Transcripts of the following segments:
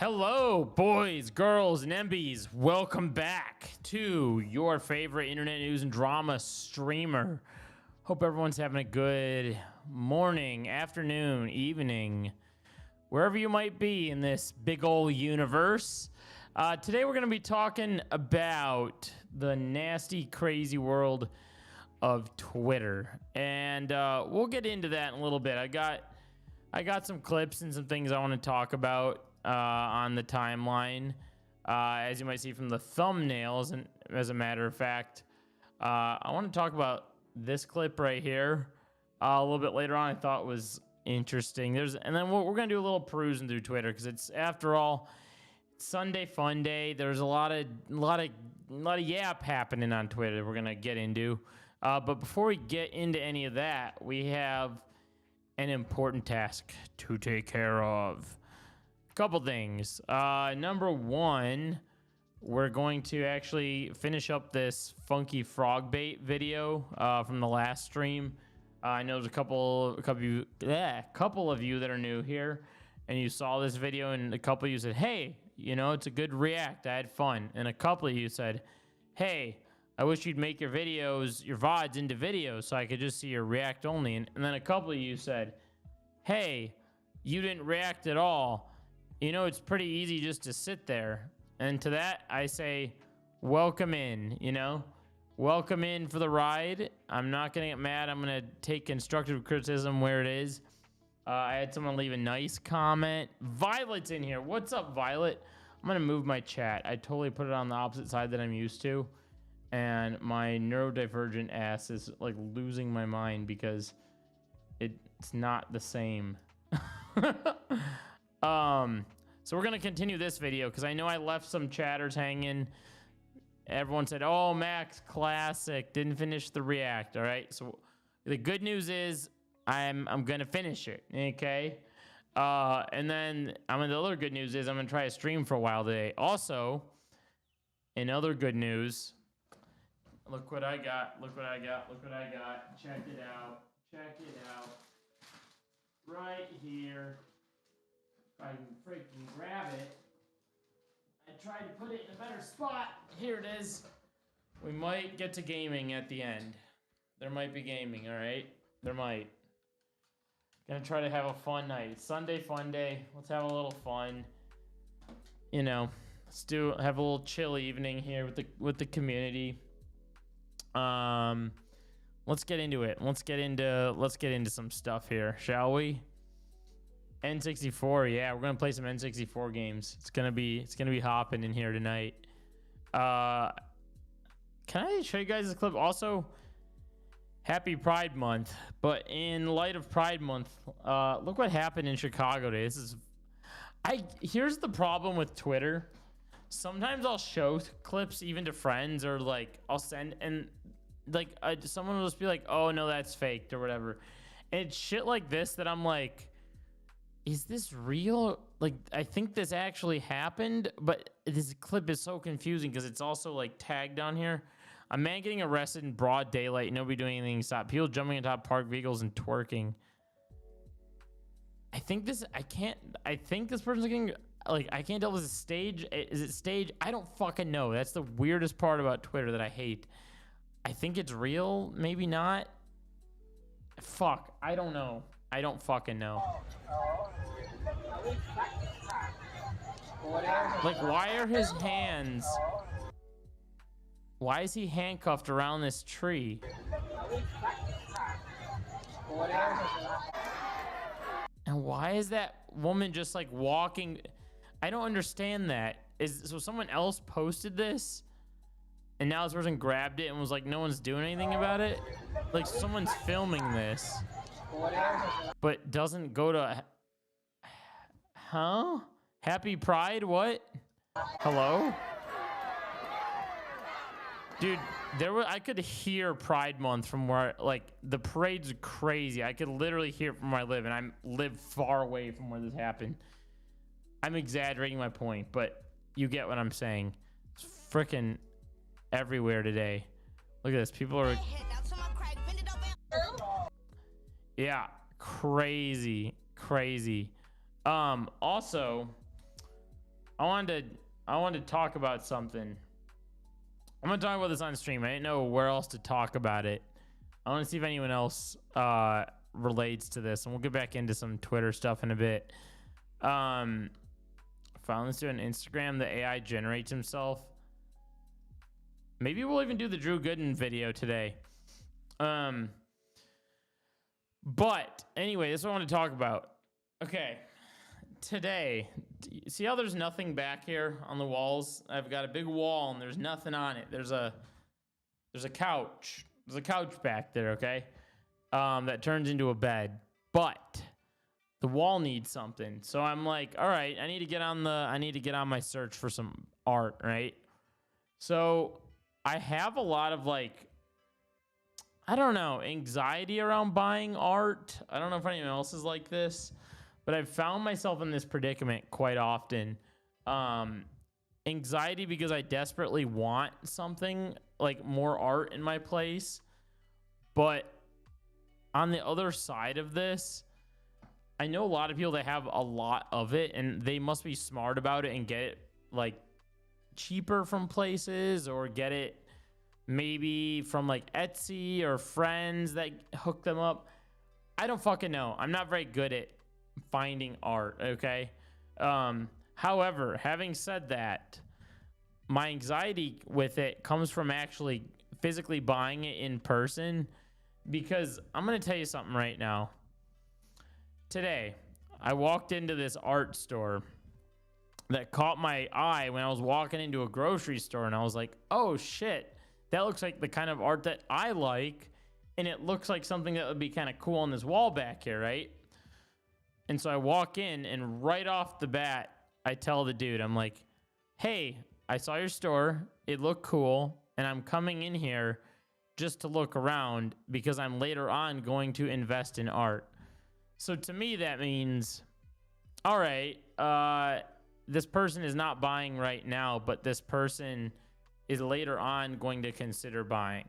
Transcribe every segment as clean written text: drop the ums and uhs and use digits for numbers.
Hello, boys, girls, and MBs. Welcome back to your favorite internet news and drama streamer. Hope everyone's having a good morning, afternoon, evening, wherever you might be in this big old universe. Today we're going to be talking about the nasty, crazy world of Twitter, and we'll get into that in a little bit. I got some clips and some things I want to talk about on the timeline, as you might see from the thumbnails. And as a matter of fact, I want to talk about this clip right here a little bit later on. I thought was interesting. And then we're gonna do a little perusing through Twitter because it's, after all, Sunday fun day. There's a lot of yap happening on Twitter we're gonna get into. But before we get into any of that, we have an important task to take care of. Couple things. Number one, we're going to actually finish up this funky frog bait video from the last stream. I know there's a couple of you that are new here, and you saw this video, and a couple of you said, "Hey, you know, it's a good react. I had fun." And a couple of you said, "Hey, I wish you'd make your videos, your VODs into videos so I could just see your react only." And then a couple of you said, "Hey, you didn't react at all. You know, it's pretty easy just to sit there." And to that, I say, welcome in, you know? Welcome in for the ride. I'm not going to get mad. I'm going to take constructive criticism where it is. I had someone leave a nice comment. Violet's in here. What's up, Violet? I'm going to move my chat. I totally put it on the opposite side that I'm used to. And my neurodivergent ass is like losing my mind because it's not the same. So we're gonna continue this video because I know I left some chatters hanging. Everyone said, "Oh, Max, classic, didn't finish the react." All right, so the good news is I'm gonna finish it. Okay, and then the other good news is I'm gonna try to stream for a while today. Also, in other good news, look what I got. Look what I got. Look what I got. Check it out. Check it out. Right here. If I can freaking grab it. I tried to put it in a better spot. Here it is. We might get to gaming at the end. There might be gaming, all right? There might. Gonna try to have a fun night. It's Sunday fun day. Let's have a little fun. You know, have a little chill evening here with the community. Let's get into it. Let's get into some stuff here, shall we? N64, yeah, we're gonna play some N64 games. It's gonna be hopping in here tonight. Can I show you guys this clip? Also, happy Pride Month. But in light of Pride Month, look what happened in Chicago today. Here's the problem with Twitter. Sometimes I'll show clips even to friends, or like I'll send, and like someone will just be like, "Oh no, that's faked," or whatever. And it's shit like this that I'm like, is this real? Like, I think this actually happened, but this clip is so confusing because it's also like tagged on here. A man getting arrested in broad daylight, nobody doing anything to stop. People jumping on top of parked vehicles and twerking. I think this person's getting, like, I can't tell if it's a stage. Is it stage? I don't fucking know. That's the weirdest part about Twitter that I hate. I think it's real, maybe not. Fuck, I don't know. I don't fucking know. Like, why are his hands... Why is he handcuffed around this tree? And why is that woman just like walking? I don't understand that. So someone else posted this and now this person grabbed it and was like, no one's doing anything about it? Like, someone's filming this but doesn't go to... Huh? Happy Pride? What? Hello? Dude, I could hear Pride Month from where, like, the parade's crazy. I could literally hear it from where I live, and I live far away from where this happened. I'm exaggerating my point, but you get what I'm saying. It's freaking everywhere today. Look at this. People are... Yeah, crazy. Also, I wanted to talk about something. I'm gonna talk about this on stream. I didn't know where else to talk about it. I want to see if anyone else relates to this, and we'll get back into some Twitter stuff in a bit. Finally, let's do an Instagram. The AI generates himself. Maybe we'll even do the Drew Gooden video today. But anyway, this is what I want to talk about. Okay, today, see how there's nothing back here on the walls? I've got a big wall and there's nothing on it. There's a couch. There's a couch back there, okay? That turns into a bed. But the wall needs something. So I'm like, all right, I need to get on my search for some art, right? So I have a lot of like, I don't know, anxiety around buying art. I don't know if anyone else is like this, but I've found myself in this predicament quite often. Anxiety because I desperately want something like more art in my place. But on the other side of this, I know a lot of people that have a lot of it and they must be smart about it and get it like cheaper from places or get it maybe from like Etsy or friends that hook them up. I don't fucking know. I'm not very good at finding art, okay? However, having said that, my anxiety with it comes from actually physically buying it in person, because I'm going to tell you something right now. Today, I walked into this art store that caught my eye when I was walking into a grocery store, and I was like, oh shit, that looks like the kind of art that I like, and it looks like something that would be kind of cool on this wall back here, right? And so I walk in, and right off the bat, I tell the dude, I'm like, hey, I saw your store, it looked cool, and I'm coming in here just to look around because I'm later on going to invest in art. So to me, that means, all right, this person is not buying right now, but this person is later on going to consider buying.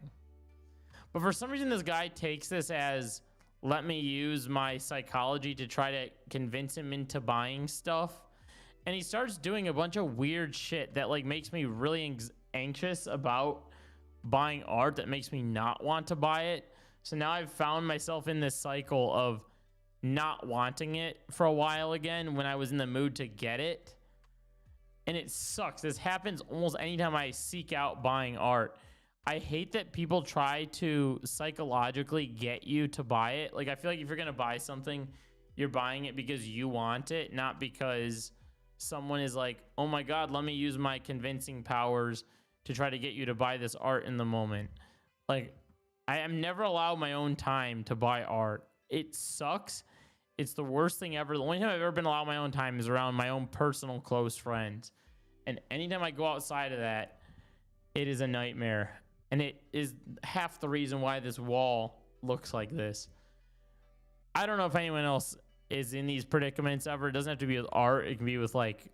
But for some reason, this guy takes this as, let me use my psychology to try to convince him into buying stuff. And he starts doing a bunch of weird shit that like makes me really anxious about buying art, that makes me not want to buy it. So now I've found myself in this cycle of not wanting it for a while again when I was in the mood to get it. And it sucks. This happens almost anytime I seek out buying art. I hate that people try to psychologically get you to buy it. Like, I feel like if you're going to buy something, you're buying it because you want it, not because someone is like, oh my God, let me use my convincing powers to try to get you to buy this art in the moment. Like, I am never allowed my own time to buy art. It sucks. It's the worst thing ever. The only time I've ever been allowed my own time is around my own personal close friends. And anytime I go outside of that, it is a nightmare. And it is half the reason why this wall looks like this. I don't know if anyone else is in these predicaments ever. It doesn't have to be with art. It can be with like,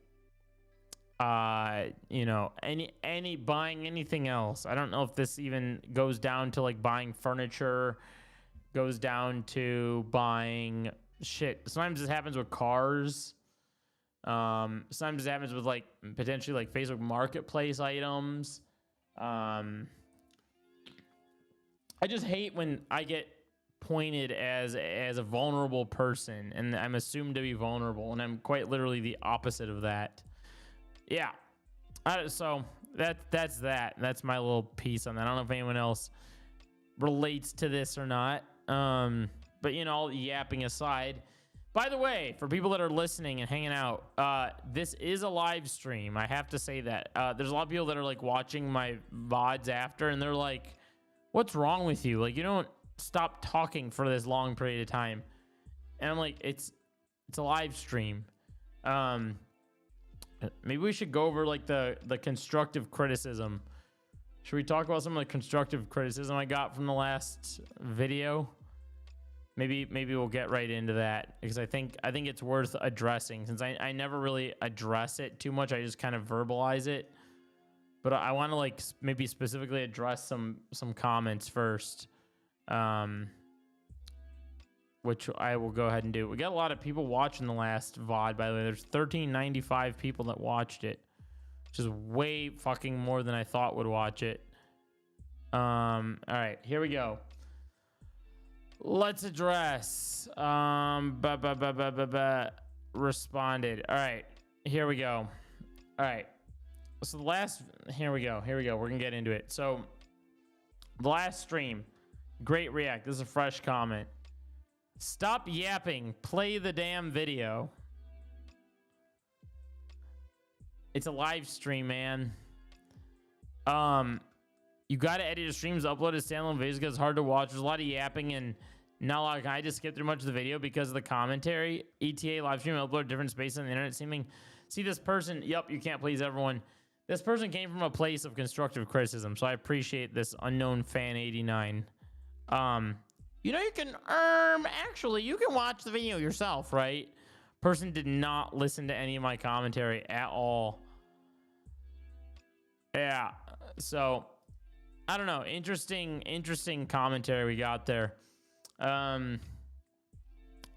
you know, any buying anything else. I don't know if this even goes down to like buying furniture, goes down to buying shit. Sometimes this happens with cars. Sometimes it happens with like potentially like Facebook Marketplace items. I just hate when I get pointed as a vulnerable person and I'm assumed to be vulnerable, and I'm quite literally the opposite of that. Yeah. So that's that. That's my little piece on that. I don't know if anyone else relates to this or not. But you know, all yapping aside, by the way, for people that are listening and hanging out, this is a live stream. I have to say that. There's a lot of people that are like watching my VODs after, and they're like, what's wrong with you? Like, you don't stop talking for this long period of time. And I'm like, it's a live stream. Maybe we should go over like the constructive criticism. Should we talk about some of the constructive criticism I got from the last video? Maybe we'll get right into that, because I think it's worth addressing, since I never really address it too much. I just kind of verbalize it. But I want to like maybe specifically address some comments first. Let's which I will go ahead and do. We got a lot of people watching the last VOD, by the way. There's 1,395 people that watched it, which is way fucking more than I thought would watch it. All right, here we go. Let's address responded. All right, here we go. All right, so the last, here we go. We're gonna get into it. So the last stream, great react. This is a fresh comment. Stop yapping, play the damn video. It's a live stream, man. You got to edit your streams, upload a standalone videos because it's hard to watch. There's a lot of yapping and not a lot. I just skip through much of the video because of the commentary. ETA live stream, upload different space on the internet. See this person. Yep, you can't please everyone. This person came from a place of constructive criticism, so I appreciate this unknown fan 89. You know, you can actually you can watch the video yourself, right? Person did not listen to any of my commentary at all. Yeah, so I don't know. Interesting commentary we got there.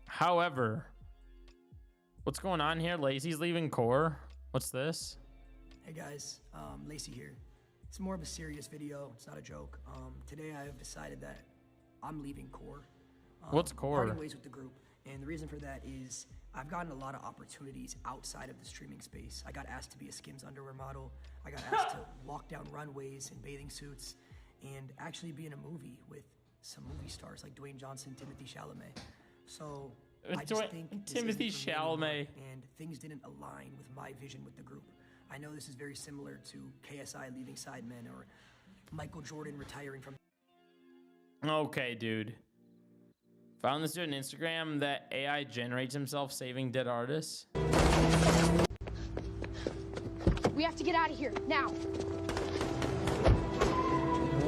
However, what's going on here? Lacey's leaving core. What's this? Hey guys, Lacey here. It's more of a serious video. It's not a joke. Today I have decided that I'm leaving core. What's core? Parting ways with the group, and the reason for that is I've gotten a lot of opportunities outside of the streaming space. I got asked to be a Skims underwear model. I got asked to walk down runways in bathing suits and actually be in a movie with some movie stars like Dwayne Johnson, Timothy Chalamet. So I just think Timothy Chalamet, and things didn't align with my vision with the group. I know this is very similar to KSI leaving Sidemen or Michael Jordan retiring from. Okay, dude. Found this dude on Instagram that AI generates himself saving dead artists. We have to get out of here now.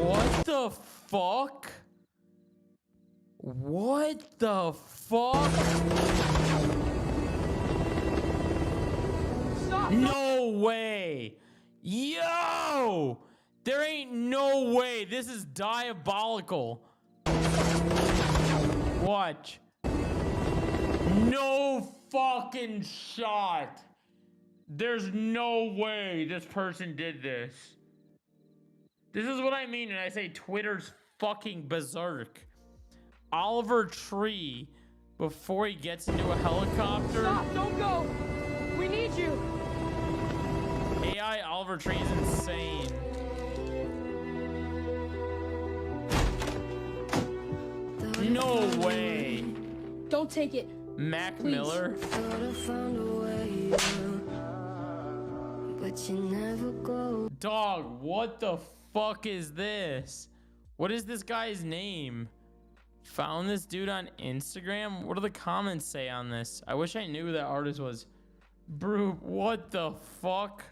What the fuck? What the fuck? Stop! No way. Yo! There ain't no way. This is diabolical. Watch. No fucking shot. There's no way this person did this. This is what I mean when I say Twitter's fucking berserk. Oliver Tree, before he gets into a helicopter. Stop! Don't go! We need you! AI Oliver Tree is insane. No way. Don't take it. Mac Please. Miller. But you never go. Dog, what the fuck is this? What is this guy's name? Found this dude on Instagram? What do the comments say on this? I wish I knew who that artist was. Bro, what the fuck?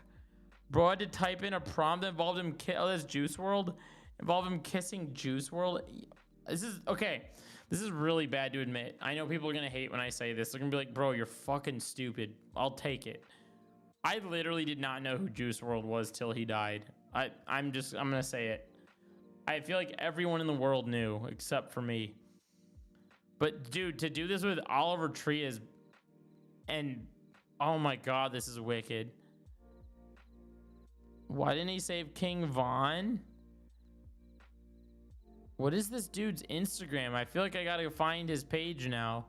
Bro, I had to type in a prompt that involved him oh, that's Juice WRLD. Involved him kissing Juice WRLD. This is, okay. This is really bad to admit. I know people are gonna hate when I say this. They're gonna be like, bro, you're fucking stupid. I'll take it. I literally did not know who Juice WRLD was till he died. I'm gonna say it. I feel like everyone in the world knew except for me. But dude, to do this with Oliver Tree is, and oh my god, this is wicked. Why didn't he save King Von? What is this dude's Instagram? I feel like I gotta find his page now.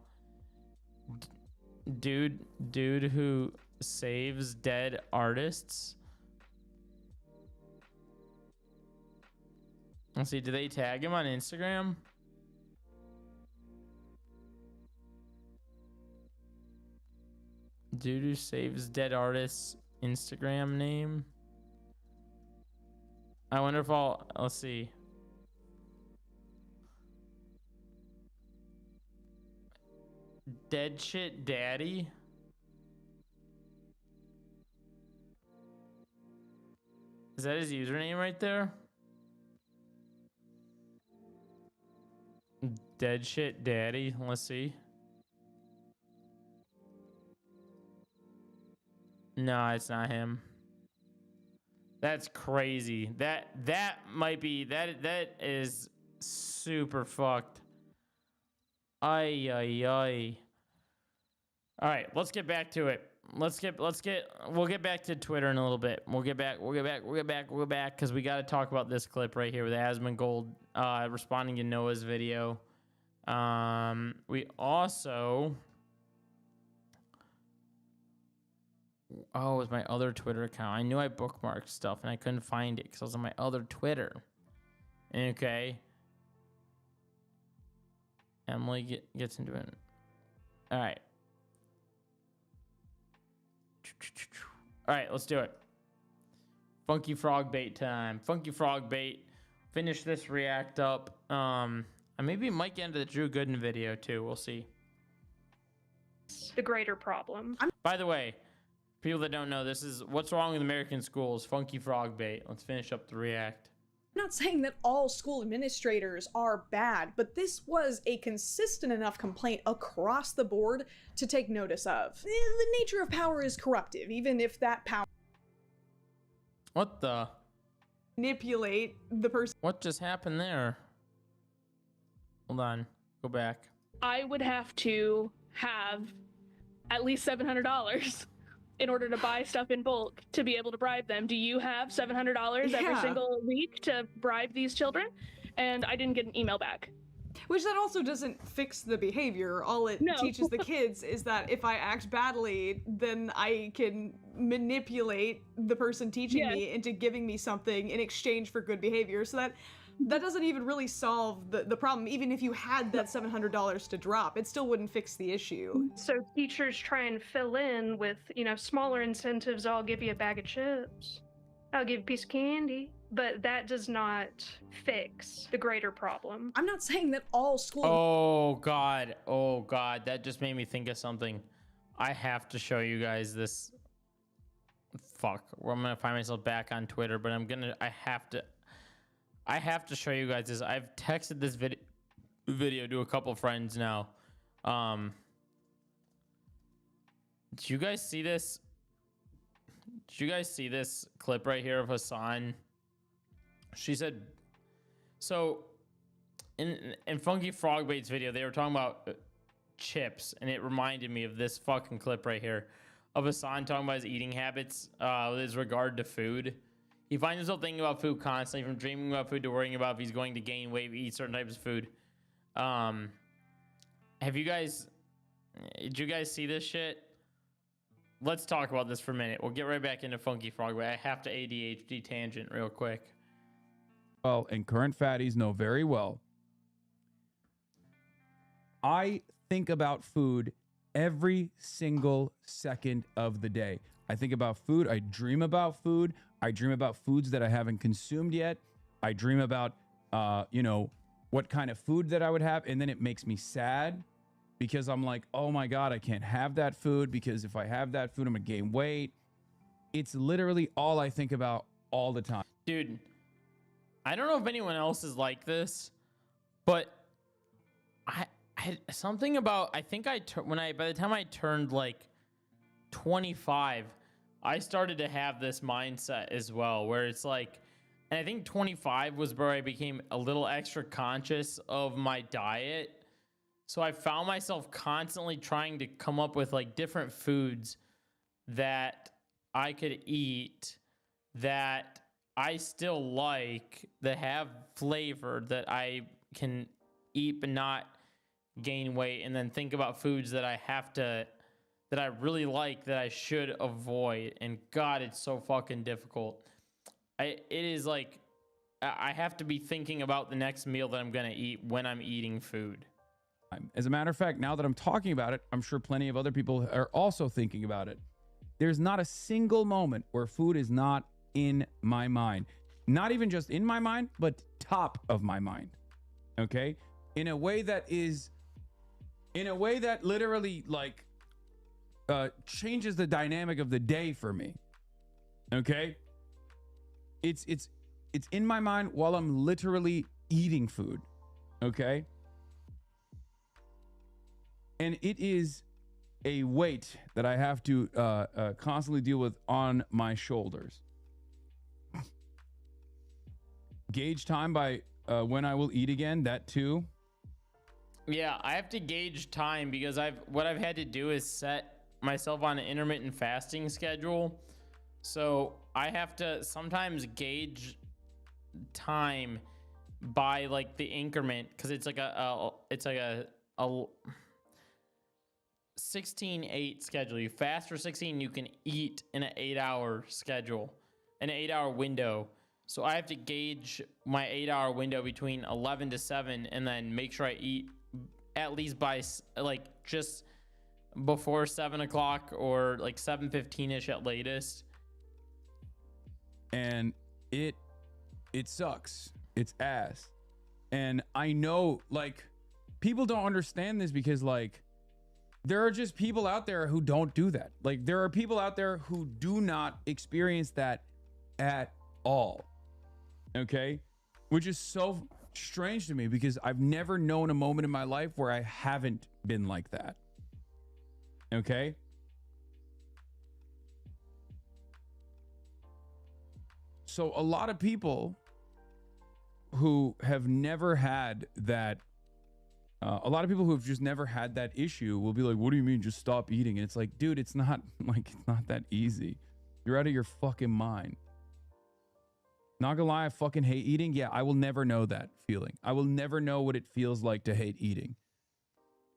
Dude who saves dead artists. Let's see, do they tag him on Instagram? Dude who saves dead artists Instagram name. I wonder if let's see. Dead shit daddy. Is that his username right there? Dead shit daddy. Let's see. No, it's not him. That's crazy. That might be that is super fucked. Ay, ay, ay. All right, let's get back to it. We'll get back to Twitter in a little bit. We'll get back, because we got to talk about this clip right here with Asmongold responding to Noah's video. We also, oh, it was my other Twitter account. I knew I bookmarked stuff and I couldn't find it because I was on my other Twitter. Okay. Emily gets into it. All right. All right, let's do it. Funky frog bait time. Funky frog bait. Finish this react up. And maybe it might get into the Drew Gooden video too. We'll see. The greater problem. By the way, people that don't know, this is What's Wrong with American Schools. Funky frog bait. Let's finish up the react. I'm not saying that all school administrators are bad, but this was a consistent enough complaint across the board to take notice of. The nature of power is corruptive, even if that power What the? manipulate the person. What just happened there? Hold on. Go back. I would have to have at least $700 in order to buy stuff in bulk to be able to bribe them. Do you have $700 every Yeah. single week to bribe these children? And I didn't get an email back. Which that also doesn't fix the behavior. All it No. teaches the kids is that if I act badly, then I can manipulate the person teaching Yes. me into giving me something in exchange for good behavior. So that doesn't even really solve the problem. Even if you had that $700 to drop, it still wouldn't fix the issue. So teachers try and fill in with, smaller incentives. I'll give you a bag of chips. I'll give you a piece of candy. But that does not fix the greater problem. I'm not saying that all school Oh God. Oh God. That just made me think of something. I have to show you guys this. Fuck. Well, I'm gonna find myself back on Twitter, but I have to show you guys this. I've texted this video to a couple friends now. Did you guys see this? Did you guys see this clip right here of Hassan? She said, so in Funky Frogbait's video, they were talking about chips, and it reminded me of this fucking clip right here of Hassan talking about his eating habits with his regard to food. He finds himself thinking about food constantly, from dreaming about food to worrying about if he's going to gain weight, eat certain types of food. Did you guys see this shit? Let's talk about this for a minute. We'll get right back into Funky Frogway. I have to ADHD tangent real quick. Well, and current fatties know very well. I think about food every single second of the day. I think about food. I dream about food. I dream about foods that I haven't consumed yet. I dream about, what kind of food that I would have. And then it makes me sad because I'm like, oh my God, I can't have that food because if I have that food, I'm gonna gain weight. It's literally all I think about all the time. Dude, I don't know if anyone else is like this, but I something about, I think by the time I turned like 25, I started to have this mindset as well, where it's like, and I think 25 was where I became a little extra conscious of my diet. So I found myself constantly trying to come up with like different foods that I could eat that I still like, that have flavor, that I can eat but not gain weight, and then think about foods that that I really like that I should avoid. And God, it's so fucking difficult. It is like, I have to be thinking about the next meal that I'm gonna eat when I'm eating food. As a matter of fact, now that I'm talking about it, I'm sure plenty of other people are also thinking about it. There's not a single moment where food is not in my mind. Not even just in my mind, but top of my mind. Okay? In a way that literally like changes the dynamic of the day for me. Okay? It's in my mind while I'm literally eating food. Okay? And it is a weight that I have to constantly deal with on my shoulders. Gauge time by when I will eat again, that too. Yeah, I have to gauge time because what I've had to do is set myself on an intermittent fasting schedule. So I have to sometimes gauge time by like the increment because it's like a 16-8 schedule. You fast for 16, you can eat in an 8-hour schedule, an 8-hour window. So I have to gauge my 8-hour window between 11 to 7 and then make sure I eat at least by like just before 7 o'clock or like 7:15ish at latest. And it sucks. It's ass. And I know like people don't understand this because like there are just people out there who don't do that. Like there are people out there who do not experience that at all. Okay? Which is so strange to me because I've never known a moment in my life where I haven't been like that. Okay? So a lot of people who have never had that, a lot of people who have just never had that issue will be like, what do you mean just stop eating? And it's like, dude, it's not that easy. You're out of your fucking mind. Not gonna lie, I fucking hate eating. Yeah, I will never know that feeling. I will never know what it feels like to hate eating.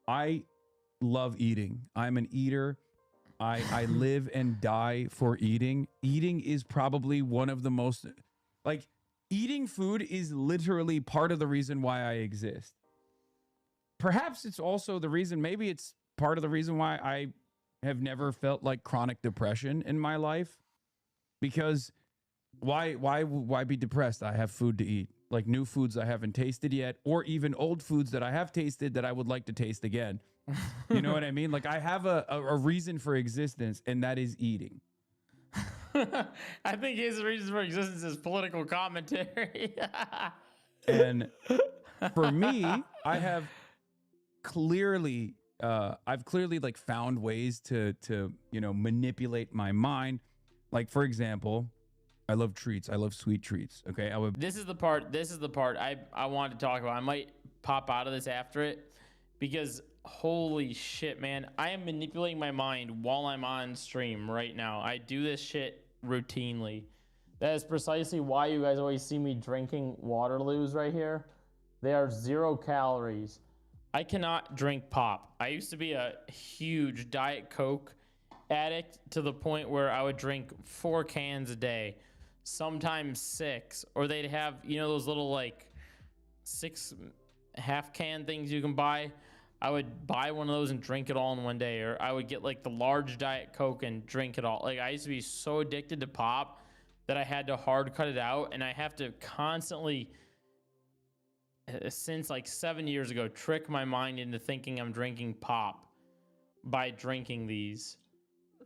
I love eating. I'm an eater. I live and die for eating. Eating is probably one of the most, like, eating food is literally part of the reason why I exist. Perhaps it's also the reason, maybe it's part of the reason why I have never felt like chronic depression in my life. Because why be depressed? I have food to eat, like new foods I haven't tasted yet, or even old foods that I have tasted that I would like to taste again. You know what I mean? Like I have a reason for existence, and that is eating. I think his reasons for existence is political commentary. And for me, I have clearly, I've clearly like found ways to manipulate my mind. Like for example, I love treats. I love sweet treats. Okay, This is the part I want to talk about. I might pop out of this after it because holy shit, man, I am manipulating my mind while I'm on stream right now. I do this shit routinely. That is precisely why you guys always see me drinking Waterloos right here. They are 0 calories. I cannot drink pop. I used to be a huge Diet Coke addict to the point where I would drink 4 cans a day, sometimes 6, or they'd have, those little like 6 half-can things you can buy. I would buy one of those and drink it all in one day, or I would get like the large Diet Coke and drink it all. Like I used to be so addicted to pop that I had to hard cut it out, and I have to constantly, since like 7 years ago, trick my mind into thinking I'm drinking pop by drinking these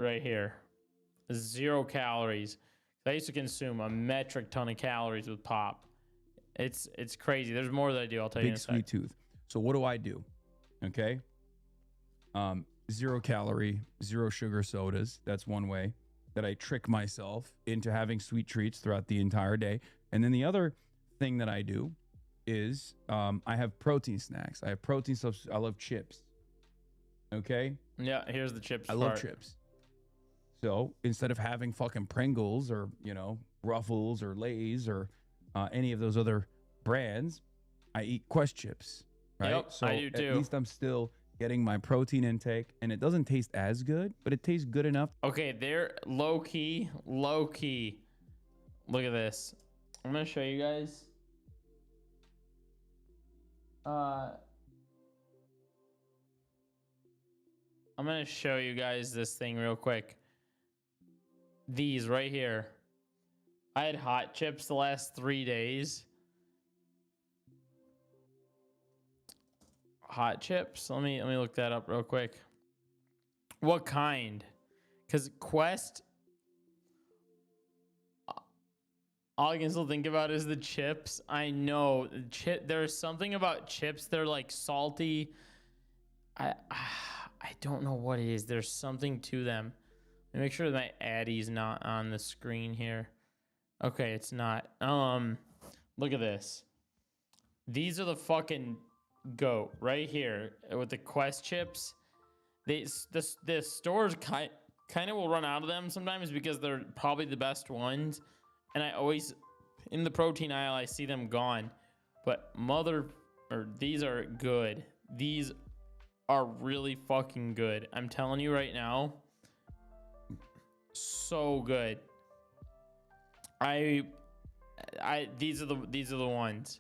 right here. 0 calories. I used to consume a metric ton of calories with pop. It's crazy. There's more that I do. I'll tell you in a sweet sec. tooth. So what do? Okay. 0 calorie, 0 sugar sodas. That's one way that I trick myself into having sweet treats throughout the entire day. And then the other thing that I do is I have protein snacks. I have protein stuff. I love chips. Okay. Yeah. Here's the chips. I love chips. So instead of having fucking Pringles or, Ruffles or Lay's or any of those other brands, I eat Quest chips. Right. Yep, so I do too. At least I'm still getting my protein intake, and it doesn't taste as good, but it tastes good enough. Okay, they're low key. Look at this. I'm gonna show you guys. I'm gonna show you guys this thing real quick. These right here. I had hot chips the last 3 days. Hot chips. Let me look that up real quick. What kind? Because Quest, all I can still think about is the chips. I know there's something about chips. They're like salty. I don't know what it is. There's something to them. Let me make sure that my Addy's not on the screen here. Okay, it's not. Look at this. These are the fucking goat right here with the Quest chips. The stores kind of will run out of them sometimes because they're probably the best ones, and I always in the protein aisle I see them gone. But these are good. These are really fucking good. I'm telling you right now, so good. These are the ones.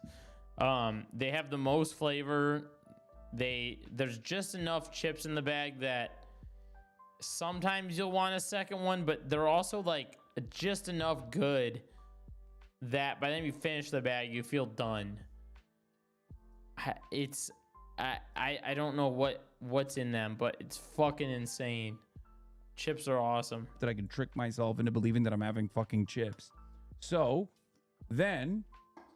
They have the most flavor. There's just enough chips in the bag that sometimes you'll want a second one, but they're also like just enough good that by the time you finish the bag, you feel done. I don't know what's in them, but it's fucking insane. Chips are awesome. That I can trick myself into believing that I'm having fucking chips. So then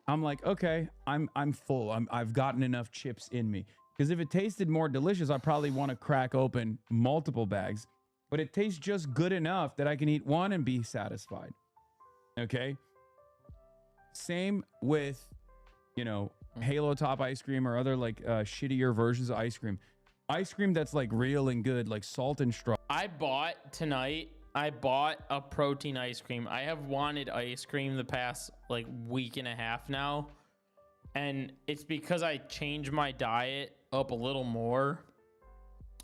I'm like, okay, I'm full. I've gotten enough chips in me. Because if it tasted more delicious, I probably want to crack open multiple bags. But it tastes just good enough that I can eat one and be satisfied. Okay. Same with, Halo Top ice cream or other like shittier versions of ice cream. Ice cream that's like real and good, like Salt and Straw. I bought a protein ice cream. I have wanted ice cream the past like week and a half now. And it's because I changed my diet up a little more.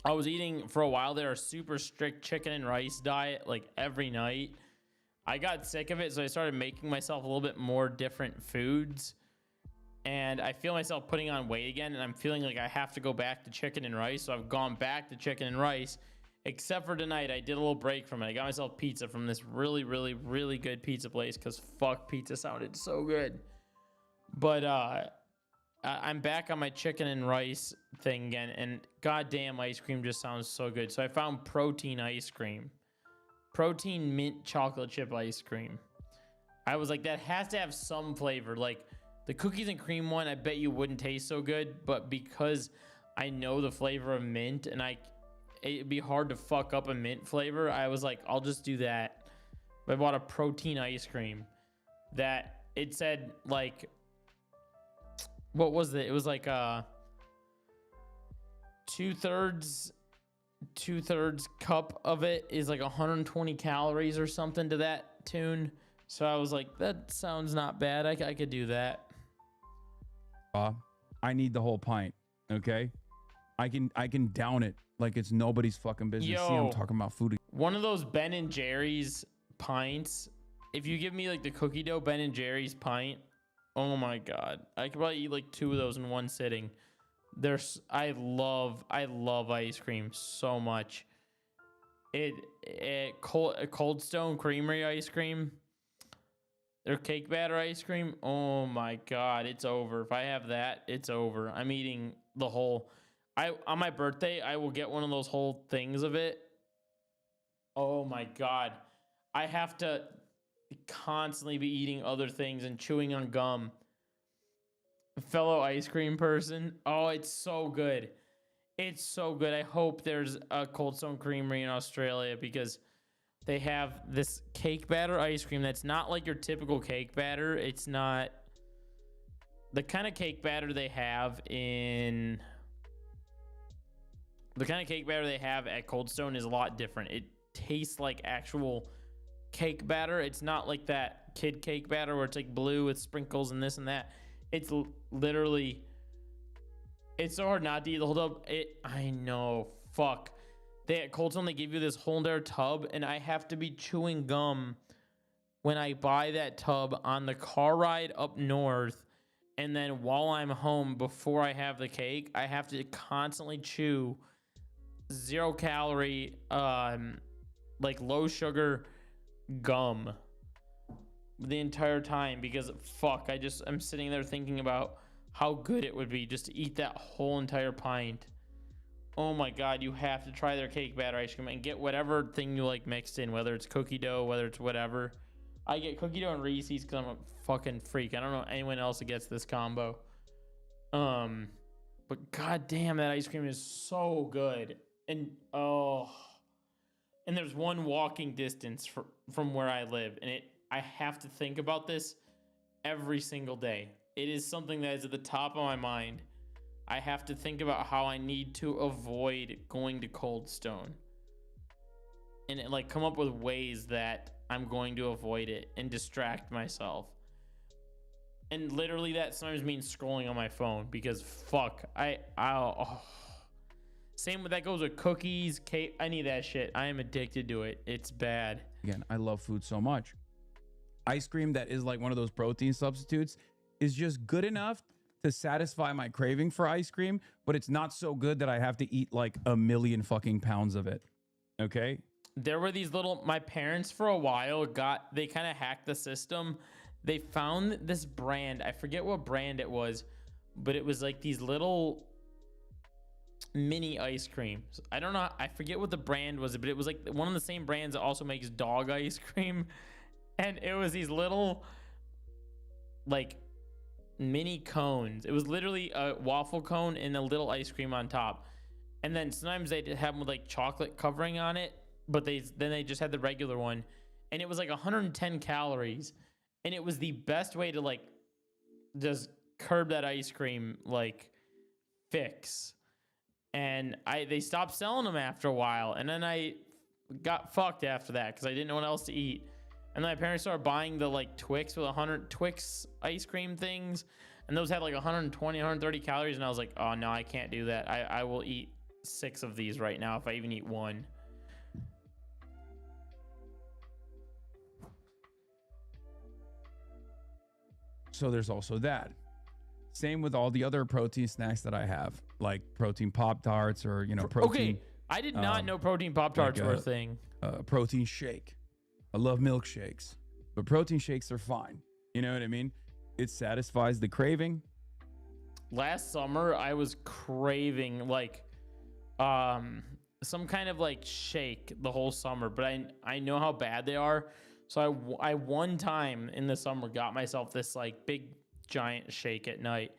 I was eating for a while there a super strict chicken and rice diet like every night. I got sick of it, so I started making myself a little bit more different foods. And I feel myself putting on weight again, and I'm feeling like I have to go back to chicken and rice. So I've gone back to chicken and rice, except for tonight. I did a little break from it. I got myself pizza from this really, really, really good pizza place because fuck, pizza sounded so good. But I'm back on my chicken and rice thing again, and goddamn, ice cream just sounds so good. So I found protein ice cream, protein mint chocolate chip ice cream. I was like, that has to have some flavor. Like the cookies and cream one, I bet you wouldn't taste so good, but because I know the flavor of mint and it'd be hard to fuck up a mint flavor, I was like, I'll just do that. I bought a protein ice cream that it said like, what was it? It was like two-thirds cup of it is like 120 calories or something to that tune. So I was like, that sounds not bad. I could do that. I need the whole pint. Okay, I can down it like it's nobody's fucking business. Yo, see, I'm talking about food. One of those Ben and Jerry's pints. If you give me like the cookie dough Ben and Jerry's pint, oh my god, I could probably eat like 2 of those in one sitting. I love ice cream so much. Cold Stone Creamery ice cream, their cake batter ice cream. Oh my god, it's over. If I have that, it's over. I'm eating the whole. On my birthday, I will get one of those whole things of it. Oh my god, I have to constantly be eating other things and chewing on gum. Fellow ice cream person, oh, it's so good. It's so good. I hope there's a Cold Stone Creamery in Australia because they have this cake batter ice cream that's not like your typical cake batter. It's not the kind of cake batter they have in. The kind of cake batter they have at Cold Stone is a lot different. It tastes like actual cake batter. It's not like that kid cake batter where it's like blue with sprinkles and this and that. It's literally, it's so hard not to eat the whole tub. I know, fuck. They at Cold Stone, they give you this whole entire tub, and I have to be chewing gum when I buy that tub on the car ride up north, and then while I'm home before I have the cake, I have to constantly chew 0 calorie, like low sugar gum the entire time because fuck, I'm sitting there thinking about how good it would be just to eat that whole entire pint. Oh my god, you have to try their cake batter ice cream and get whatever thing you like mixed in, whether it's cookie dough, whether it's whatever. I get cookie dough and Reese's because I'm a fucking freak. I don't know anyone else that gets this combo. But god damn, that ice cream is so good. And and there's one walking distance from where I live, and I have to think about this every single day. It is something that is at the top of my mind. I have to think about how I need to avoid going to Cold Stone. And like come up with ways that I'm going to avoid it and distract myself. And literally that sometimes means scrolling on my phone because fuck, Same with that goes with cookies, cake, any of that shit. I am addicted to it. It's bad. Again, I love food so much. Ice cream that is like one of those protein substitutes is just good enough to satisfy my craving for ice cream, but it's not so good that I have to eat like a million fucking pounds of it. Okay? There were these little, my parents for a while they kind of hacked the system. They found this brand. I forget what brand it was, but it was like these little mini ice creams. I don't know. I forget what the brand was, but it was like one of the same brands that also makes dog ice cream. And it was these little like mini cones. It was literally a waffle cone and a little ice cream on top. And then sometimes they have them with like chocolate covering on it, but then they just had the regular one. And it was like 110 calories. And it was the best way to like just curb that ice cream like fix. And they stopped selling them after a while. And then I got fucked after that because I didn't know what else to eat. And then my parents started buying the like Twix with 100 Twix ice cream things. And those had like 120, 130 calories. And I was like, oh no, I can't do that. I will eat 6 of these right now if I even eat one. So there's also that. Same with all the other protein snacks that I have, like protein Pop-Tarts or, you know, protein. Okay, I did not know protein Pop-Tarts were a thing. Protein shake. I love milkshakes, but protein shakes are fine. You know what I mean? It satisfies the craving. Last summer, I was craving like some kind of like shake the whole summer, but I know how bad they are. So I one time in the summer got myself this like big giant shake at night,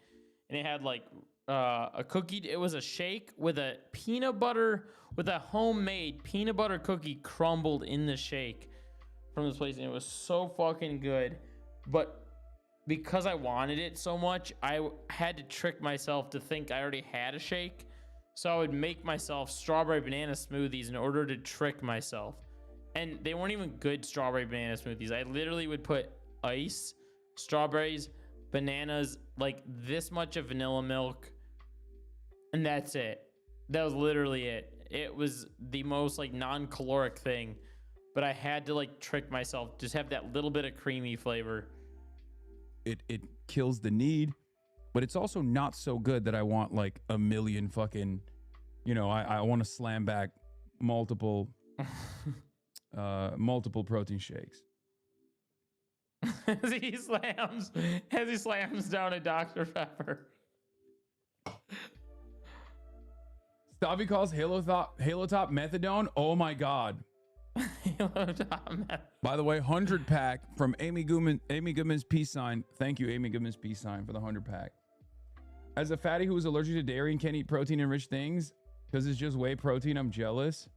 and it had like a cookie. It was a shake with a homemade peanut butter cookie crumbled in the shake from this place, and it was so fucking good. But because I wanted it so much, I had to trick myself to think I already had a shake. So I would make myself strawberry banana smoothies in order to trick myself. And they weren't even good strawberry banana smoothies. I literally would put ice, strawberries, bananas, like this much of vanilla milk, and that's it. That was literally it. It was the most like non-caloric thing, but I had to like trick myself, just have that little bit of creamy flavor. It kills the need, but it's also not so good that I want like a million fucking, you know, I want to slam back multiple protein shakes. as he slams down a Dr. Pepper. Stavi calls Halo Top methadone. Oh my god. By the way, 100 pack from Amy Goodman's peace sign. Thank you, Amy Goodman's peace sign, for the 100 pack. As a fatty who is allergic to dairy and can't eat protein enriched things because it's just whey protein, I'm jealous.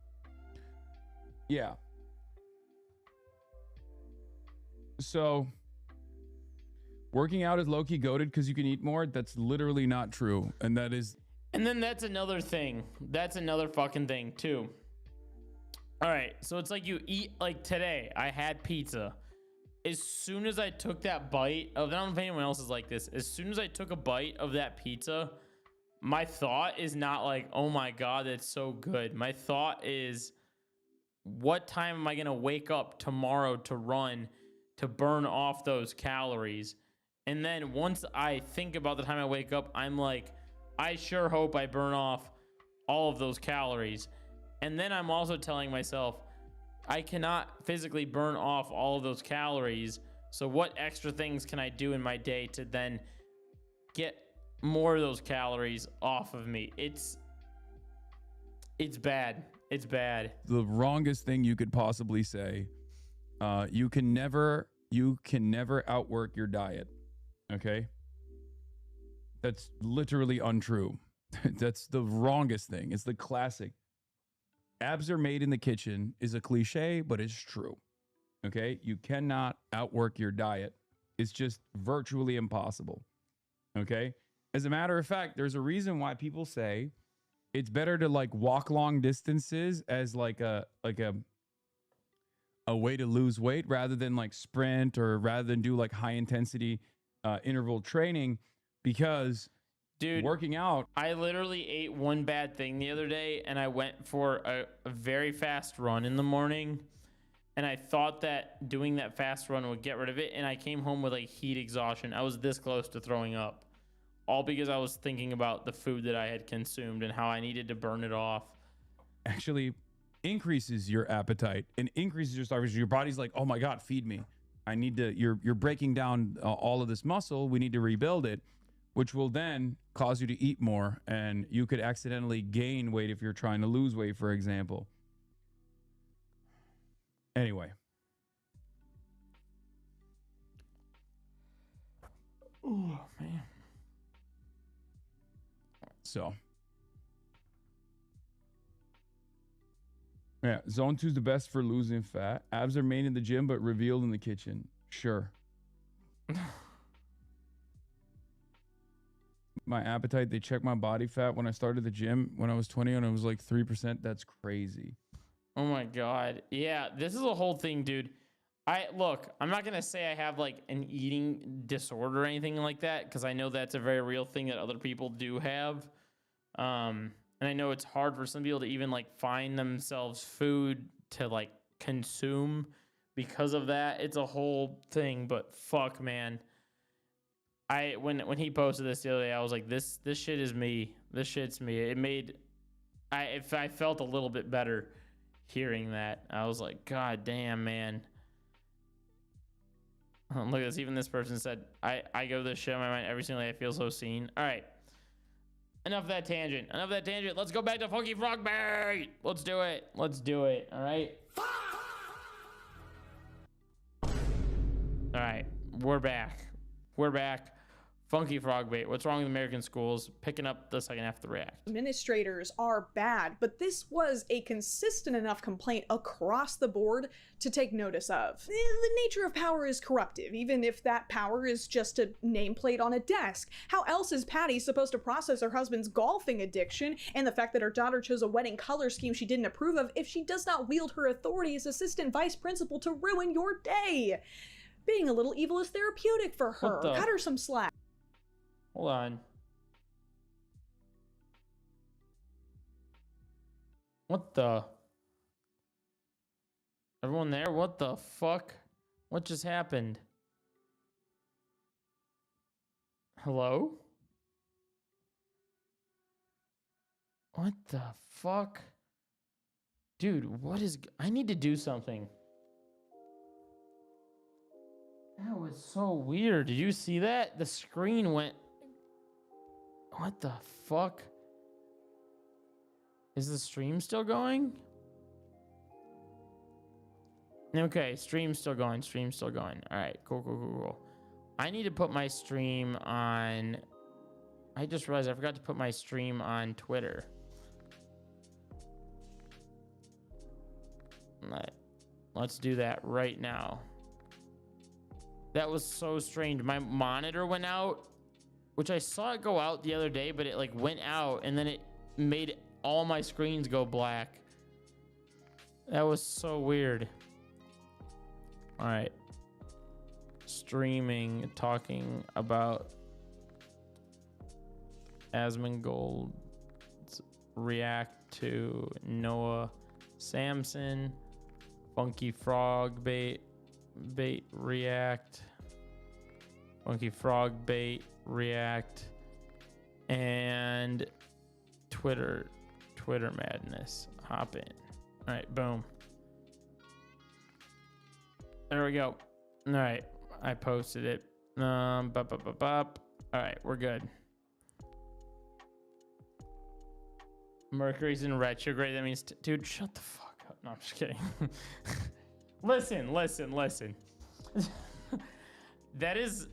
Yeah. So working out is low-key goated because you can eat more. That's literally not true. And then that's another thing. That's another fucking thing too. All right, so it's like you eat, like today I had pizza. As soon as I took that bite of, I don't know if anyone else is like this, as soon as I took a bite of that pizza, my thought is not like, oh my god, that's so good. My thought is, what time am I gonna wake up tomorrow to run to burn off those calories? And then once I think about the time I wake up, I'm like, I sure hope I burn off all of those calories. And then I'm also telling myself, I cannot physically burn off all of those calories. So what extra things can I do in my day to then get more of those calories off of me? It's bad. It's bad. The wrongest thing you could possibly say. You can never outwork your diet. Okay? That's literally untrue. That's the wrongest thing. It's the classic. Abs are made in the kitchen is a cliche, but it's true. Okay? You cannot outwork your diet. It's just virtually impossible. Okay? As a matter of fact, there's a reason why people say it's better to like walk long distances as like a way to lose weight rather than like sprint or rather than do like high intensity interval training, because Dude, working out. I literally ate one bad thing the other day, and I went for a very fast run in the morning, and I thought that doing that fast run would get rid of it, and I came home with like heat exhaustion. I was this close to throwing up, all because I was thinking about the food that I had consumed and how I needed to burn it off. Actually increases your appetite and increases your starvation. Your body's like, oh my God, feed me. I need to, you're breaking down all of this muscle. We need to rebuild it, which will then cause you to eat more. And you could accidentally gain weight if you're trying to lose weight, for example. Anyway. Oh, man. So. Yeah, zone 2 is the best for losing fat. Abs are made in the gym, but revealed in the kitchen. Sure. My appetite, they checked my body fat when I started the gym when I was 20 and it was like 3%. That's crazy. Oh my God. Yeah, this is a whole thing, dude. I'm not going to say I have like an eating disorder or anything like that, because I know that's a very real thing that other people do have. And I know it's hard for some people to even like find themselves food to like consume because of that. It's a whole thing, but fuck, man. When he posted this the other day, I was like, this shit is me. This shit's me. If I felt a little bit better hearing that. I was like, God damn, man. Look at this. Even this person said, I go to this shit in my mind every single day. I feel so seen. All right. Enough of that tangent. Let's go back to Funky Frog Bait. Let's do it. All right. All right. We're back. Funky Frog Bait. What's wrong with American schools? Picking up the second half of the react. Administrators are bad, but this was a consistent enough complaint across the board to take notice of. The nature of power is corruptive, even if that power is just a nameplate on a desk. How else is Patty supposed to process her husband's golfing addiction and the fact that her daughter chose a wedding color scheme she didn't approve of if she does not wield her authority as assistant vice principal to ruin your day? Being a little evil is therapeutic for her. Cut her some slack. Hold on. What the? Everyone there? What the fuck? What just happened? Hello? What the fuck? Dude, what is... I need to do something. That was so weird. Did you see that? The screen went... What the fuck? Is the stream still going? Okay, stream's still going. All right, cool. I need to put my stream on... I just realized I forgot to put my stream on Twitter. Let's do that right now. That was so strange. My monitor went out, which I saw it go out the other day, but it like went out and then it made all my screens go black. That was so weird. All right. Streaming, talking about Asmongold's react to Noah Samson, Funky Frog Bait react, Funky Frog Bait react, and Twitter madness. Hop in. All right, boom. There we go. All right, I posted it. All right, we're good. Mercury's in retrograde. That means, dude, shut the fuck up. No, I'm just kidding. Listen. That is...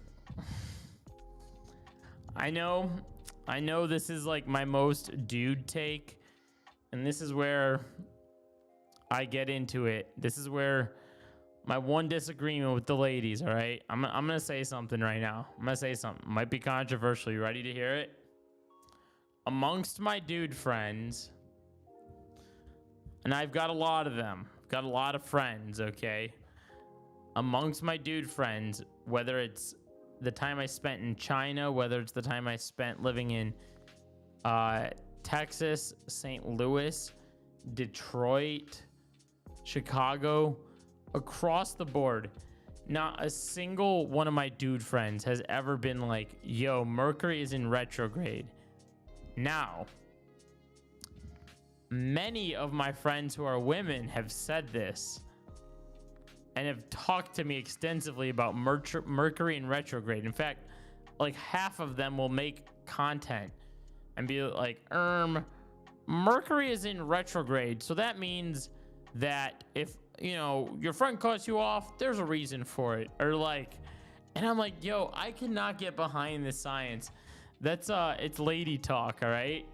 I know this is like my most dude take, and this is where I get into it. This is where my one disagreement with the ladies, all right? I'm going to say something right now. I'm going to say something. Might be controversial. You ready to hear it? Amongst my dude friends, and I've got a lot of them. I've got a lot of friends, okay? Amongst my dude friends, whether it's the time I spent in China, whether it's the time I spent living in Texas, St. Louis, Detroit, Chicago, across the board, not a single one of my dude friends has ever been like, yo, Mercury is in retrograde. Now, many of my friends who are women have said this and have talked to me extensively about Mercury in retrograde. In fact, like half of them will make content and be like, Mercury is in retrograde, so that means that if, you know, your friend cuts you off, there's a reason for it. Or like, and I'm like, yo, I cannot get behind this science. That's it's lady talk, all right?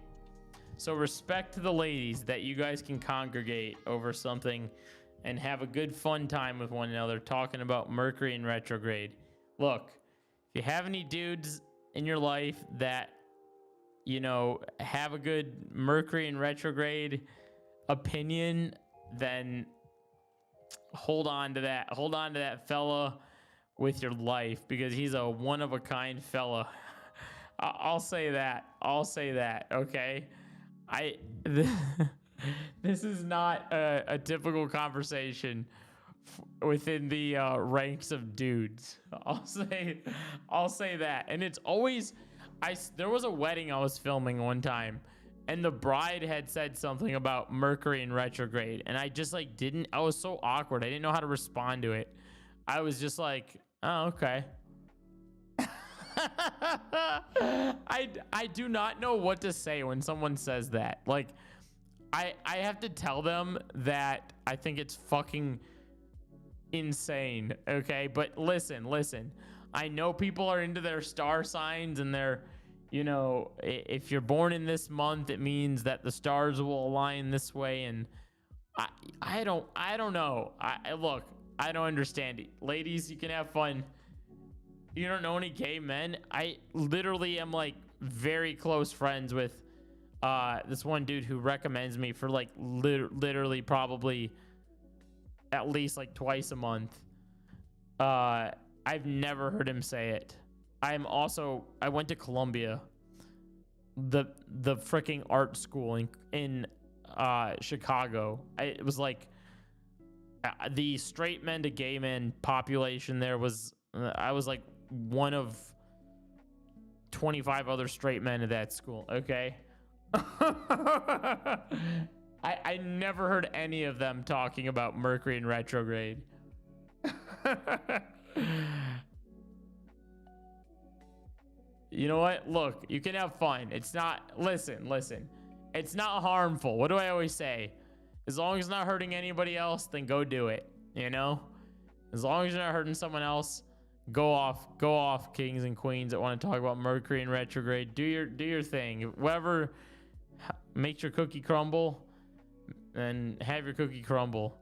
So respect to the ladies that you guys can congregate over something and have a good fun time with one another talking about Mercury in retrograde. Look, if you have any dudes in your life that, you know, have a good Mercury in retrograde opinion, then hold on to that. Hold on to that fella with your life, because he's a one-of-a-kind fella. I'll say that. I'll say that, okay? This is not a typical conversation within the ranks of dudes. I'll say that. And it's always, there was a wedding I was filming one time, and the bride had said something about Mercury in retrograde, and I just like I was so awkward. I didn't know how to respond to it. I was just like, oh, okay. I do not know what to say when someone says that. Like, I have to tell them that I think it's fucking insane, okay? But listen. I know people are into their star signs, and they're, you know, if you're born in this month, it means that the stars will align this way, and I don't know. Look, I don't understand it. Ladies, you can have fun. You don't know any gay men? I literally am like very close friends with this one dude who recommends me for like literally probably at least like twice a month. I've never heard him say it. I went to Columbia, the freaking art school in Chicago. It was like the straight men to gay men population there was, I was like one of 25 other straight men at that school, okay? I never heard any of them talking about Mercury in retrograde. You know what? Look, you can have fun. It's not, listen. It's not harmful. What do I always say? As long as it's not hurting anybody else, then go do it, you know? As long as you're not hurting someone else, go off, kings and queens that want to talk about Mercury in retrograde. Do your thing. Whoever makes your cookie crumble, and have your cookie crumble.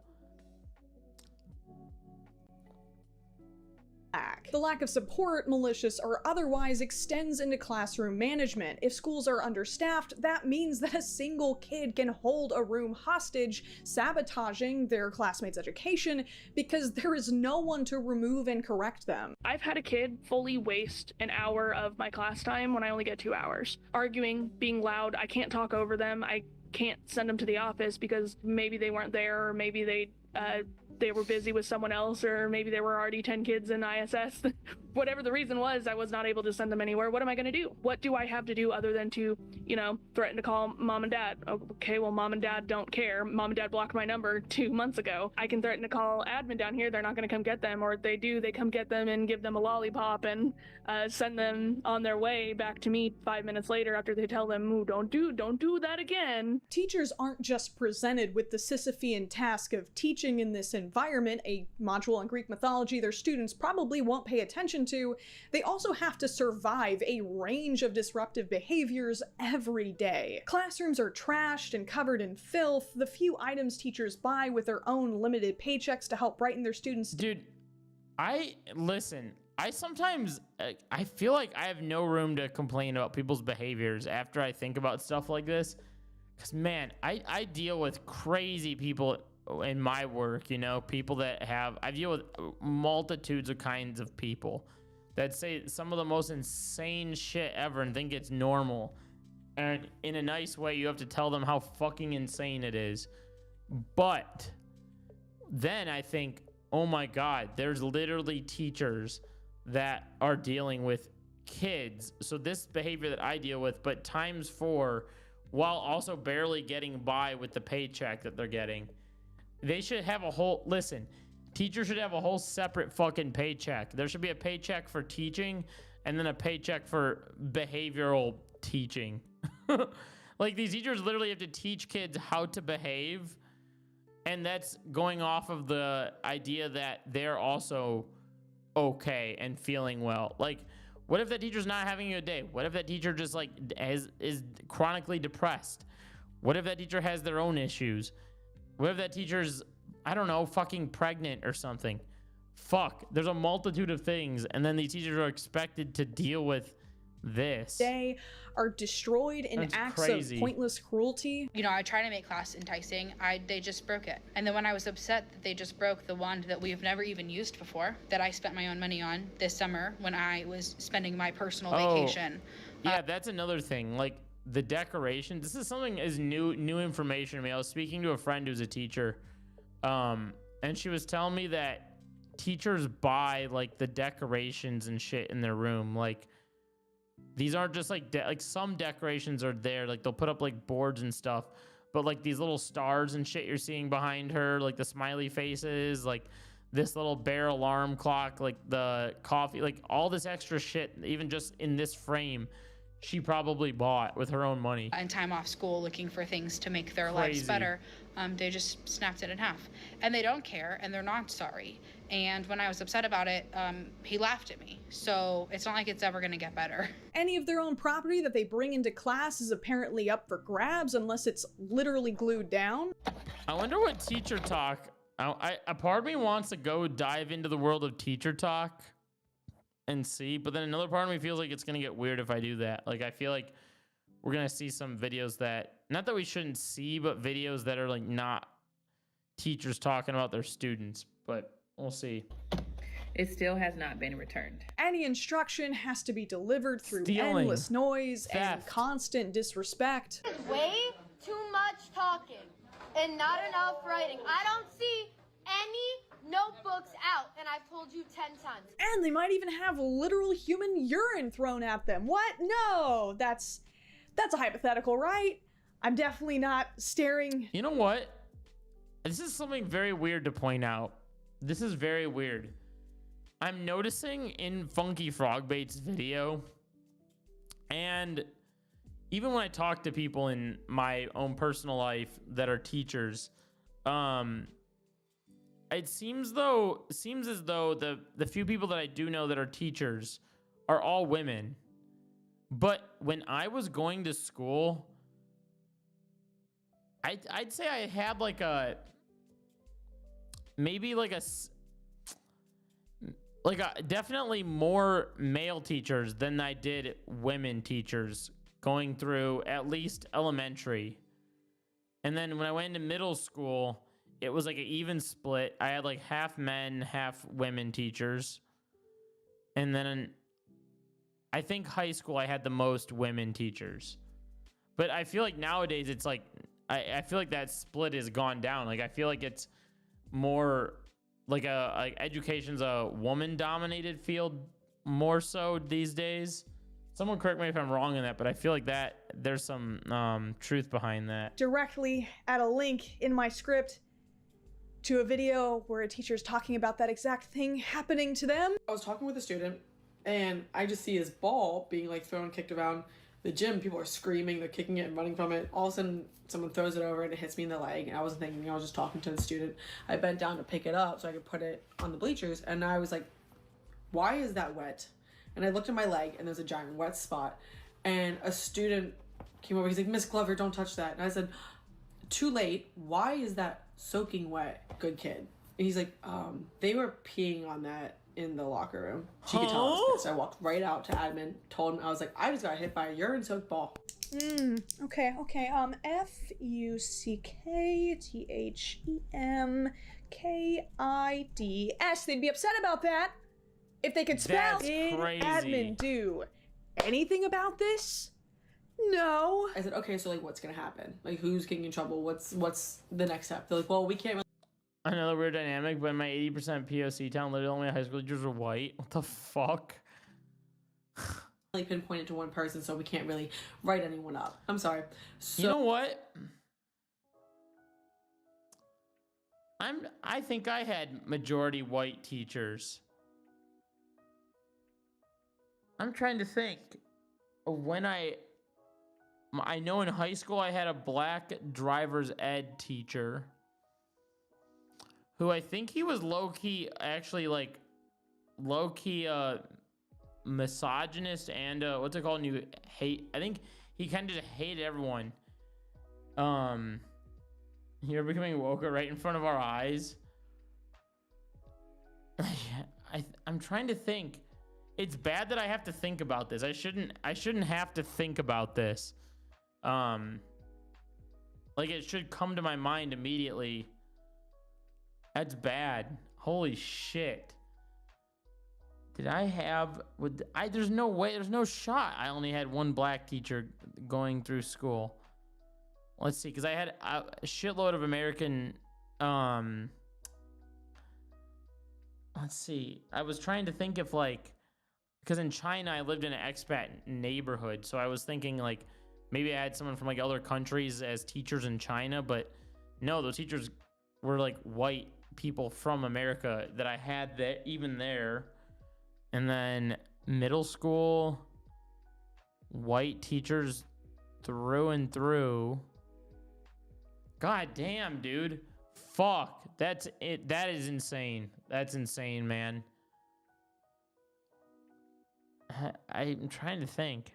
The lack of support, malicious or otherwise, extends into classroom management. If schools are understaffed, that means that a single kid can hold a room hostage, sabotaging their classmates' education because there is no one to remove and correct them. I've had a kid fully waste an hour of my class time when I only get 2 hours. Arguing, being loud, I can't talk over them, I can't send them to the office because maybe they weren't there, or maybe they were busy with someone else, or maybe there were already 10 kids in ISS. Whatever the reason was, I was not able to send them anywhere. What am I going to do? What do I have to do other than to, you know, threaten to call mom and dad? Okay, well, mom and dad don't care. Mom and dad blocked my number 2 months ago. I can threaten to call admin down here. They're not going to come get them, or if they do, they come get them and give them a lollipop and send them on their way back to me 5 minutes later after they tell them, ooh, don't do that again. Teachers aren't just presented with the Sisyphean task of teaching in this environment, a module in Greek mythology their students probably won't pay attention attention to, they also have to survive a range of disruptive behaviors every day. Classrooms are trashed and covered in filth. The few items teachers buy with their own limited paychecks to help brighten their students' Dude, I sometimes I feel like I have no room to complain about people's behaviors after I think about stuff like this. Because, man, I deal with crazy people in my work, you know, people that I deal with multitudes of kinds of people that say some of the most insane shit ever and think it's normal. And in a nice way, you have to tell them how fucking insane it is. But then I think, oh my God, there's literally teachers that are dealing with kids. So this behavior that I deal with, but times 4, while also barely getting by with the paycheck that they're getting. They should have teachers should have a whole separate fucking paycheck. There should be a paycheck for teaching and then a paycheck for behavioral teaching. Like, these teachers literally have to teach kids how to behave, and that's going off of the idea that they're also okay and feeling well. Like, what if that teacher's not having a good day? What if that teacher just like is chronically depressed? What if that teacher has their own issues? What if that teacher's, I don't know, fucking pregnant or something? Fuck, there's a multitude of things, and then these teachers are expected to deal with this. They are destroyed in That's acts crazy. of pointless cruelty. You know, I try to make class enticing. They just broke it. And then when I was upset that they just broke the wand that we've never even used before, that I spent my own money on this summer when I was spending my personal vacation. Yeah, that's another thing. Like, the decorations. This is something is new information to me. I was speaking to a friend who's a teacher, and she was telling me that teachers buy like the decorations and shit in their room. Like, these aren't just like like some decorations are there. Like, they'll put up like boards and stuff, but like these little stars and shit you're seeing behind her, like the smiley faces, like this little bear alarm clock, like the coffee, like all this extra shit, even just in this frame, she probably bought with her own money. And time off school looking for things to make their lives Crazy. better. They just snapped it in half. And they don't care, and they're not sorry. And when I was upset about it, he laughed at me. So it's not like it's ever gonna get better. Any of their own property that they bring into class is apparently up for grabs unless it's literally glued down. I wonder what teacher talk. A part of me wants to go dive into the world of teacher talk and see, but then another part of me feels like it's gonna get weird if I do that. Like, I feel like we're gonna see some videos that, not that we shouldn't see, but videos that are like not teachers talking about their students, but we'll see. It still has not been returned. Any instruction has to be delivered through Stealing. endless noise and Theft. constant disrespect. Way too much talking and not enough writing. I don't see any notebooks out, and I've told you 10 times. And they might even have literal human urine thrown at them. What? No, that's a hypothetical, right? I'm definitely not staring. You know what? This is something very weird to point out. This is very weird. I'm noticing in Funky Frogbait's video, and even when I talk to people in my own personal life that are teachers, it seems as though the few people that I do know that are teachers are all women. But when I was going to school, I'd say I had like definitely more male teachers than I did women teachers going through at least elementary. And then when I went into middle school, it was like an even split. I had like half men, half women teachers. And then I think high school, I had the most women teachers. But I feel like nowadays it's like, I feel like that split has gone down. Like, I feel like it's more like education's a woman dominated field more so these days. Someone correct me if I'm wrong in that, but I feel like that there's some truth behind that. Directly at a link in my script to a video where a teacher's talking about that exact thing happening to them. I was talking with a student, and I just see his ball being like thrown, kicked around the gym. People are screaming, they're kicking it and running from it. All of a sudden, someone throws it over and it hits me in the leg. And I wasn't thinking, I was just talking to the student. I bent down to pick it up so I could put it on the bleachers, and I was like, why is that wet? And I looked at my leg and there's a giant wet spot. And a student came over, he's like, Miss Glover, don't touch that. And I said, too late, why is that soaking wet, good kid? And he's like, they were peeing on that in the locker room. She could tell I was pissed. I walked right out to admin, told him, I was like, I just got hit by a urine-soaked ball. Okay. FUCKTHEMKIDS. They'd be upset about that if they could spell. That's Did crazy. admin do anything about this? No. I said, okay, so like, what's gonna happen? Like, who's getting in trouble? What's the next step? They're like, well, we can't really. Another weird dynamic, but in my 80% POC town, literally all my high school teachers were white. What the fuck? Pinpoint it to one person, so we can't really write anyone up. I'm sorry. So, You know what? I think I had majority white teachers. I'm trying to think of when I know in high school I had a black driver's ed teacher who I think he was low-key, actually like low-key misogynist and what's it called? And you hate. I think he kind of just hated everyone. You're becoming woke right in front of our eyes. I'm trying to think. It's bad that I have to think about this. I shouldn't have to think about this. Like it should come to my mind immediately. That's bad. Holy shit. Did I have there's no way, there's no shot I only had one black teacher going through school. Let's see, because I had a shitload of American let's see. I was trying to think if like, because in China I lived in an expat neighborhood, so I was thinking like maybe I had someone from like other countries as teachers in China, but no, those teachers were like white people from America that I had that even there. And then middle school, white teachers through and through. God damn, dude. Fuck. That's it. That is insane. That's insane, man. I'm trying to think.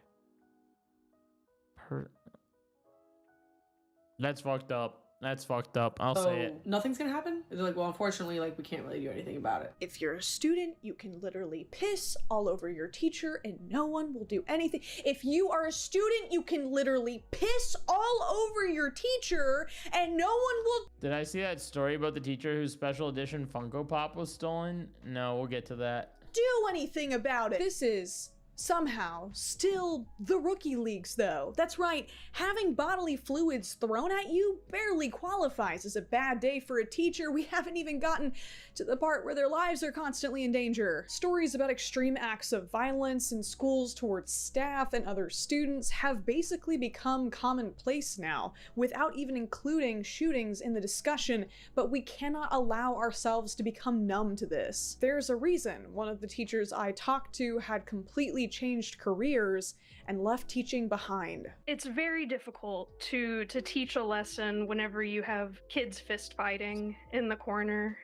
That's fucked up. That's fucked up. I'll say it. Nothing's gonna happen? They're like, well, unfortunately, like, we can't really do anything about it. If you're a student, you can literally piss all over your teacher and no one will do anything. If you are a student, you can literally piss all over your teacher and no one will. Did I see that story about the teacher whose special edition Funko Pop was stolen? No, we'll get to that. Do anything about it. This is somehow still the rookie leagues, though. That's right, having bodily fluids thrown at you barely qualifies as a bad day for a teacher. We haven't even gotten to the part where their lives are constantly in danger. Stories about extreme acts of violence in schools towards staff and other students have basically become commonplace now, without even including shootings in the discussion, but we cannot allow ourselves to become numb to this. There's a reason one of the teachers I talked to had completely changed careers and left teaching behind. It's very difficult to teach a lesson whenever you have kids fist fighting in the corner.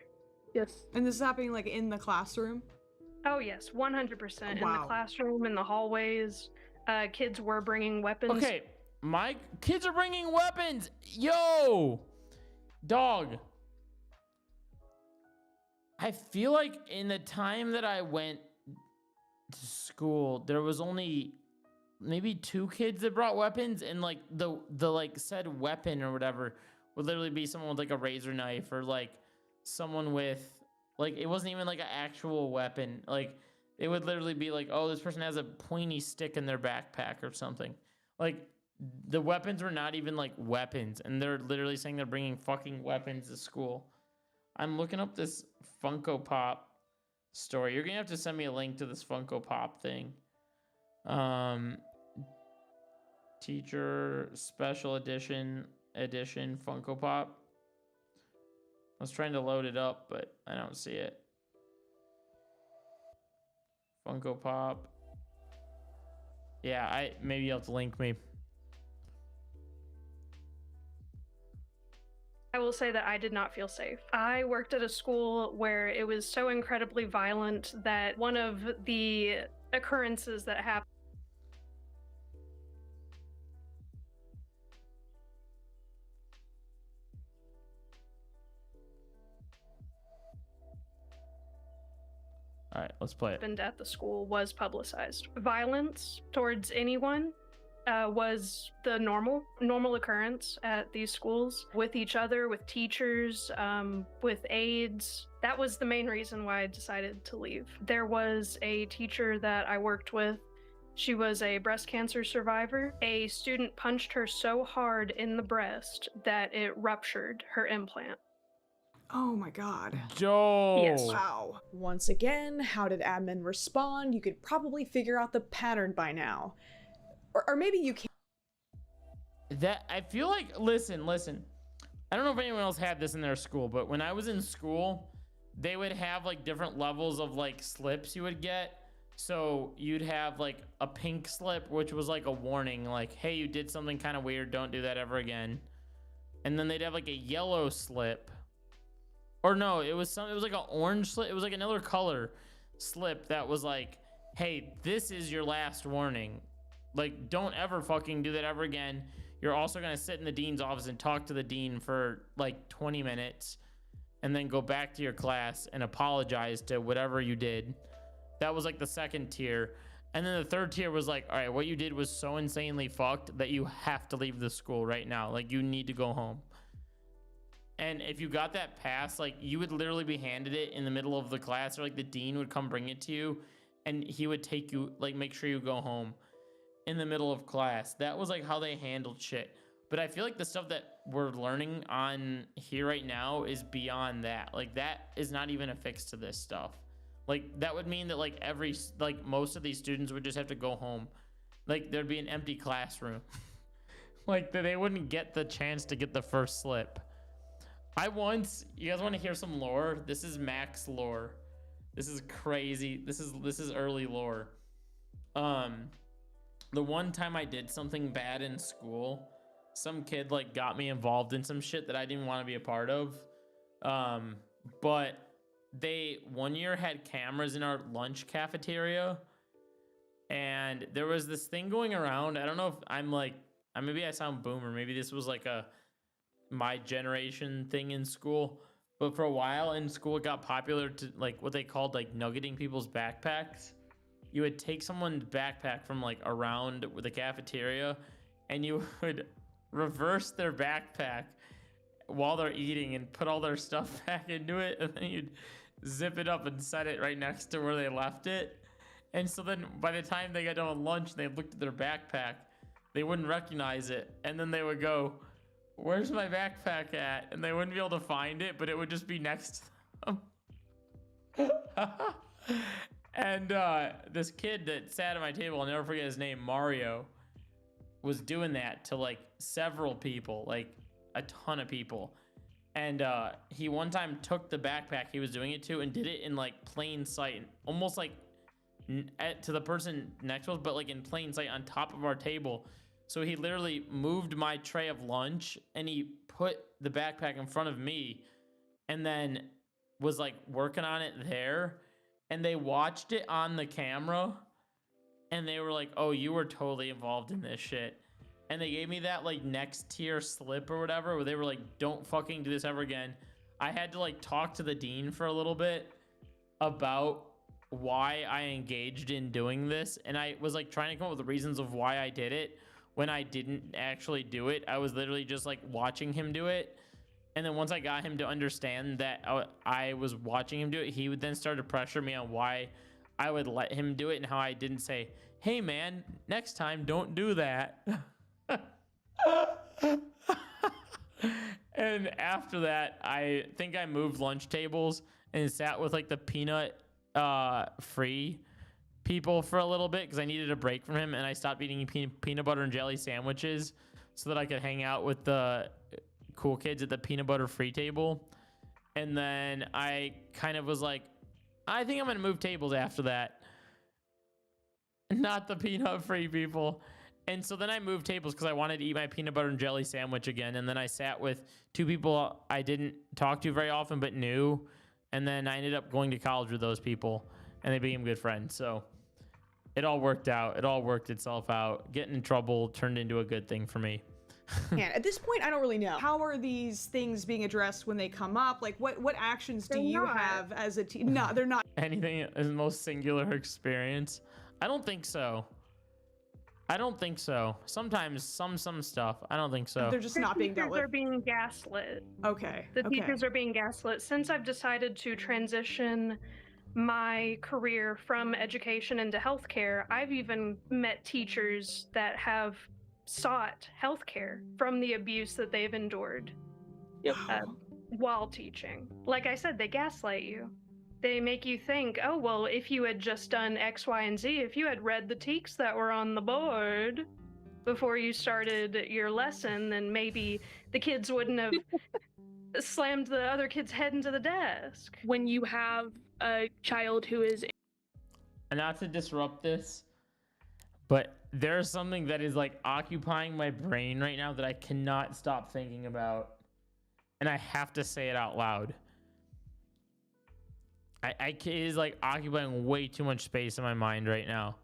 Yes. And this is happening like in the classroom? Oh yes, 100%. Wow. In the classroom, in the hallways, kids were bringing weapons. Okay, my kids are bringing weapons. Yo, dog. I feel like in the time that I went to school, there was only maybe 2 kids that brought weapons, and like the like said weapon or whatever would literally be someone with like a razor knife, or like someone with like, it wasn't even like an actual weapon. Like it would literally be like, oh, this person has a pointy stick in their backpack or something. Like the weapons were not even like weapons, and they're literally saying they're bringing fucking weapons to school. I'm looking up this Funko Pop story. You're gonna have to send me a link to this Funko Pop thing. Teacher special edition Funko Pop. I was trying to load it up, but I don't see it. Funko Pop. Yeah, maybe you'll have to link me. I will will say that I did not feel safe. I worked at a school where it was so incredibly violent that one of the occurrences that happened. All right, let's play it. Happened at the school was publicized. Violence towards anyone was the normal occurrence at these schools with each other, with teachers, with aides. That was the main reason why I decided to leave. There was a teacher that I worked with. She was a breast cancer survivor. A student punched her so hard in the breast that it ruptured her implant. Oh my god. Joe. Yes. Wow. Once again, how did admin respond? You could probably figure out the pattern by now. Or maybe you can't. That I feel like, listen. I don't know if anyone else had this in their school, but when I was in school, they would have like different levels of like slips you would get. So you'd have like a pink slip, which was like a warning, like, hey, you did something kind of weird, don't do that ever again. And then they'd have like a yellow slip. Or no, it was like an orange slip. It was like another color slip that was like, hey, this is your last warning. Like, don't ever fucking do that ever again. You're also gonna sit in the dean's office and talk to the dean for like 20 minutes and then go back to your class and apologize to whatever you did. That was like the second tier. And then the third tier was like, all right, what you did was so insanely fucked that you have to leave the school right now. Like, you need to go home. And if you got that pass, like, you would literally be handed it in the middle of the class, or like the dean would come bring it to you and he would take you, like, make sure you go home in the middle of class. That was like how they handled shit. But I feel like the stuff that we're learning on here right now is beyond that. Like, that is not even a fix to this stuff. Like, that would mean that like most of these students would just have to go home. Like, there'd be an empty classroom. Like, they wouldn't get the chance to get the first slip. You guys want to hear some lore? This is max lore. This is crazy. This is early lore. The one time I did something bad in school, some kid like got me involved in some shit that I didn't want to be a part of. But they one year had cameras in our lunch cafeteria, and there was this thing going around. I don't know if I'm like, maybe I sound boomer. Maybe this was like my generation thing in school. But for a while in school, it got popular to like what they called like nuggeting people's backpacks. You would take someone's backpack from like around the cafeteria and you would reverse their backpack while they're eating and put all their stuff back into it, and then you'd zip it up and set it right next to where they left it. And so then by the time they got done with lunch and they looked at their backpack, they wouldn't recognize it, and then they would go, where's my backpack at? And they wouldn't be able to find it, but it would just be next to them. And this kid that sat at my table, I'll never forget his name, Mario, was doing that to like several people, like a ton of people. And he one time took the backpack he was doing it to and did it in like plain sight, almost like to the person next to us, but like in plain sight on top of our table. So he literally moved my tray of lunch and he put the backpack in front of me and then was like working on it there. And they watched it on the camera and they were like, oh, you were totally involved in this shit. And they gave me that like next tier slip or whatever, where they were like, don't fucking do this ever again. I had to like talk to the dean for a little bit about why I engaged in doing this. And I was like trying to come up with the reasons of why I did it when I didn't actually do it. I was literally just like watching him do it. And then once I got him to understand that I was watching him do it, he would then start to pressure me on why I would let him do it and how I didn't say, hey man, next time don't do that. And after that, I think I moved lunch tables and sat with like the peanut free people for a little bit because I needed a break from him, and I stopped eating peanut butter and jelly sandwiches so that I could hang out with the cool kids at the peanut butter free table. And then I kind of was like, I think I'm gonna move tables after that, not the peanut free people. And so then I moved tables because I wanted to eat my peanut butter and jelly sandwich again. And then I sat with two people I didn't talk to very often but knew. And then I ended up going to college with those people, and they became good friends. So it all worked out. It all worked itself out. Getting in trouble turned into a good thing for me. Man, at this point, I don't really know. How are these things being addressed when they come up? Like, what actions do you have as a team? No, they're not. Anything in the most singular experience? I don't think so. I don't think so. Sometimes some stuff. I don't think so. They're just not being dealt with. They're being gaslit. Okay. The teachers are being gaslit. Since I've decided to transition my career from education into healthcare, I've even met teachers that have sought healthcare from the abuse that they've endured while teaching. Like I said, they gaslight you. They make you think, oh, well, if you had just done X, Y, and Z, if you had read the TEKS that were on the board before you started your lesson, then maybe the kids wouldn't have slammed the other kid's head into the desk. When you have a child who is... And not to disrupt this, but there's something that is like occupying my brain right now that I cannot stop thinking about. And I have to say it out loud. It is like occupying way too much space in my mind right now.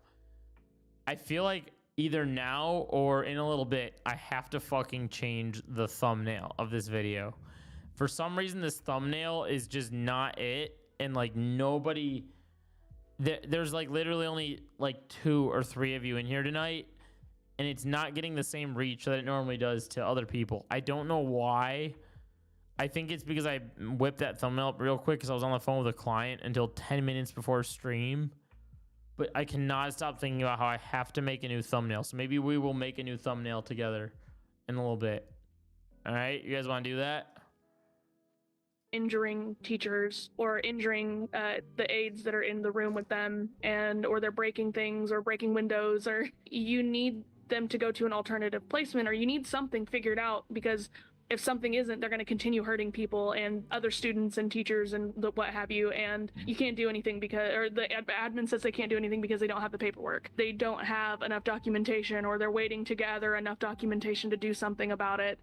I feel like either now or in a little bit, I have to fucking change the thumbnail of this video. For some reason, this thumbnail is just not it. And like nobody, there's like literally only like 2 or 3 of you in here tonight. And it's not getting the same reach that it normally does to other people. I don't know why. I think it's because I whipped that thumbnail up real quick because I was on the phone with a client until 10 minutes before stream. But I cannot stop thinking about how I have to make a new thumbnail. So maybe we will make a new thumbnail together in a little bit. All right, you guys want to do that? Injuring teachers or injuring the aides that are in the room with them, and or they're breaking things or breaking windows, or you need them to go to an alternative placement, or you need something figured out, because if something isn't, they're going to continue hurting people and other students and teachers and what have you, and you can't do anything because, or the admin says they can't do anything because they don't have the paperwork. They don't have enough documentation, or they're waiting to gather enough documentation to do something about it.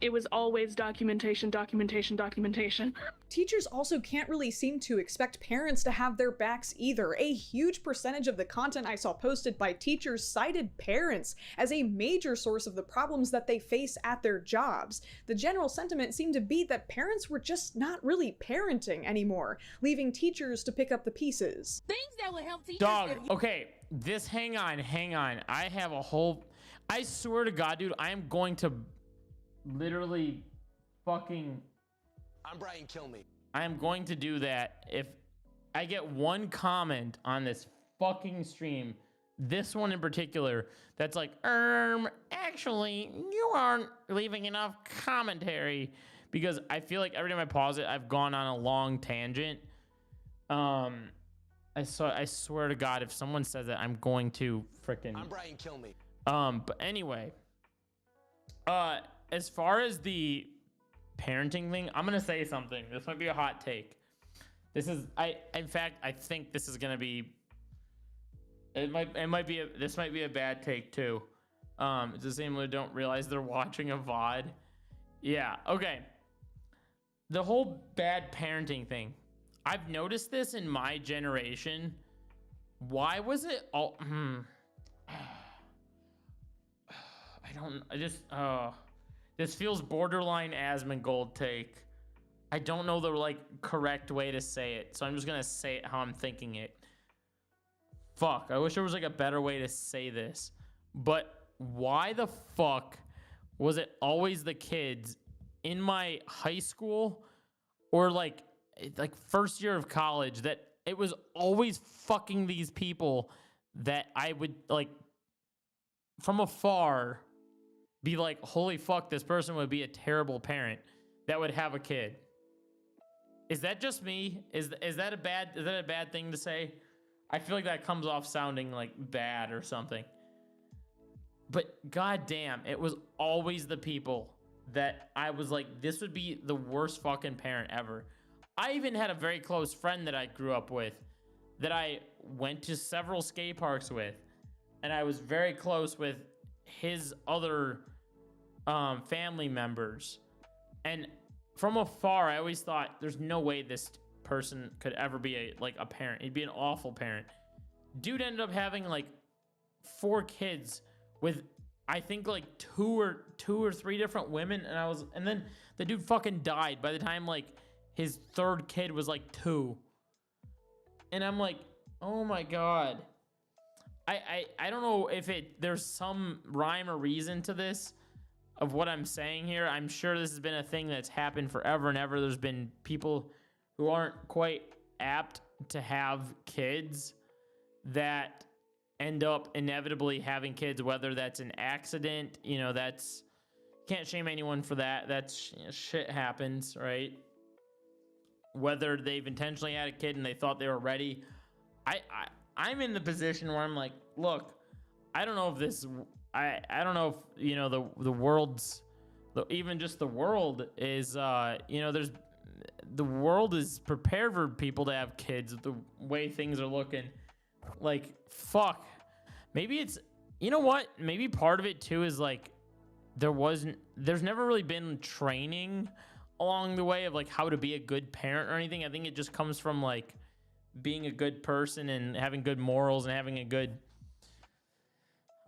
It was always documentation. Teachers also can't really seem to expect parents to have their backs either. A huge percentage of the content I saw posted by teachers cited parents as a major source of the problems that they face at their jobs. The general sentiment seemed to be that parents were just not really parenting anymore, leaving teachers to pick up the pieces. Things that will help teachers. Dog, okay, hang on. I have a whole, I swear to God, dude, I am going to literally fucking, I'm Brian Kilmeade. I am going to do that if I get one comment on this fucking stream, this one in particular, that's like, actually, you aren't leaving enough commentary, because I feel like every time I pause it, I've gone on a long tangent. I swear to God, if someone says that, I'm going to freaking. I'm Brian Kilmeade. But anyway, as far as the parenting thing, I'm gonna say something. This might be a hot take. This is, in fact, I think this is gonna be. This might be a bad take too. It's the same way don't realize they're watching a VOD. Yeah. Okay. The whole bad parenting thing. I've noticed this in my generation. Why was it all? This feels borderline Asmongold take. I don't know the like correct way to say it, so I'm just gonna say it how I'm thinking it. Fuck, I wish there was like a better way to say this. But why the fuck was it always the kids in my high school or like first year of college that it was always fucking these people that I would like from afar be like, holy fuck, this person would be a terrible parent that would have a kid. Is that just me? Is that a bad thing to say? I feel like that comes off sounding like bad or something. But goddamn, it was always the people that I was like, this would be the worst fucking parent ever. I even had a very close friend that I grew up with that I went to several skate parks with and I was very close with his other family members. And from afar, I always thought there's no way this person could ever be a parent. He'd be an awful parent. Dude ended up having like 4 kids with I think like two or three different women, and then the dude fucking died by the time like his 3rd kid was like 2. And I'm like, oh my God. I don't know if there's some rhyme or reason to this of what I'm saying here. I'm sure this has been a thing that's happened forever and ever. There's been people who aren't quite apt to have kids that end up inevitably having kids, whether that's an accident, that's, can't shame anyone for that. That's, shit happens, right? Whether they've intentionally had a kid and they thought they were ready. I'm in the position where I'm like, look, I don't know if this, I don't know if, the world's, even just the world is, there's, the world is prepared for people to have kids the way things are looking. Like, fuck. Maybe it's, you know what? Maybe part of it too is like, there's never really been training along the way of like how to be a good parent or anything. I think it just comes from like being a good person and having good morals and having a good,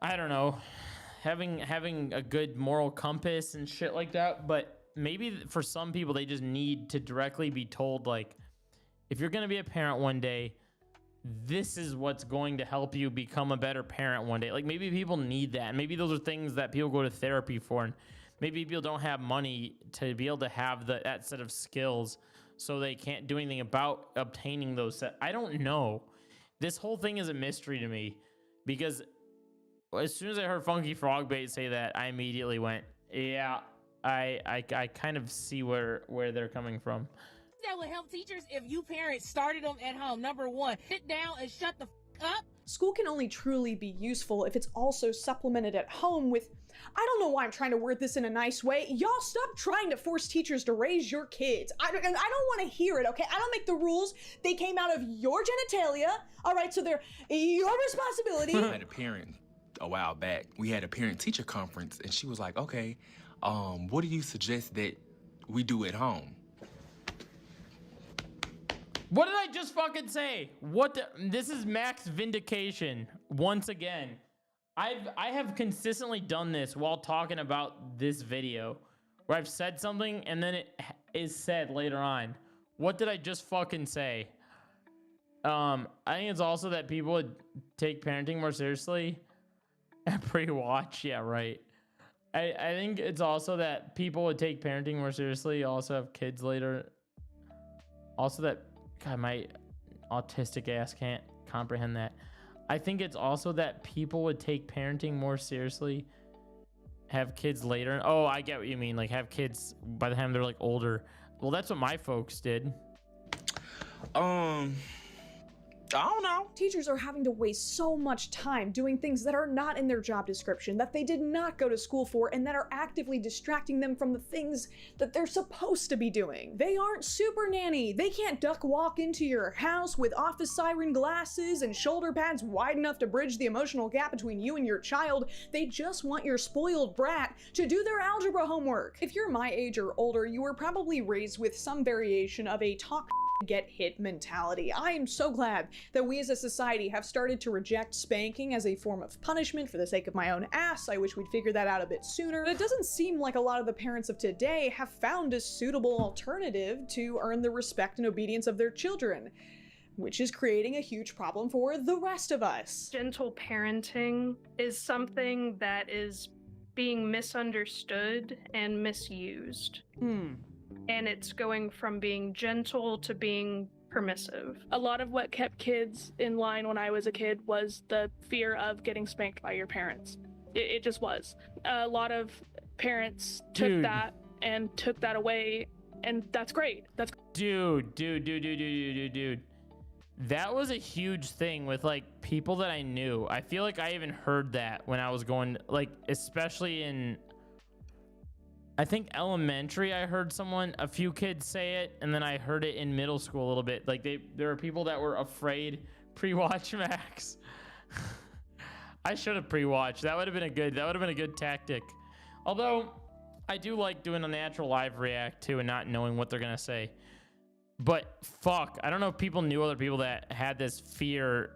I don't know, having a good moral compass and shit like that. But maybe for some people, they just need to directly be told, like, if you're going to be a parent one day, this is what's going to help you become a better parent one day. Like, maybe people need that. Maybe those are things that people go to therapy for. And maybe people don't have money to be able to have that set of skills, so they can't do anything about obtaining those. I don't know. This whole thing is a mystery to me, because as soon as I heard Funky Frogbait say that, I immediately went, yeah, I kind of see where they're coming from. That would help teachers if you parents started them at home. Number 1, sit down and shut the up. School can only truly be useful if it's also supplemented at home with, I don't know why I'm trying to word this in a nice way. Y'all stop trying to force teachers to raise your kids. I don't want to hear it, okay? I don't make the rules. They came out of your genitalia, all right? So they're your responsibility. I had a parent a while back. We had a parent-teacher conference, and she was like, okay, what do you suggest that we do at home? What did I just fucking say? This is Max vindication once again. I have consistently done this while talking about this video, where I've said something and then it is said later on. What did I just fucking say? I think it's also that people would take parenting more seriously. Pre-watch, yeah, right. I think it's also that people would take parenting more seriously, also have kids later. Also that, God, my autistic ass can't comprehend that. I think it's also that people would take parenting more seriously, have kids later. Oh, I get what you mean. Like, have kids by the time they're like older. Well, that's what my folks did. I don't know. Teachers are having to waste so much time doing things that are not in their job description, that they did not go to school for, and that are actively distracting them from the things that they're supposed to be doing. They aren't super nanny. They can't duck walk into your house with office siren glasses and shoulder pads wide enough to bridge the emotional gap between you and your child. They just want your spoiled brat to do their algebra homework. If you're my age or older, you were probably raised with some variation of a talk get hit mentality. I am so glad that we as a society have started to reject spanking as a form of punishment for the sake of my own ass. I wish we'd figure that out a bit sooner. But it doesn't seem like a lot of the parents of today have found a suitable alternative to earn the respect and obedience of their children, which is creating a huge problem for the rest of us. Gentle parenting is something that is being misunderstood and misused. And it's going from being gentle to being permissive. A lot of what kept kids in line when I was a kid was the fear of getting spanked by your parents. It just was. A lot of parents took that and took that away, and that's great. Dude. That was a huge thing with like people that I knew. I feel like I even heard that when I was going, like, especially in, I think elementary, I heard a few kids say it, and then I heard it in middle school a little bit. Like there were people that were afraid pre-watch Max. I should have pre-watched. That would have been a good tactic. Although I do like doing a natural live react too and not knowing what they're gonna say. But fuck, I don't know if people knew other people that had this fear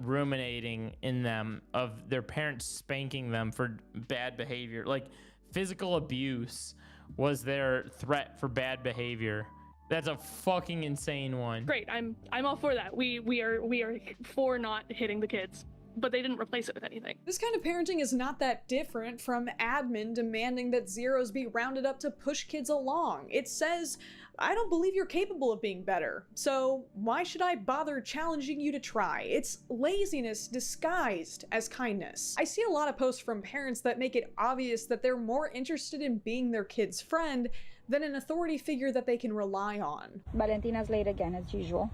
ruminating in them of their parents spanking them for bad behavior. Like physical abuse was their threat for bad behavior. That's a fucking insane one. Great, I'm all for that. We are for not hitting the kids, but they didn't replace it with anything. This kind of parenting is not that different from admin demanding that zeros be rounded up to push kids along. It says, I don't believe you're capable of being better, so why should I bother challenging you to try? It's laziness disguised as kindness. I see a lot of posts from parents that make it obvious that they're more interested in being their kid's friend than an authority figure that they can rely on. Valentina's late again as usual.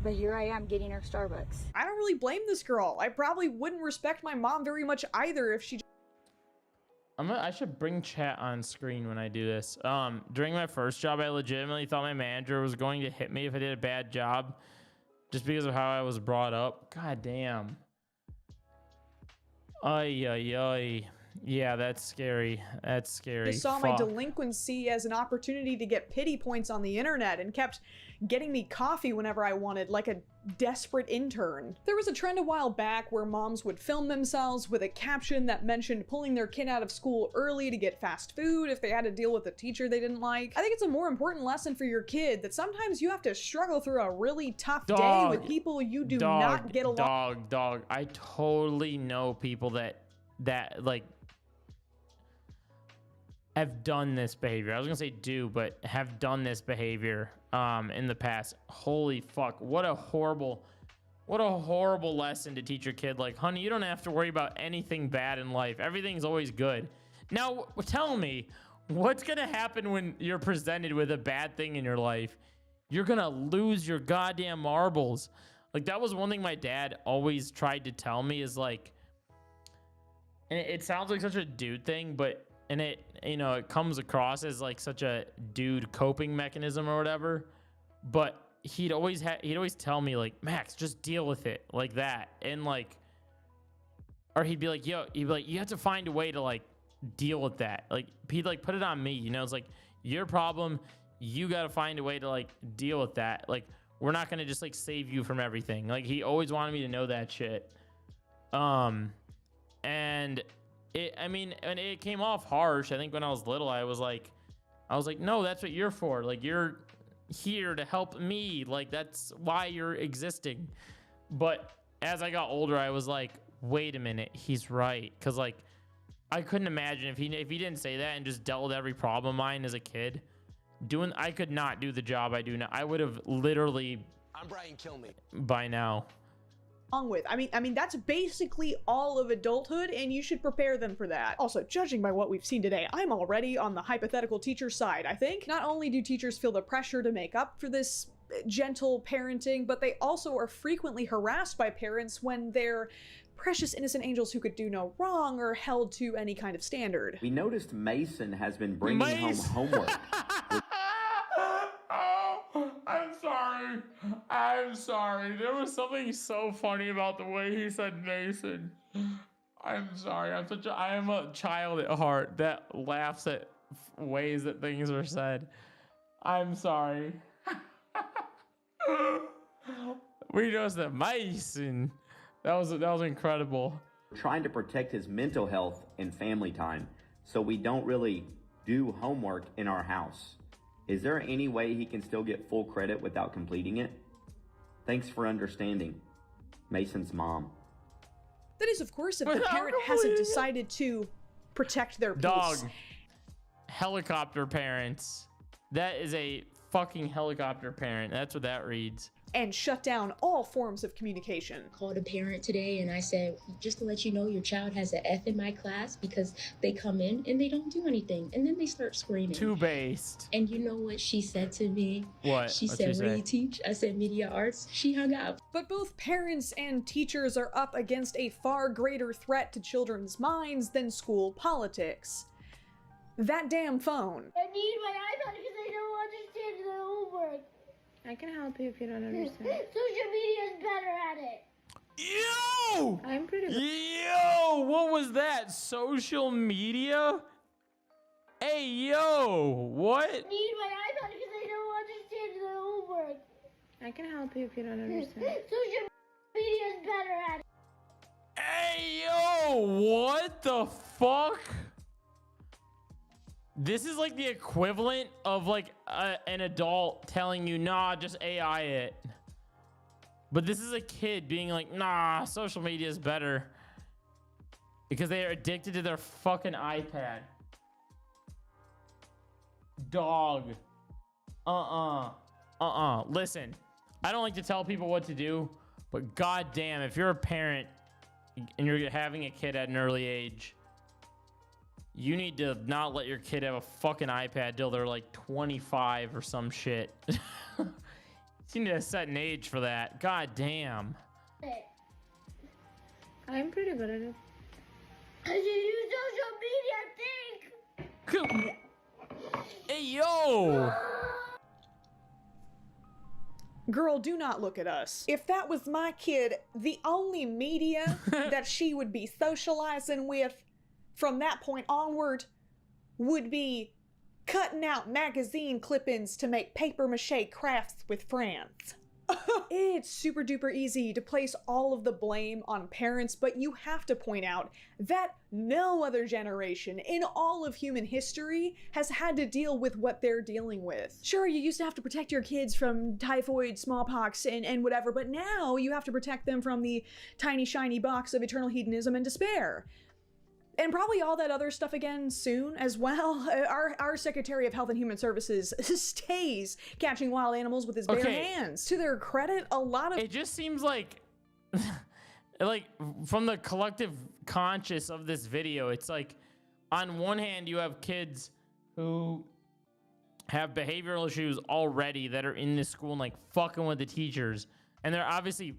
But here I am getting her Starbucks. I don't really blame this girl. I probably wouldn't respect my mom very much either if she... I should bring chat on screen when I do this. During my first job, I legitimately thought my manager was going to hit me if I did a bad job just because of how I was brought up. God damn. Ay, ay, ay. Yeah, that's scary. That's scary. I saw my delinquency as an opportunity to get pity points on the internet and kept getting me coffee whenever I wanted, like a desperate intern. There was a trend a while back where moms would film themselves with a caption that mentioned pulling their kid out of school early to get fast food if they had to deal with a teacher they didn't like. I think it's a more important lesson for your kid that sometimes you have to struggle through a really tough day with people you do not get along. Dog. I totally know people that like have done this behavior. I was gonna say do, but have done this behavior in the past. Holy fuck, what a horrible lesson to teach your kid. Like, honey, you don't have to worry about anything bad in life. Everything's always good. Now tell me, what's gonna happen when you're presented with a bad thing in your life? You're gonna lose your goddamn marbles. Like, that was one thing my dad always tried to tell me, is like, and it sounds like such a dude thing, but and it, you know, it comes across as like such a dude coping mechanism or whatever, but he'd always tell me, like, Max, just deal with it, like that. And like, or he'd be like, you have to find a way to like deal with that. Like, he'd like put it on me, you know. It's like, your problem, you got to find a way to like deal with that. Like, we're not gonna just like save you from everything. Like, he always wanted me to know that shit. And it came off harsh. I think when I was little, I was like, no, that's what you're for. Like, you're here to help me. Like, that's why you're existing. But as I got older, I was like, wait a minute, he's right. Because like, I couldn't imagine if he didn't say that and just dealt with every problem of mine as a kid. I could not do the job I do now. I would have literally. I'm Brian Kilmeade. By now. With. I mean, that's basically all of adulthood, and you should prepare them for that. Also, judging by what we've seen today, I'm already on the hypothetical teacher side, I think. Not only do teachers feel the pressure to make up for this gentle parenting, but they also are frequently harassed by parents when they're precious innocent angels who could do no wrong or held to any kind of standard. We noticed Mason has been bringing home homework. I'm sorry. There was something so funny about the way he said Mason. I'm sorry. I am a child at heart that laughs at ways that things are said. I'm sorry. We noticed that Mason. That was incredible. We're trying to protect his mental health and family time, so we don't really do homework in our house. Is there any way he can still get full credit without completing it? Thanks for understanding. Mason's mom. That is, of course, if the parent hasn't decided to protect their peace. Dog. Helicopter parents. That is a fucking helicopter parent. That's what that reads. And shut down all forms of communication. Called a parent today and I said, just to let you know, your child has an F in my class because they come in and they don't do anything. And then they start screaming. Too based. And you know what she said to me? What? She said, what do you teach? I said, media arts. She hung up. But both parents and teachers are up against a far greater threat to children's minds than school politics. That damn phone. I need my iPad because I don't understand the homework. I can help you if you don't understand. Social media is better at it. Yo! Yo, what was that? Social media? Hey, yo, what? Need my iPad because I don't understand the homework. I can help you if you don't understand. Social media is better at it. Hey, yo, what the fuck? This is like the equivalent of like an adult telling you, nah, just AI it. But this is a kid being like, nah, social media is better. Because they are addicted to their fucking iPad. Dog. Listen, I don't like to tell people what to do, but goddamn, if you're a parent and you're having a kid at an early age, you need to not let your kid have a fucking iPad till they're like 25 or some shit. You need to set an age for that. God damn. I'm pretty good at it. I should use social media, I think. Hey, yo! Girl, do not look at us. If that was my kid, the only media that she would be socializing with from that point onward would be cutting out magazine clippings to make papier-mâché crafts with friends. It's super duper easy to place all of the blame on parents, but you have to point out that no other generation in all of human history has had to deal with what they're dealing with. Sure, you used to have to protect your kids from typhoid, smallpox, and whatever, but now you have to protect them from the tiny shiny box of eternal hedonism and despair. And probably all that other stuff again soon as well. Our Secretary of Health and Human Services stays catching wild animals with his bare hands. To their credit, a lot of— It just seems like, like from the collective conscious of this video, it's like on one hand you have kids who have behavioral issues already that are in this school and like fucking with the teachers, and they're obviously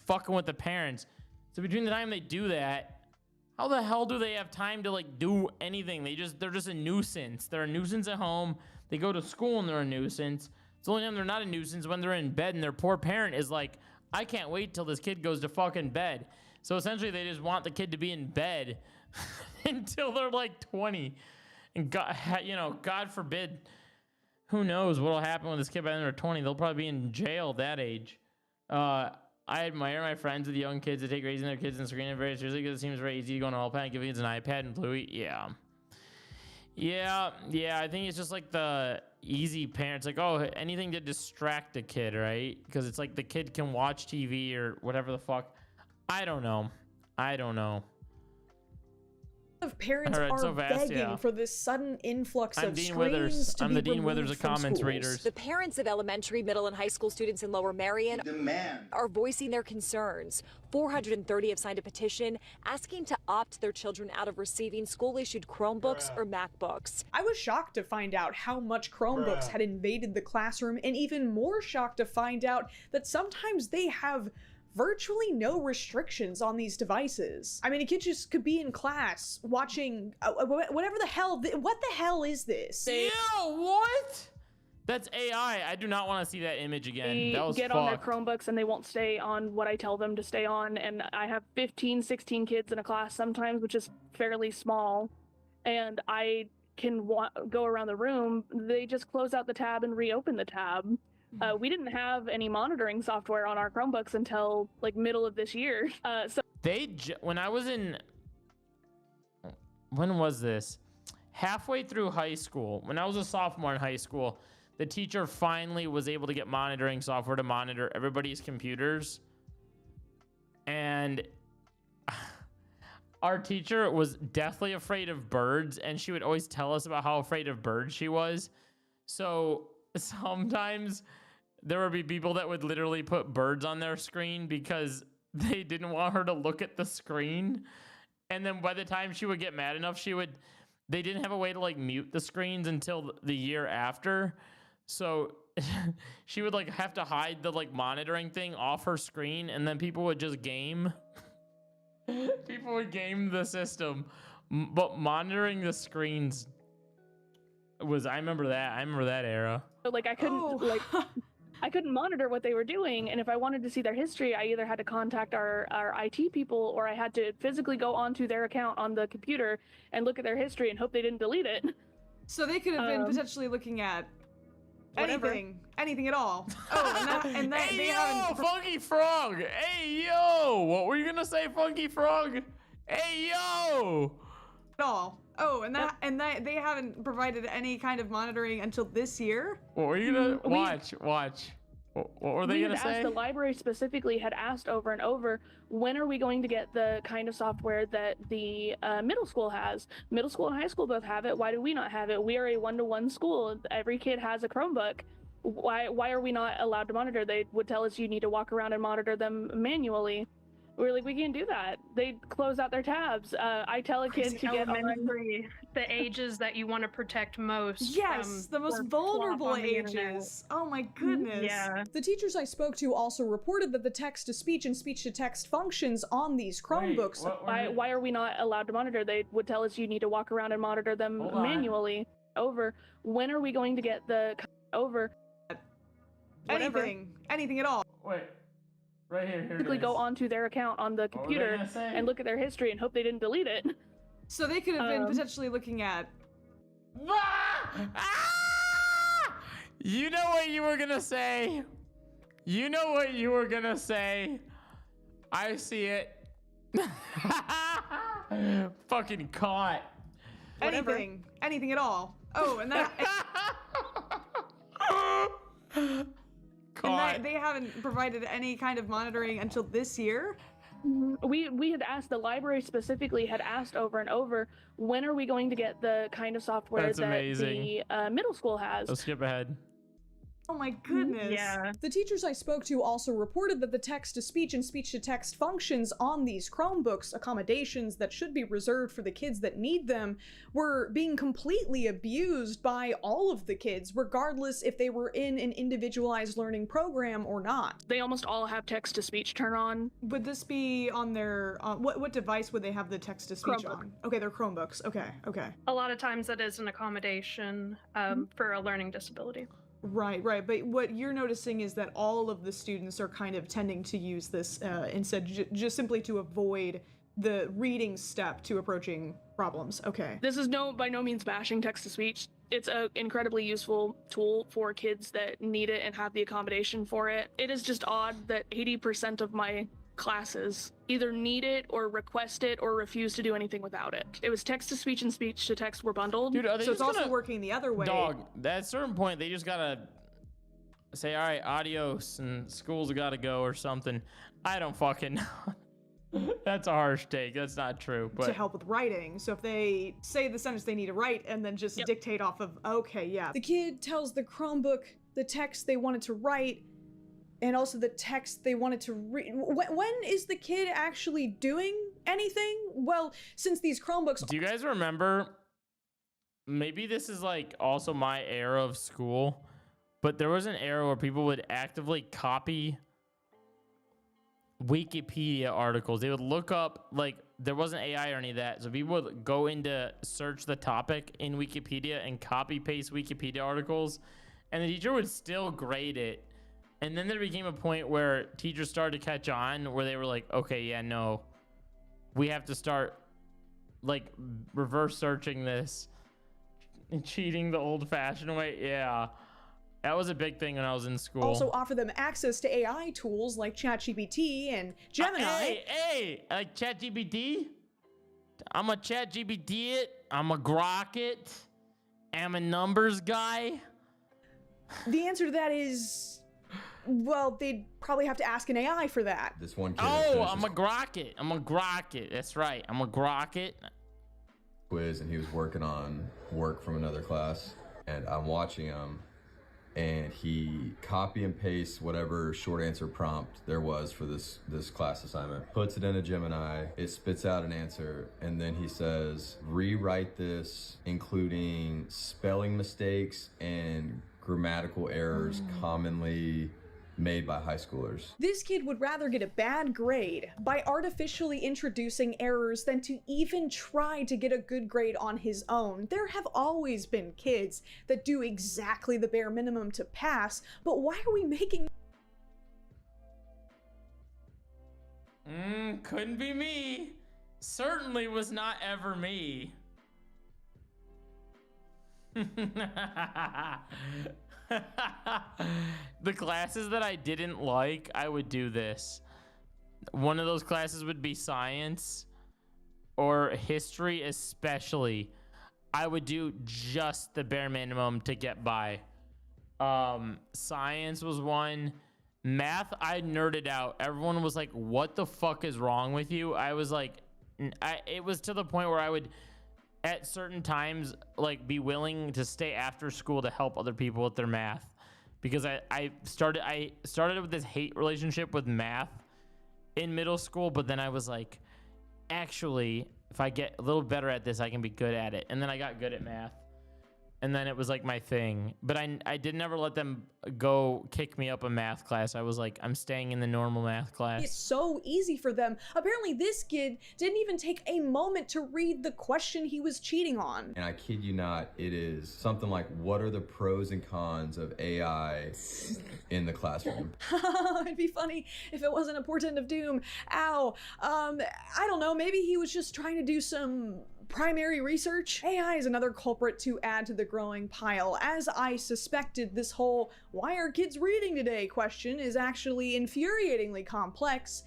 fucking with the parents. So between the time they do that, how the hell do they have time to like do anything? They're just a nuisance. They're a nuisance at home. They go to school and they're a nuisance. It's the only time they're not a nuisance when they're in bed and their poor parent is like, I can't wait till this kid goes to fucking bed. So essentially they just want the kid to be in bed until they're like 20. And God, you know, God forbid, who knows what'll happen with this kid by the end of 20. They'll probably be in jail at that age. I admire my friends with young kids that take raising their kids and screening very seriously because it seems very easy to go on all and give kids an iPad and Bluey. Yeah, I think it's just like the easy parents, like, oh, anything to distract a kid, right? Because it's like the kid can watch TV or whatever the fuck. I don't know. Of parents All right, are so fast, begging for this sudden influx I'm of Dean screens Withers. to I'm be the Dean removed Withers of from comments schools. readers. The parents of elementary, middle, and high school students in Lower Marion are voicing their concerns. 430 have signed a petition asking to opt their children out of receiving school-issued Chromebooks or MacBooks. I was shocked to find out how much Chromebooks had invaded the classroom, and even more shocked to find out that sometimes they have virtually no restrictions on these devices. I mean, a kid just could be in class watching whatever the hell. What the hell is this? Yo, what? That's AI. I do not want to see that image again. They That was get fucked. on their Chromebooks and they won't stay on what I tell them to stay on. And I have 15, 16 kids in a class sometimes, which is fairly small. And I can go around the room. They just close out the tab and reopen the tab. We didn't have any monitoring software on our Chromebooks until like middle of this year. So when I was in, when was this? Halfway through high school, when I was a sophomore in high school, the teacher finally was able to get monitoring software to monitor everybody's computers. And our teacher was deathly afraid of birds, and she would always tell us about how afraid of birds she was. So sometimes there would be people that would literally put birds on their screen because they didn't want her to look at the screen. And then by the time she would get mad enough, they didn't have a way to like mute the screens until the year after. So she would like have to hide the like monitoring thing off her screen, and then people would just game. People would game the system, but monitoring the screens I remember that era. like I couldn't I couldn't monitor what they were doing, and if I wanted to see their history, I either had to contact our IT people, or I had to physically go onto their account on the computer and look at their history and hope they didn't delete it. So they could have been potentially looking at anything at all. Oh, and that Hey, they yo, haven't. Funky Frog! Hey, yo! What were you gonna say, Funky Frog? Hey, yo! At all. Oh, and that they haven't provided any kind of monitoring until this year. What were you gonna watch? What were they gonna say? The library specifically had asked over and over, when are we going to get the kind of software that the middle school has? Middle school and high school both have it. Why do we not have it? We are a one-to-one school. Every kid has a Chromebook. Why are we not allowed to monitor? They would tell us you need to walk around and monitor them manually. We're like, we can't do that. They close out their tabs. I tell a kid to get elementary, the ages that you want to protect most. Yes, the most vulnerable ages. Oh my goodness. Yeah. The teachers I spoke to also reported that the text-to-speech and speech-to-text functions on these Chromebooks. Why are we not allowed to monitor? They would tell us you need to walk around and monitor them manually. When are we going to get the Anything at all. Wait. Right here. Quickly go onto their account on the computer and look at their history and hope they didn't delete it. So they could have been potentially looking at. You know what you were gonna say. I see it. Fucking caught. Anything at all. Oh, and that. And they haven't provided any kind of monitoring until this year. We had asked, the library specifically had asked over and over, when are we going to get the kind of software that the middle school has? Let's skip ahead. Oh my goodness. Yeah. The teachers I spoke to also reported that the text-to-speech and speech-to-text functions on these Chromebooks, accommodations that should be reserved for the kids that need them, were being completely abused by all of the kids, regardless if they were in an individualized learning program or not. They almost all have text-to-speech turn on. Would this be on their, what device would they have the text-to-speech on? Okay, they're Chromebooks. Okay. A lot of times that is an accommodation for a learning disability. Right. But what you're noticing is that all of the students are kind of tending to use this instead, just simply to avoid the reading step to approaching problems. Okay. This is by no means bashing text-to-speech. It's an incredibly useful tool for kids that need it and have the accommodation for it. It is just odd that 80% of my classes either need it or request it or refuse to do anything without it. It was text-to-speech and speech-to-text were bundled. Dude, so it's also working the other way. Dog, at a certain point, they just gotta say, all right, adios, and school's gotta go or something. I don't fucking know. That's a harsh take. That's not true. But to help with writing. So if they say the sentence they need to write and then just dictate off of, okay, yeah. The kid tells the Chromebook the text they wanted to write and also the text they wanted to read. When is the kid actually doing anything? Well, since these Chromebooks... Do you guys remember, maybe this is like also my era of school, but there was an era where people would actively copy Wikipedia articles. They would look up, like, there wasn't AI or any of that, so people would go into search the topic in Wikipedia and copy paste Wikipedia articles, and the teacher would still grade it. And then there became a point where teachers started to catch on, where they were like, okay, yeah, no, we have to start like reverse searching this and cheating the old fashioned way. Yeah, that was a big thing when I was in school. Also offer them access to AI tools like ChatGPT and Gemini. Hey, like ChatGPT? I'm a ChatGPT it. I'm a Grok it. I'm a numbers guy. The answer to that is... well, they'd probably have to ask an AI for that. This one kid. Oh, I'm a Grok it. I'm a Grok it. That's right. I'm a Grok it. Quiz, and he was working on work from another class, and I'm watching him, and he copy and pastes whatever short answer prompt there was for this class assignment, puts it in a Gemini, it spits out an answer, and then he says, rewrite this, including spelling mistakes and grammatical errors commonly made by high schoolers. This kid would rather get a bad grade by artificially introducing errors than to even try to get a good grade on his own. There have always been kids that do exactly the bare minimum to pass, but why are we making... Couldn't be me. Certainly was not ever me. The classes that I didn't like, I would do this. One of those classes would be science or history, especially. I would do just the bare minimum to get by. Science was one. Math, I nerded out. Everyone was like, what the fuck is wrong with you? I was like, it was to the point where I would, at certain times, like, be willing to stay after school to help other people with their math, because I started with this hate relationship with math in middle school, but then I was like, actually, if I get a little better at this, I can be good at it. And then I got good at math, and then it was like my thing. But I did never let them go kick me up a math class. I was like, I'm staying in the normal math class. It's so easy for them. Apparently this kid didn't even take a moment to read the question he was cheating on. And I kid you not, it is something like, what are the pros and cons of AI in the classroom? It'd be funny if it wasn't a portent of doom. Ow. I don't know, maybe he was just trying to do some primary research. AI is another culprit to add to the growing pile. As I suspected, this whole "why are kids reading today" question is actually infuriatingly complex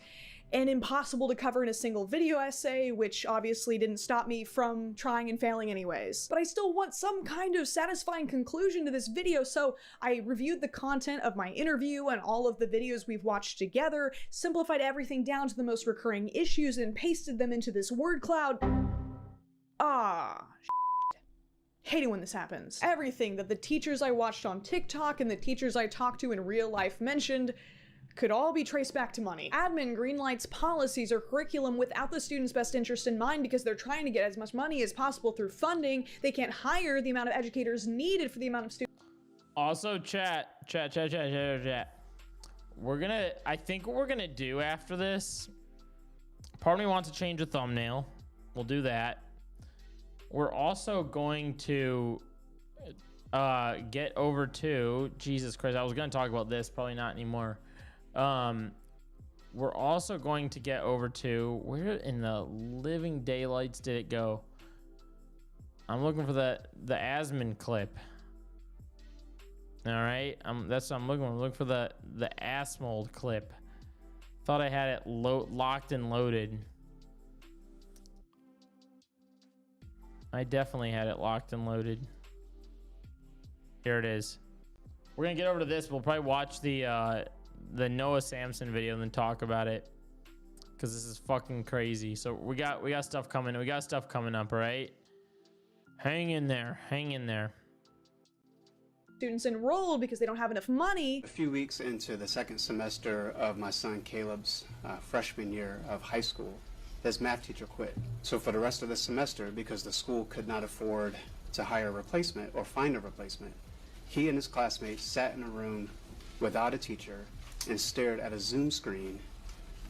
and impossible to cover in a single video essay, which obviously didn't stop me from trying and failing anyways. But I still want some kind of satisfying conclusion to this video, so I reviewed the content of my interview and all of the videos we've watched together, simplified everything down to the most recurring issues, and pasted them into this word cloud. Hating when this happens. Everything that the teachers I watched on TikTok and the teachers I talked to in real life mentioned could all be traced back to money. Admin greenlights policies or curriculum without the student's best interest in mind because they're trying to get as much money as possible through funding. They can't hire the amount of educators needed for the amount of students. Also, chat. I think what we're gonna do after this, part of me wants to change the thumbnail. We'll do that. We're also going to get over to, Jesus Christ, I was going to talk about this, probably not anymore. We're also going to get over to, where in the living daylights did it go? I'm looking for the Asmon clip. All right, that's what I'm looking for. I'm looking for the Asmold clip. Thought I had it locked and loaded. I definitely had it locked and loaded. Here it is. We're gonna get over to this. We'll probably watch the Noah Samson video and then talk about it, because this is fucking crazy. So we got stuff coming. We got stuff coming up. All right, hang in there. Hang in there. Students enrolled because they don't have enough money. A few weeks into the second semester of my son Caleb's freshman year of high school, his math teacher quit. So for the rest of the semester, because the school could not afford to hire a replacement or find a replacement, he and his classmates sat in a room without a teacher and stared at a Zoom screen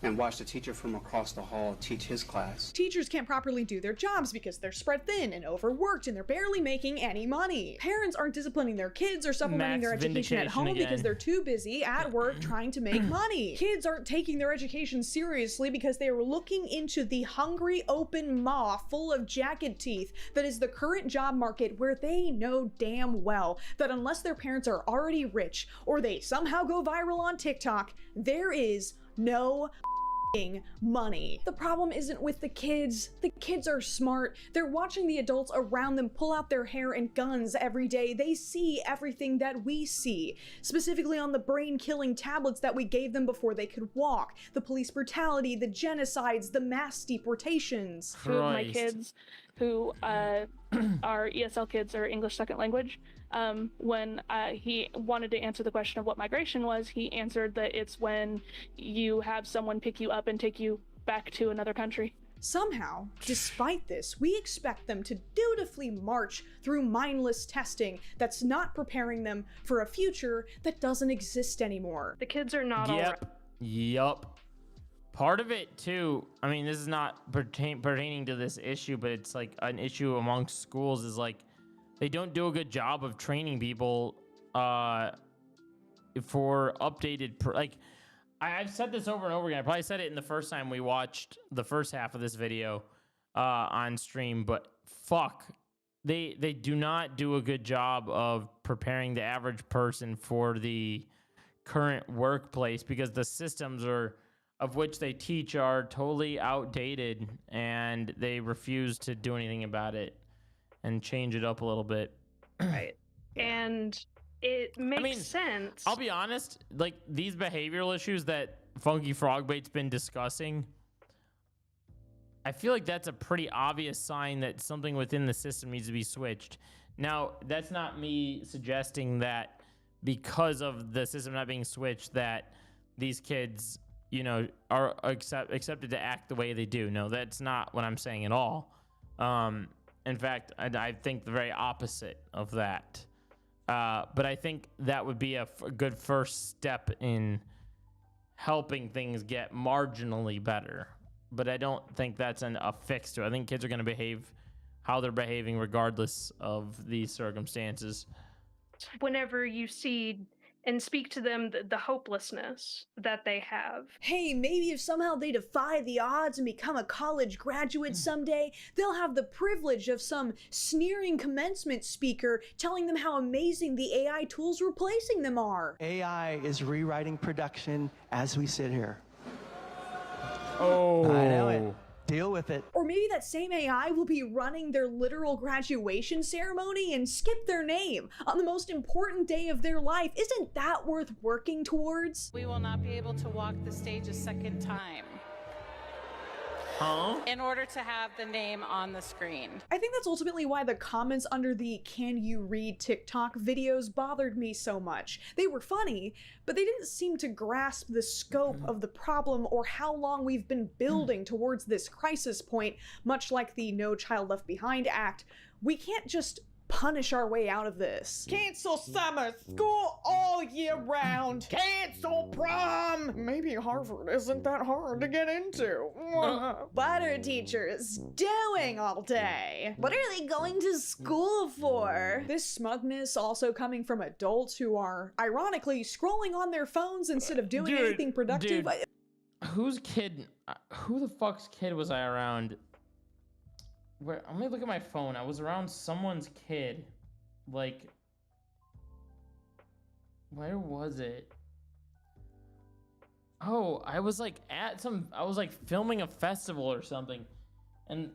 and watched a teacher from across the hall teach his class. Teachers can't properly do their jobs because they're spread thin and overworked and they're barely making any money. Parents aren't disciplining their kids or supplementing their education at home because they're too busy at work trying to make money. Kids aren't taking their education seriously because they are looking into the hungry open maw full of jagged teeth that is the current job market, where they know damn well that unless their parents are already rich or they somehow go viral on TikTok, there is no money. The problem isn't with the kids. The kids are smart. They're watching the adults around them pull out their hair and guns every day. They see everything that we see, specifically on the brain-killing tablets that we gave them before they could walk, the police brutality, the genocides, the mass deportations. Two of my kids who are ESL kids or English second language, when he wanted to answer the question of what migration was, he answered that it's when you have someone pick you up and take you back to another country. Somehow, despite this, we expect them to dutifully march through mindless testing that's not preparing them for a future that doesn't exist anymore. The kids are not all right. Yup. Part of it too, I mean, this is not pertaining to this issue, but it's like an issue amongst schools, is like they don't do a good job of training people for updated I've said this over and over again. I probably said it in the first time we watched the first half of this video on stream, but fuck, they do not do a good job of preparing the average person for the current workplace, because the systems of which they teach are totally outdated, and they refuse to do anything about it and change it up a little bit. Right. And it makes sense. I'll be honest, like these behavioral issues that Funky Frogbait's been discussing, I feel like that's a pretty obvious sign that something within the system needs to be switched. Now, that's not me suggesting that because of the system not being switched that these kids, you know, are accepted to act the way they do. No, that's not what I'm saying at all. In fact, I think the very opposite of that. But I think that would be a good first step in helping things get marginally better. But I don't think that's a fix to it. I think kids are going to behave how they're behaving regardless of these circumstances. Whenever you see and speak to them the hopelessness that they have. Hey, maybe if somehow they defy the odds and become a college graduate someday, they'll have the privilege of some sneering commencement speaker telling them how amazing the AI tools replacing them are. AI is rewriting production as we sit here. Oh. I know it. Deal with it. Or maybe that same AI will be running their literal graduation ceremony and skip their name on the most important day of their life. Isn't that worth working towards? We will not be able to walk the stage a second time. Huh? In order to have the name on the screen. I think that's ultimately why the comments under the "Can you read TikTok" videos bothered me so much. They were funny, but they didn't seem to grasp the scope of the problem or how long we've been building towards this crisis point. Much like the No Child Left Behind Act, we can't just punish our way out of this. Cancel summer school all year round. Cancel prom. Maybe Harvard isn't that hard to get into. What are teachers doing all day? What are they going to school for? This smugness also coming from adults who are ironically scrolling on their phones instead of doing anything productive. Who the fuck's kid was I around? Let me look at my phone. I was around someone's kid. Like, where was it? Oh, I was like I was like filming a festival or something. And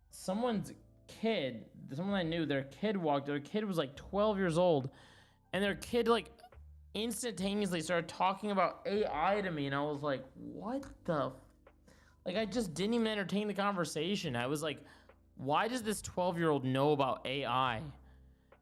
someone's kid, someone I knew, their kid was like 12 years old. And their kid like instantaneously started talking about AI to me. And I was like, what the? Like, I just didn't even entertain the conversation. I was like, why does this 12-year-old know about AI?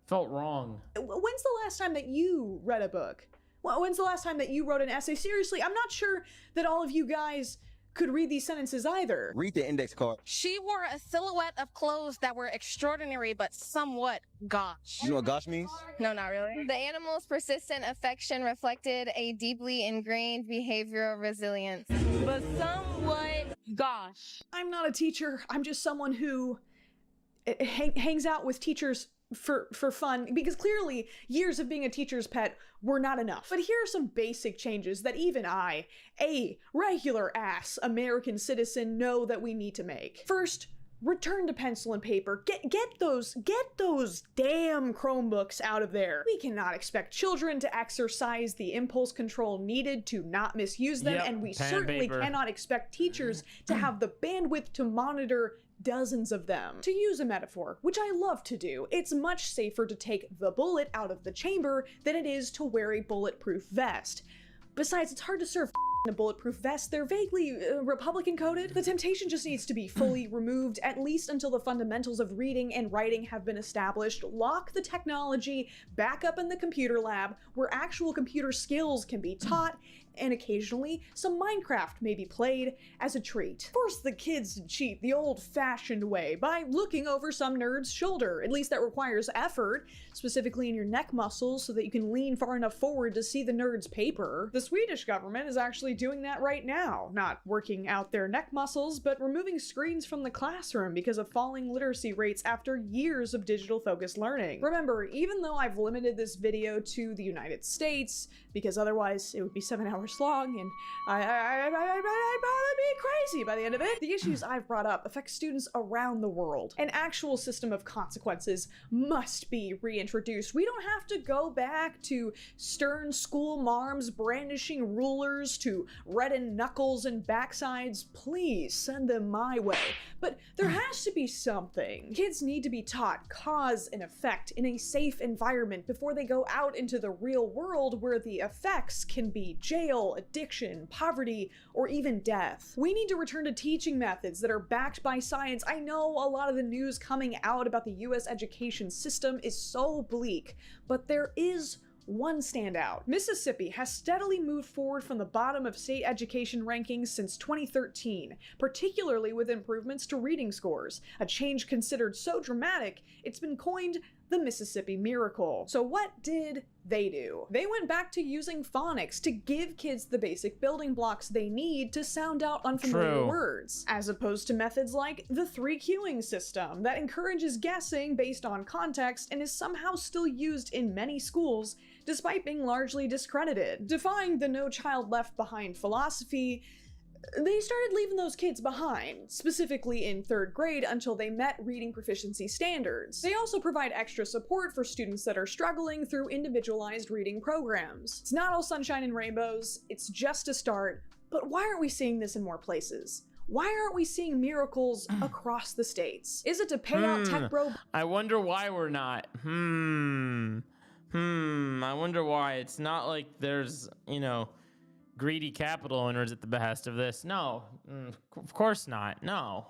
Felt wrong. When's the last time that you read a book? When's the last time that you wrote an essay? Seriously, I'm not sure that all of you guys could read these sentences either. Read the index card. She wore a silhouette of clothes that were extraordinary but somewhat gauche. You know what gauche means? No, not really. The animal's persistent affection reflected a deeply ingrained behavioral resilience. But somewhat gauche. I'm not a teacher. I'm just someone who hangs out with teachers for fun, because clearly years of being a teacher's pet were not enough. But here are some basic changes that even I, a regular ass American citizen, know that we need to make. First, return to pencil and paper. Get those damn Chromebooks out of there. We cannot expect children to exercise the impulse control needed to not misuse them, and we certainly cannot expect teachers to have the bandwidth to monitor dozens of them. To use a metaphor, which I love to do, it's much safer to take the bullet out of the chamber than it is to wear a bulletproof vest. Besides, it's hard to serve in a bulletproof vest. They're vaguely Republican coded. The temptation just needs to be fully removed, at least until the fundamentals of reading and writing have been established. Lock the technology back up in the computer lab where actual computer skills can be taught, and occasionally some Minecraft may be played as a treat. Force the kids to cheat the old-fashioned way by looking over some nerd's shoulder. At least that requires effort, specifically in your neck muscles so that you can lean far enough forward to see the nerd's paper. The Swedish government is actually doing that right now, not working out their neck muscles, but removing screens from the classroom because of falling literacy rates after years of digital-focused learning. Remember, even though I've limited this video to the United States, because otherwise it would be 7 hours long and I'd probably be crazy by the end of it, the issues I've brought up affect students around the world. An actual system of consequences must be reintroduced. We don't have to go back to stern school marms brandishing rulers to reddened knuckles and backsides. Please send them my way. But there has to be something. Kids need to be taught cause and effect in a safe environment before they go out into the real world where the effects can be jail, addiction, poverty, or even death. We need to return to teaching methods that are backed by science. I know a lot of the news coming out about the US education system is so bleak, but there is one standout. Mississippi has steadily moved forward from the bottom of state education rankings since 2013, particularly with improvements to reading scores, a change considered so dramatic it's been coined the Mississippi Miracle. So what did they do? They went back to using phonics to give kids the basic building blocks they need to sound out unfamiliar words, as opposed to methods like the 3-cueing system that encourages guessing based on context and is somehow still used in many schools despite being largely discredited. Defying the No Child Left Behind philosophy, they started leaving those kids behind, specifically in 3rd grade until they met reading proficiency standards. They also provide extra support for students that are struggling through individualized reading programs. It's not all sunshine and rainbows, it's just a start, but why aren't we seeing this in more places? Why aren't we seeing miracles across the states? Is it to pay out tech bro? I wonder why we're not. I wonder why. It's not like there's, greedy capital owners at the behest of this. No, of course not. No.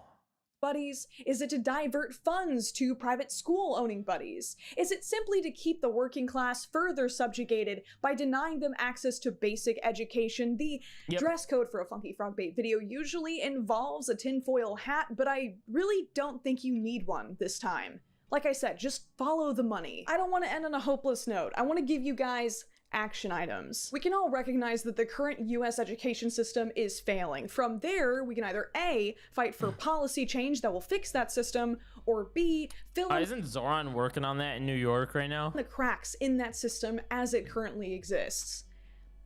Buddies? Is it to divert funds to private school owning buddies? Is it simply to keep the working class further subjugated by denying them access to basic education? The dress code for a Funky Frog Bait video usually involves a tinfoil hat, but I really don't think you need one this time. Like I said, just follow the money. I don't want to end on a hopeless note. I want to give you guys action items. We can all recognize that the current US education system is failing. From there, we can either A, fight for policy change that will fix that system, or B, fill in Isn't Zoran working on that in New York right now? the cracks in that system as it currently exists.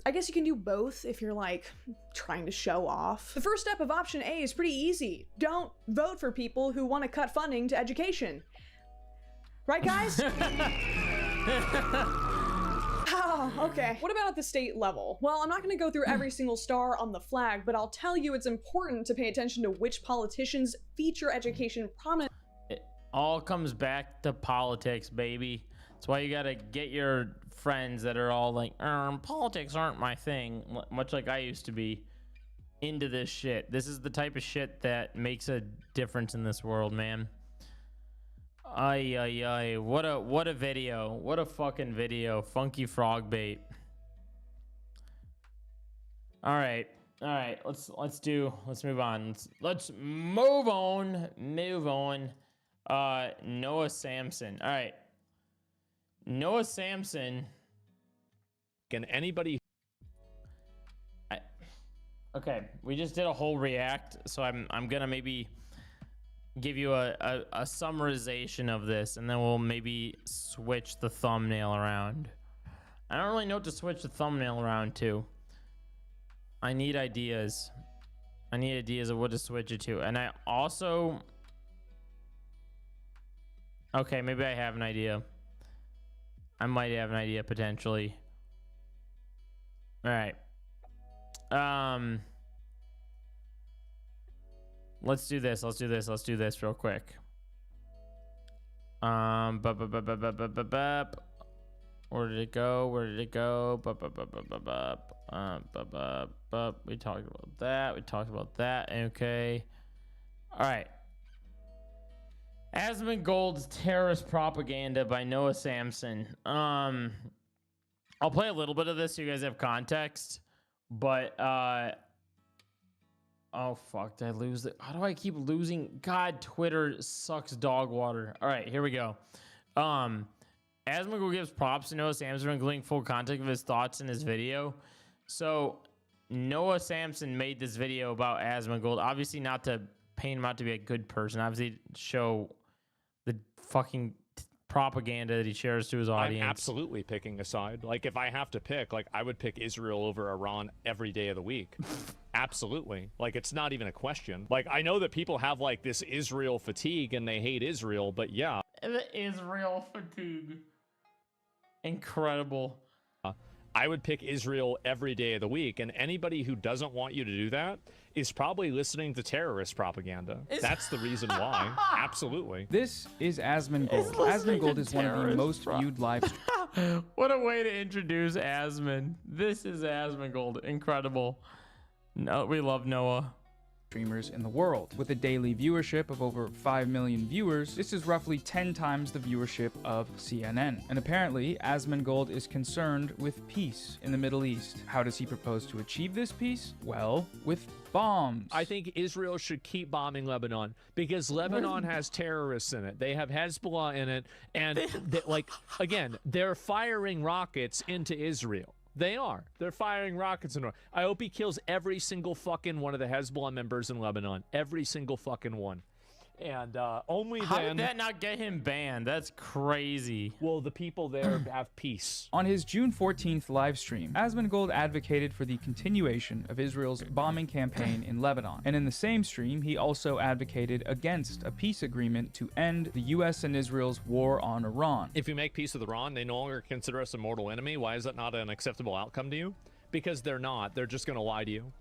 I guess you can do both if you're like trying to show off. The first step of option A is pretty easy. Don't vote for people who want to cut funding to education. Right, guys? Oh, okay. What about at the state level? Well, I'm not going to go through every single star on the flag, but I'll tell you it's important to pay attention to which politicians feature education prominently. It all comes back to politics, baby. That's why you gotta get your friends that are all like, politics aren't my thing, much like I used to be, into this shit. This is the type of shit that makes a difference in this world, man. Ay, ay, ay. What a video. What a fucking video. Funky Frog Bait. All right. Let's move on. Let's move on. Noah Samsen. All right. Noah Samsen. Can anybody? Okay, we just did a whole react, so I'm gonna maybe give you a summarization of this, and then we'll maybe switch the thumbnail around. I don't really know what to switch the thumbnail around to. I need ideas. Of what to switch it to. And I also... Okay, maybe I have an idea. I might have an idea, potentially. Alright. Let's do this real quick. Where did it go? We talked about that. Okay. All right. Asmongold's Terrorist Propaganda by Noah Samsen. I'll play a little bit of this so you guys have context. But oh fuck, did I lose it? How do I keep losing? God, Twitter sucks dog water. All right, here we go. Asmongold gives props to Noah Samsen, including full context of his thoughts in his video. So Noah Samsen made this video about Asmongold, obviously not to paint him out to be a good person, obviously show the fucking propaganda that he shares to his audience. I'm absolutely picking a side. Like, if I have to pick, like, I would pick Israel over Iran every day of the week. Absolutely. Like, it's not even a question. Like, I know that people have, like, this Israel fatigue and they hate Israel, but yeah. The Israel fatigue. Incredible. I would pick Israel every day of the week, and anybody who doesn't want you to do that is probably listening to terrorist propaganda. That's the reason why. Absolutely. This is Asmongold. Asmongold is one of the most viewed live streams. What a way to introduce Asmon. This is Asmongold. Incredible. No, we love Noah. Streamers in the world. With a daily viewership of over 5 million viewers, this is roughly 10 times the viewership of CNN. And apparently, Asmongold is concerned with peace in the Middle East. How does he propose to achieve this peace? Well, with bombs. I think Israel should keep bombing Lebanon because Lebanon has terrorists in it. They have Hezbollah in it, and like, again, they're firing rockets into Israel. They are. They're firing rockets. I hope he kills every single fucking one of the Hezbollah members in Lebanon. Every single fucking one. And only How then... did that not get him banned? That's crazy. Well, the people there have peace. On his June 14th live stream, Asmongold advocated for the continuation of Israel's bombing campaign in Lebanon. And in the same stream, he also advocated against a peace agreement to end the US and Israel's war on Iran. If you make peace with Iran, they no longer consider us a mortal enemy. Why is that not an acceptable outcome to you? Because they're not. They're just going to lie to you.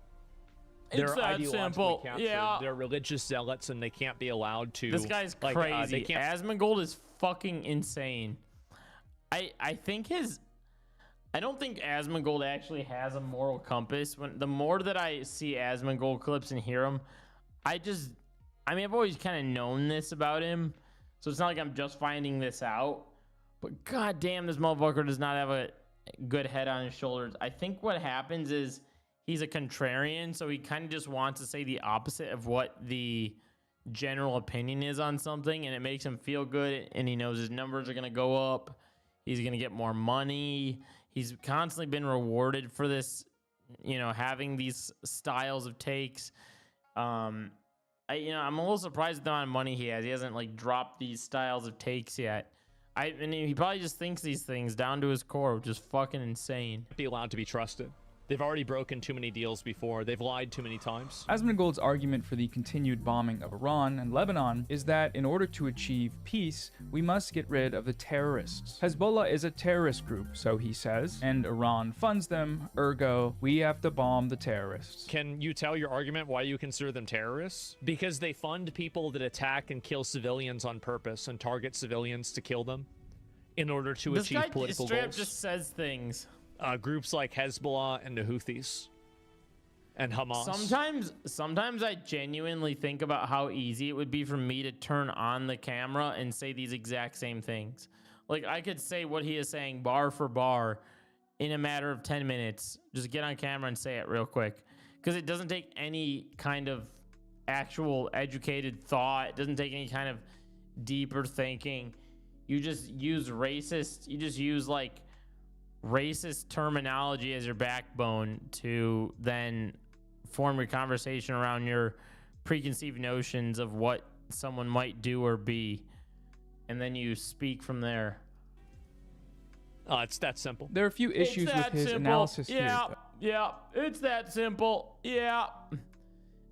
It's They're that simple. captured. Yeah. They're religious zealots, and they can't be allowed to. This guy's like, crazy. they can't... Asmongold is fucking insane. I think I don't think Asmongold actually has a moral compass. The more that I see Asmongold clips and hear him, I've always kind of known this about him, so it's not like I'm just finding this out. But goddamn, this motherfucker does not have a good head on his shoulders. I think what happens is he's a contrarian, so he kind of just wants to say the opposite of what the general opinion is on something, and it makes him feel good, and he knows his numbers are going to go up. He's going to get more money. He's constantly been rewarded for this, having these styles of takes. I'm a little surprised at the amount of money he has. He hasn't, dropped these styles of takes yet. He probably just thinks these things down to his core, which is fucking insane. Be allowed to be trusted. They've already broken too many deals before. They've lied too many times. Asmongold's argument for the continued bombing of Iran and Lebanon is that in order to achieve peace, we must get rid of the terrorists. Hezbollah is a terrorist group, so he says, and Iran funds them, ergo, we have to bomb the terrorists. Can you tell your argument why you consider them terrorists? Because they fund people that attack and kill civilians on purpose and target civilians to kill them in order to achieve political This guy goals. just says things. Groups like Hezbollah and the Houthis and Hamas. Sometimes I genuinely think about how easy it would be for me to turn on the camera and say these exact same things. Like, I could say what he is saying bar for bar in a matter of 10 minutes. Just get on camera and say it real quick. Because it doesn't take any kind of actual educated thought. It doesn't take any kind of deeper thinking. You just use racist terminology as your backbone to then form your conversation around your preconceived notions of what someone might do or be, and then you speak from there. It's that simple. There are a few issues with his analysis here. Yeah, it's that simple. Yeah.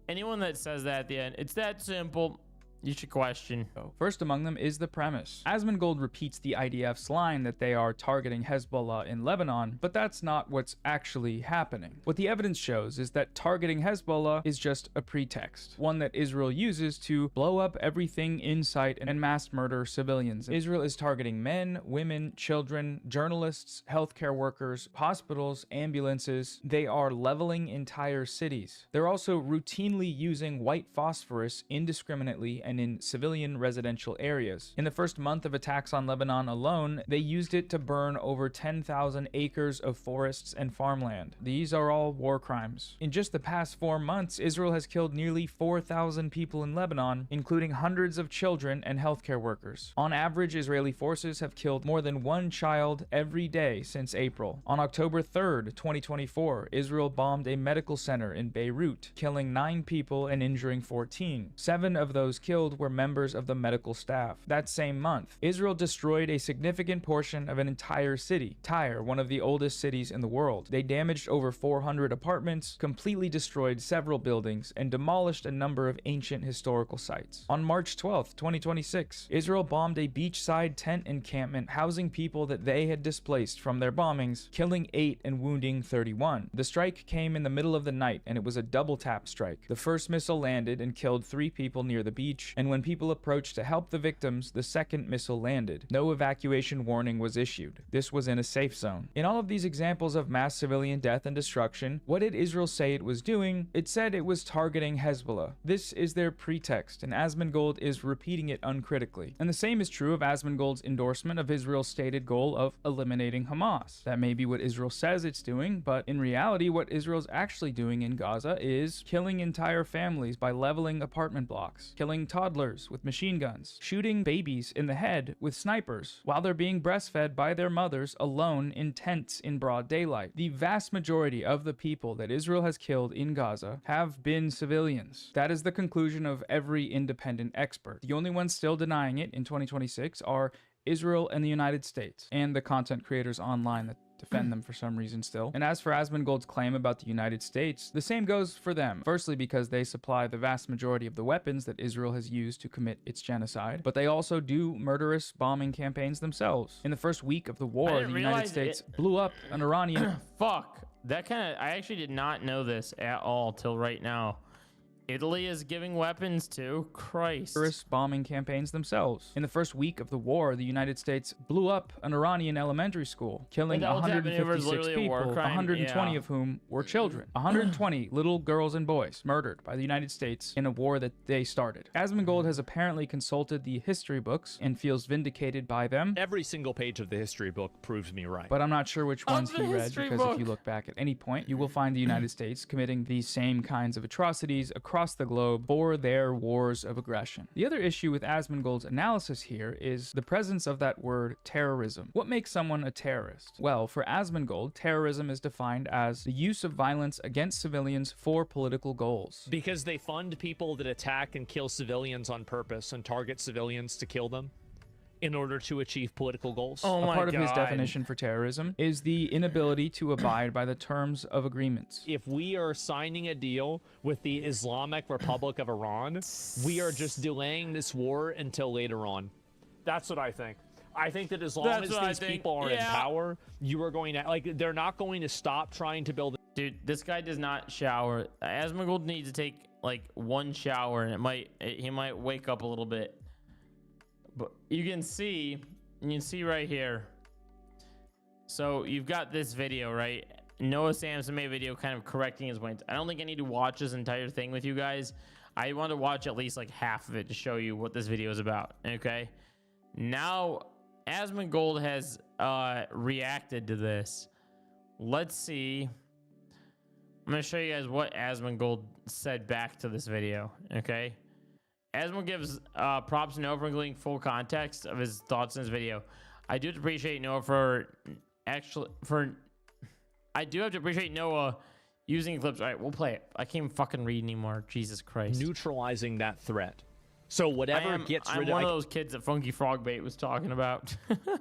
Anyone that says that at the end, it's that simple, you should question. First among them is the premise. Asmongold repeats the IDF's line that they are targeting Hezbollah in Lebanon, but that's not what's actually happening. What the evidence shows is that targeting Hezbollah is just a pretext, one that Israel uses to blow up everything in sight and mass murder civilians. Israel is targeting men, women, children, journalists, healthcare workers, hospitals, ambulances. They are leveling entire cities. They're also routinely using white phosphorus indiscriminately and and in civilian residential areas. In the first month of attacks on Lebanon alone, they used it to burn over 10,000 acres of forests and farmland. These are all war crimes. In just the past 4 months, Israel has killed nearly 4,000 people in Lebanon, including hundreds of children and healthcare workers. On average, Israeli forces have killed more than one child every day since April. On October 3rd, 2024, Israel bombed a medical center in Beirut, killing 9 people and injuring 14. 7 of those killed were members of the medical staff. That same month, Israel destroyed a significant portion of an entire city, Tyre, one of the oldest cities in the world. They damaged over 400 apartments, completely destroyed several buildings, and demolished a number of ancient historical sites. On March 12th, 2026, Israel bombed a beachside tent encampment housing people that they had displaced from their bombings, killing 8 and wounding 31. The strike came in the middle of the night, and it was a double tap strike. The first missile landed and killed 3 people near the beach, and when people approached to help the victims, the second missile landed. No evacuation warning was issued. This was in a safe zone. In all of these examples of mass civilian death and destruction, what did Israel say it was doing? It said it was targeting Hezbollah. This is their pretext, and Asmongold is repeating it uncritically. And the same is true of Asmongold's endorsement of Israel's stated goal of eliminating Hamas. That may be what Israel says it's doing, but in reality, what Israel's actually doing in Gaza is killing entire families by leveling apartment blocks, killing toddlers with machine guns, shooting babies in the head with snipers, while they're being breastfed by their mothers alone in tents in broad daylight. The vast majority of the people that Israel has killed in Gaza have been civilians. That is the conclusion of every independent expert. The only ones still denying it in 2026 are Israel and the United States, and the content creators online that defend them for some reason still. And as for Asmongold's claim about the United States, the same goes for them. Firstly, because they supply the vast majority of the weapons that Israel has used to commit its genocide, but they also do murderous bombing campaigns themselves. In the first week of the war, the United States blew up an Iranian... Fuck. That kind of... I actually did not know this at all till right now. Italy is giving weapons to Christ. Terrorist bombing campaigns themselves. In the first week of the war, the United States blew up an Iranian elementary school, killing 156 people, 120 of whom were children. 120 little girls and boys murdered by the United States in a war that they started. Asmongold has apparently consulted the history books and feels vindicated by them. Every single page of the history book proves me right. But I'm not sure which ones he read, because if you look back at any point, you will find the United States committing these same kinds of atrocities across the globe for their wars of aggression. The other issue with Asmongold's analysis here is the presence of that word terrorism. What makes someone a terrorist? Well, for Asmongold, terrorism is defined as the use of violence against civilians for political goals. Because they fund people that attack and kill civilians on purpose and target civilians to kill them in order to achieve political goals. Oh my God. A part of his definition for terrorism is the inability to abide by the terms of agreements. If we are signing a deal with the Islamic Republic of Iran, we are just delaying this war until later on. That's what I think. I think that as long as these people are in power, you are going to, like, they're not going to stop trying to build. Dude, this guy does not shower. Asmongold needs to take like one shower, and he might wake up a little bit. But you can see right here. So you've got this video, right? Noah Samson made a video kind of correcting his points. I don't think I need to watch this entire thing with you guys. I want to watch at least like half of it to show you what this video is about. Okay. Now, Asmongold has reacted to this. Let's see. I'm going to show you guys what Asmongold said back to this video. Okay. Asmongold gives props to Noah for including full context of his thoughts in his video. I do appreciate Noah I do have to appreciate Noah using clips. All right, we'll play it. I can't even fucking read anymore. Jesus Christ. Neutralizing that threat. So whatever gets rid of... I'm one of those kids that Funky Frogbait was talking about. All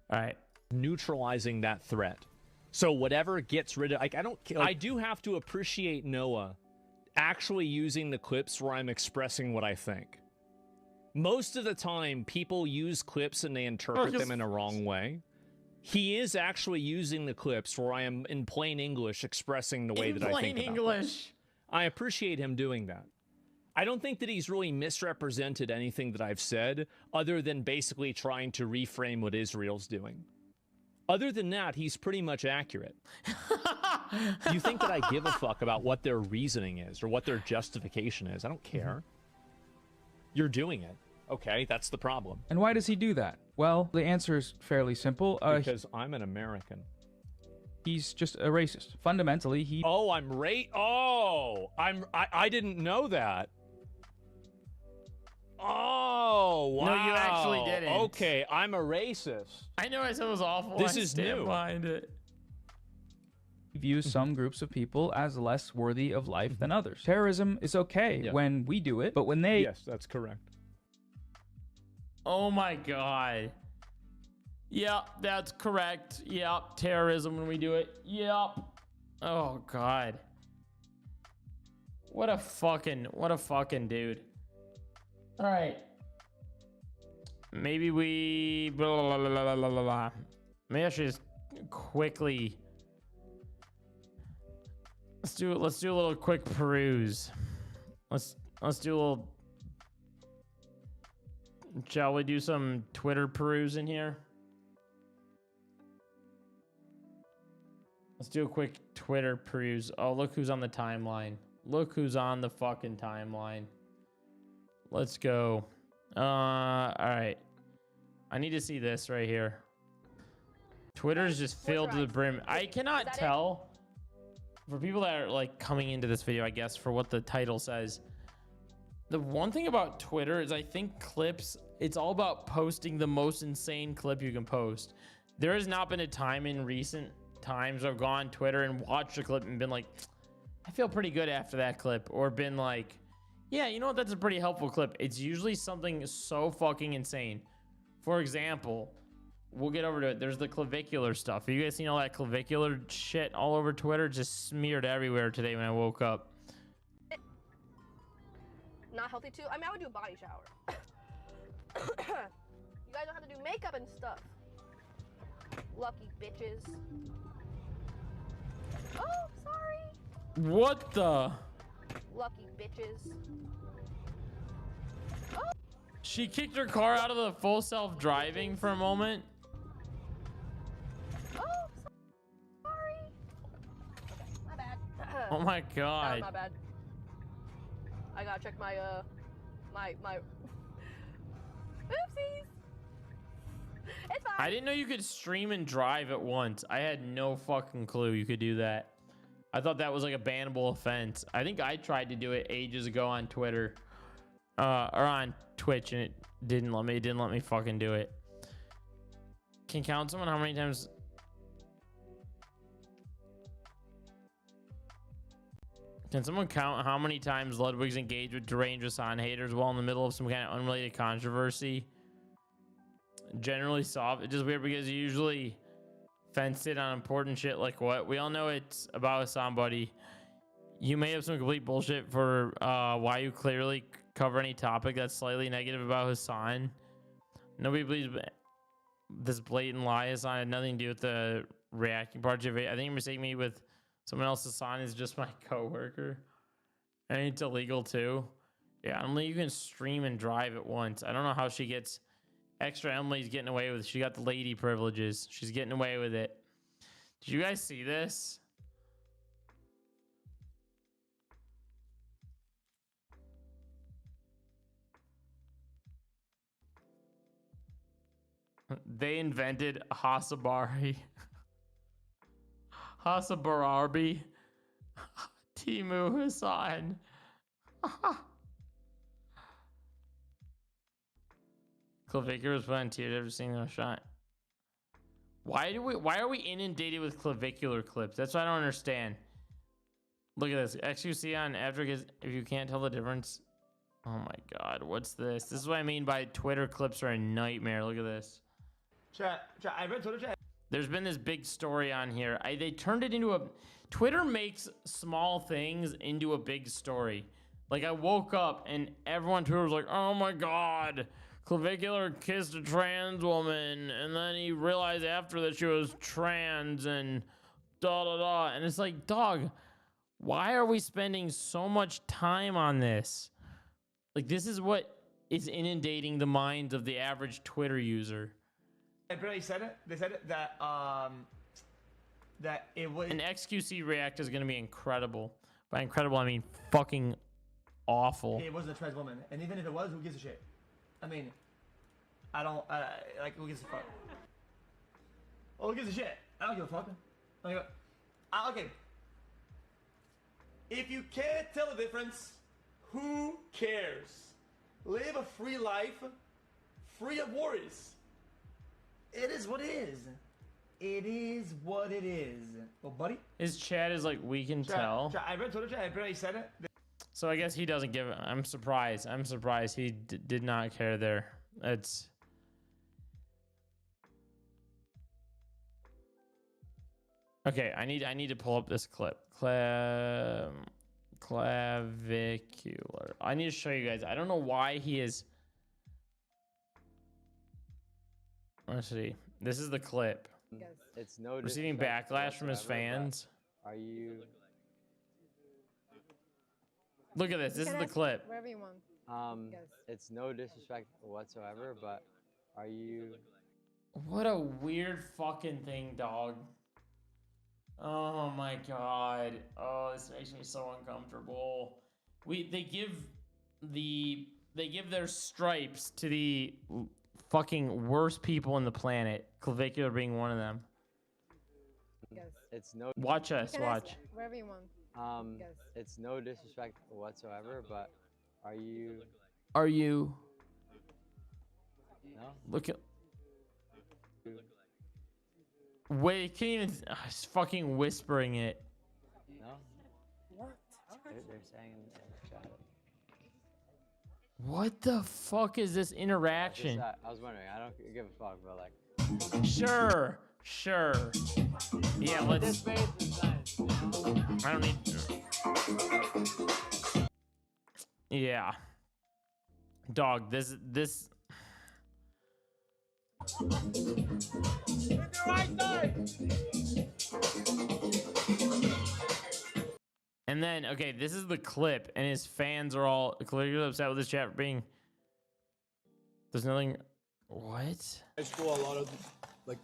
right. Neutralizing that threat. So whatever gets rid of... Like, I do have to appreciate Noah actually using the clips where I'm expressing what I think. Most of the time, people use clips and they interpret them in a wrong way. He is actually using the clips where I am in plain English expressing the way that I think about English. I appreciate him doing that. I don't think that he's really misrepresented anything that I've said, other than basically trying to reframe what Israel's doing. Other than that, he's pretty much accurate. You think that I give a fuck about what their reasoning is or what their justification is? I don't care. You're doing it. Okay, that's the problem. And why does he do that? Well, the answer is fairly simple. Because I'm an American. He's just a racist. Fundamentally, he... Oh, I didn't know that. Oh, wow. No, you actually didn't. Okay, I'm a racist. I know I said it was awful. This I is stand new. behind it. views some groups of people as less worthy of life than others. Terrorism is okay when we do it, but when they... Yes, that's correct. Oh my god. Yep, that's correct. Yep, terrorism when we do it. Yep. Oh god. What a fucking dude. All right. Maybe we blah, blah, blah, blah, blah, blah. Maybe I should just quickly let's do a little quick peruse. Let's do a little. Shall we do some Twitter peruse in here? Let's do a quick Twitter peruse. Oh, look who's on the timeline. Look who's on the fucking timeline. Let's go. All right. I need to see this right here. Twitter's just filled to the brim. I cannot tell. For people that are like coming into this video, I guess, for what the title says. The one thing about Twitter is I think clips, it's all about posting the most insane clip you can post. There has not been a time in recent times where I've gone on Twitter and watched a clip and been like, I feel pretty good after that clip. Or been like, yeah, you know what? That's a pretty helpful clip. It's usually something so fucking insane. For example, we'll get over to it. There's the clavicular stuff. Have you guys seen all that clavicular shit all over Twitter? Just smeared everywhere today when I woke up. Not healthy too. I mean, I would do a body shower. You guys don't have to do makeup and stuff. Lucky bitches. Oh, sorry. What the? Lucky bitches. Oh. She kicked her car out of the full self-driving for a moment. Oh, sorry. Okay, my bad. Oh my god. My bad. I gotta check my my oopsies. It's fine. I didn't know you could stream and drive at once. I had no fucking clue you could do that. I thought that was like a bannable offense. I think I tried to do it ages ago on Twitter, or on Twitch, and it didn't let me. It didn't let me fucking do it. Can count someone how many times? Can someone count how many times Ludwig's engaged with deranged Hassan haters while in the middle of some kind of unrelated controversy? Generally soft. It's just weird because you usually fenced it on important shit like what? We all know it's about Hassan, buddy. You may have some complete bullshit for why you clearly cover any topic that's slightly negative about Hassan. Nobody believes this blatant lie. Hassan had nothing to do with the reacting part of it. I think you're mistaking me with someone else. Hassan is just my coworker. And it's illegal too. Yeah, Emily, you can stream and drive at once. I don't know how she gets extra. Emily's getting away with it. She got the lady privileges. She's getting away with it. Did you guys see this? They invented Hasabari. Hasabararbi. Timu Hassan. Clavicular was put on tier. Ever seen no shot? Why are we inundated with clavicular clips? That's what I don't understand. Look at this. XQC on after, if you can't tell the difference. Oh my god, what's this? This is what I mean by Twitter clips are a nightmare. Look at this. There's been this big story on here. They turned it into a... Twitter makes small things into a big story. Like, I woke up and everyone on Twitter was like, oh my god, Clavicular kissed a trans woman, and then he realized after that she was trans, and da-da-da. And it's like, dog, why are we spending so much time on this? Like, this is what is inundating the minds of the average Twitter user. But they said it. They said it that that it was. An XQC react is going to be incredible. By incredible, I mean fucking awful. It wasn't a trans woman, and even if it was, who gives a shit? I mean, I don't like who gives a fuck. Oh, who gives a shit? I don't give a fuck. Okay. If you can't tell the difference, who cares? Live a free life, free of worries. It is what it is. It is what it is. Well, buddy. His chat is like, we can tell. I read Twitter chat. I barely said it. So I guess he doesn't give it. I'm surprised. He did not care there. It's. Okay, I need to pull up this clip. Clavicular. I need to show you guys. I don't know why he is. Let's see. This is the clip. It's no receiving backlash from his fans. Are you? Look at this. This is the clip. Wherever you want. It's no disrespect whatsoever, but are you? What a weird fucking thing, dog. Oh my god. Oh, this makes me so uncomfortable. They give their stripes to the fucking worst people on the planet. Clavicular being one of them. It's no. Watch us. Watch. Wherever you want. It's no disrespect whatsoever, but are you? Are you? No. Look at. Wait, can't even. He's fucking whispering it. No. What? They're saying in the chat. What the fuck is this interaction? I was wondering. I don't give a fuck, but like. Sure. Yeah, let's. I don't need. Yeah. Dog, this. And then, okay, this is the clip, and his fans are all clearly upset with this chat for being. There's nothing. What? High school, a lot of like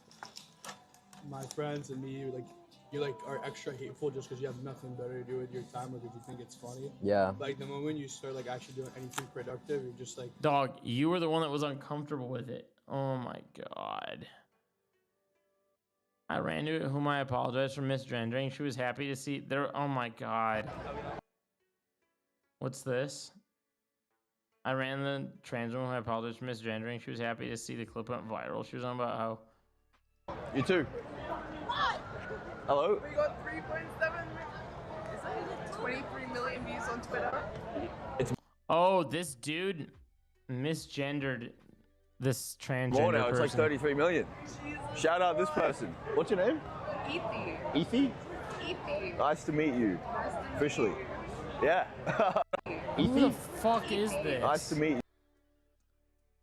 my friends and me, like you like are extra hateful just because you have nothing better to do with your time, or because you think it's funny. Yeah. Like the moment you start like actually doing anything productive, you're just like. Dog, you were the one that was uncomfortable with it. Oh my god. I ran to it, whom I apologize for misgendering. She was happy to see there. Oh my god. What's this? I ran the trans woman whom I apologize for misgendering. She was happy to see the clip went viral. She was on about how. You too. Hello? We got 3.7 is it 23 million views on Twitter. Oh, this dude misgendered this transgender More now, it's like person. 33 million. Shout out this person. What's your name? Ethy. Ethy? Ethy. Nice to meet you. Officially. Yeah. Who the fuck is this? Nice to meet you.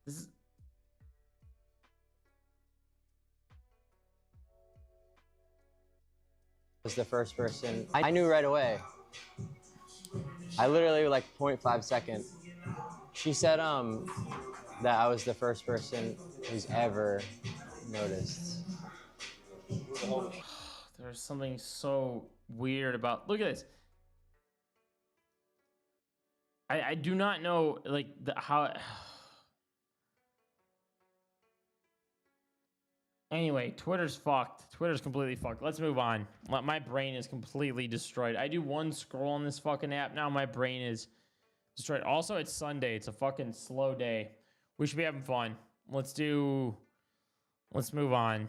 This is... Was the first person. I knew right away. I literally like 0.5 second. She said that I was the first person who's ever noticed. There's something so weird about. Look at this. I do not know like how. Anyway, Twitter's fucked. Twitter's completely fucked. Let's move on. My brain is completely destroyed. I do one scroll on this fucking app now. My brain is destroyed. Also, it's Sunday. It's a fucking slow day. We should be having fun. Let's move on.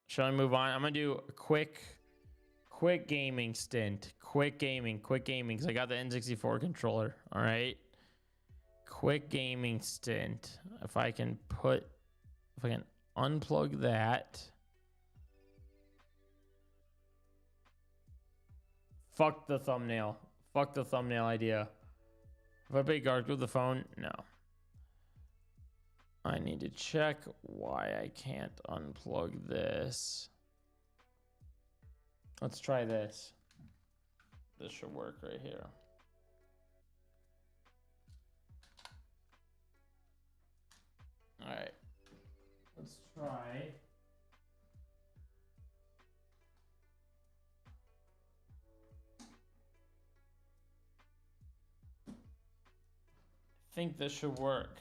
Shall I move on? I'm gonna do a quick gaming stint. Quick gaming, because I got the N64 controller. All right. Quick gaming stint. If I can unplug that. Fuck the thumbnail. Fuck the thumbnail idea. If I pay Gark with the phone, no. I need to check why I can't unplug this. Let's try this. This should work right here. All right. Let's try. think this should work.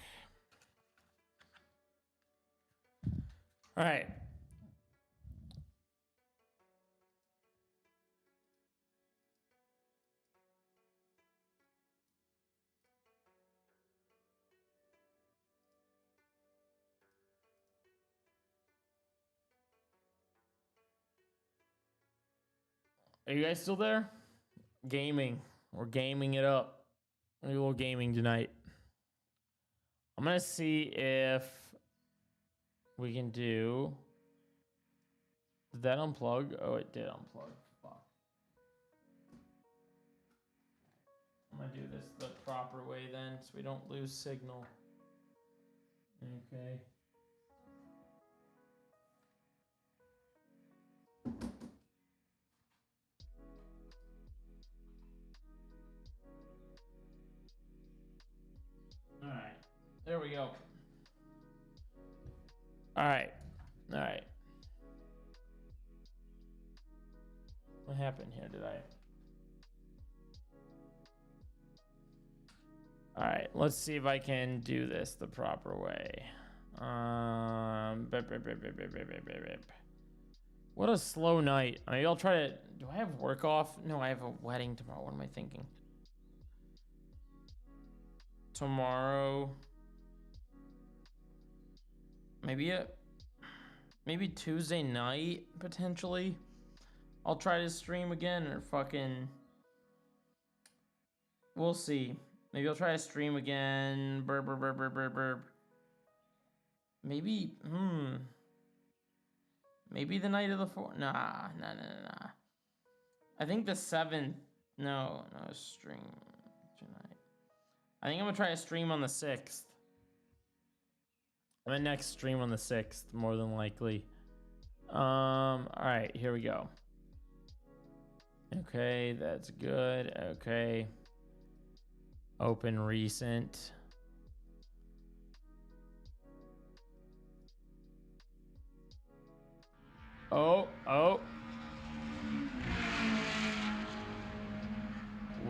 All right. Are you guys still there? Gaming. We're gaming it up. A little gaming tonight. I'm gonna see if we can do. Did that unplug? Oh, it did unplug. Fuck. I'm gonna do this the proper way then, so we don't lose signal. Okay. All right, there we go. All right. What happened here? All right, let's see if I can do this the proper way. What a slow night. Maybe I'll try to. Do I have work off? No, I have a wedding tomorrow. What am I thinking? Tomorrow. Maybe Tuesday night, potentially. I'll try to stream again or fucking... We'll see. Maybe I'll try to stream again. Maybe, Maybe the night of the 4th. Nah. I think the 7th. No, stream tonight. I think I'm gonna try to stream on the 6th. My next stream on the 6th, more than likely. Alright, here we go. Okay, that's good. Okay. Open recent. Oh.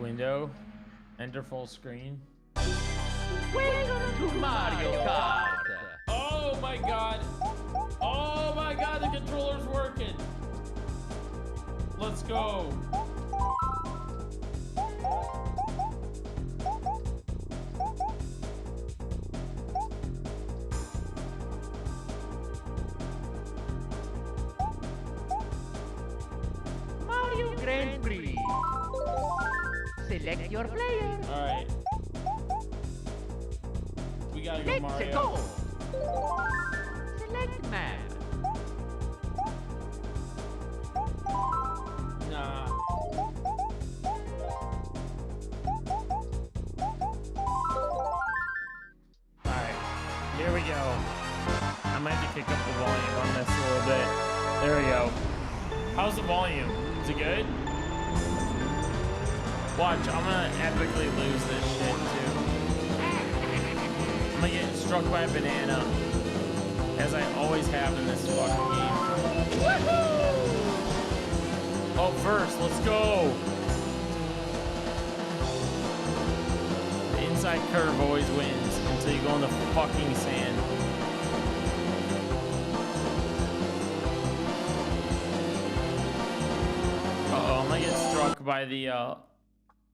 Window. Enter full screen. Welcome to Mario Kart. Oh my god. Oh my god, the controller's working. Let's go. Mario Grand Prix. Select your player. Alright. We gotta go, Let's Mario. go. Select map. Nah. Alright. Here we go. I might have to kick up the volume on this a little bit. There we go. How's the volume? Is it good? Watch, I'm gonna epically lose this shit too. I'm gonna get struck by a banana, as I always have in this fucking game. Woohoo! Oh, first, let's go! The inside curve always wins until you go in the fucking sand. Uh-oh, I'm gonna get struck by the,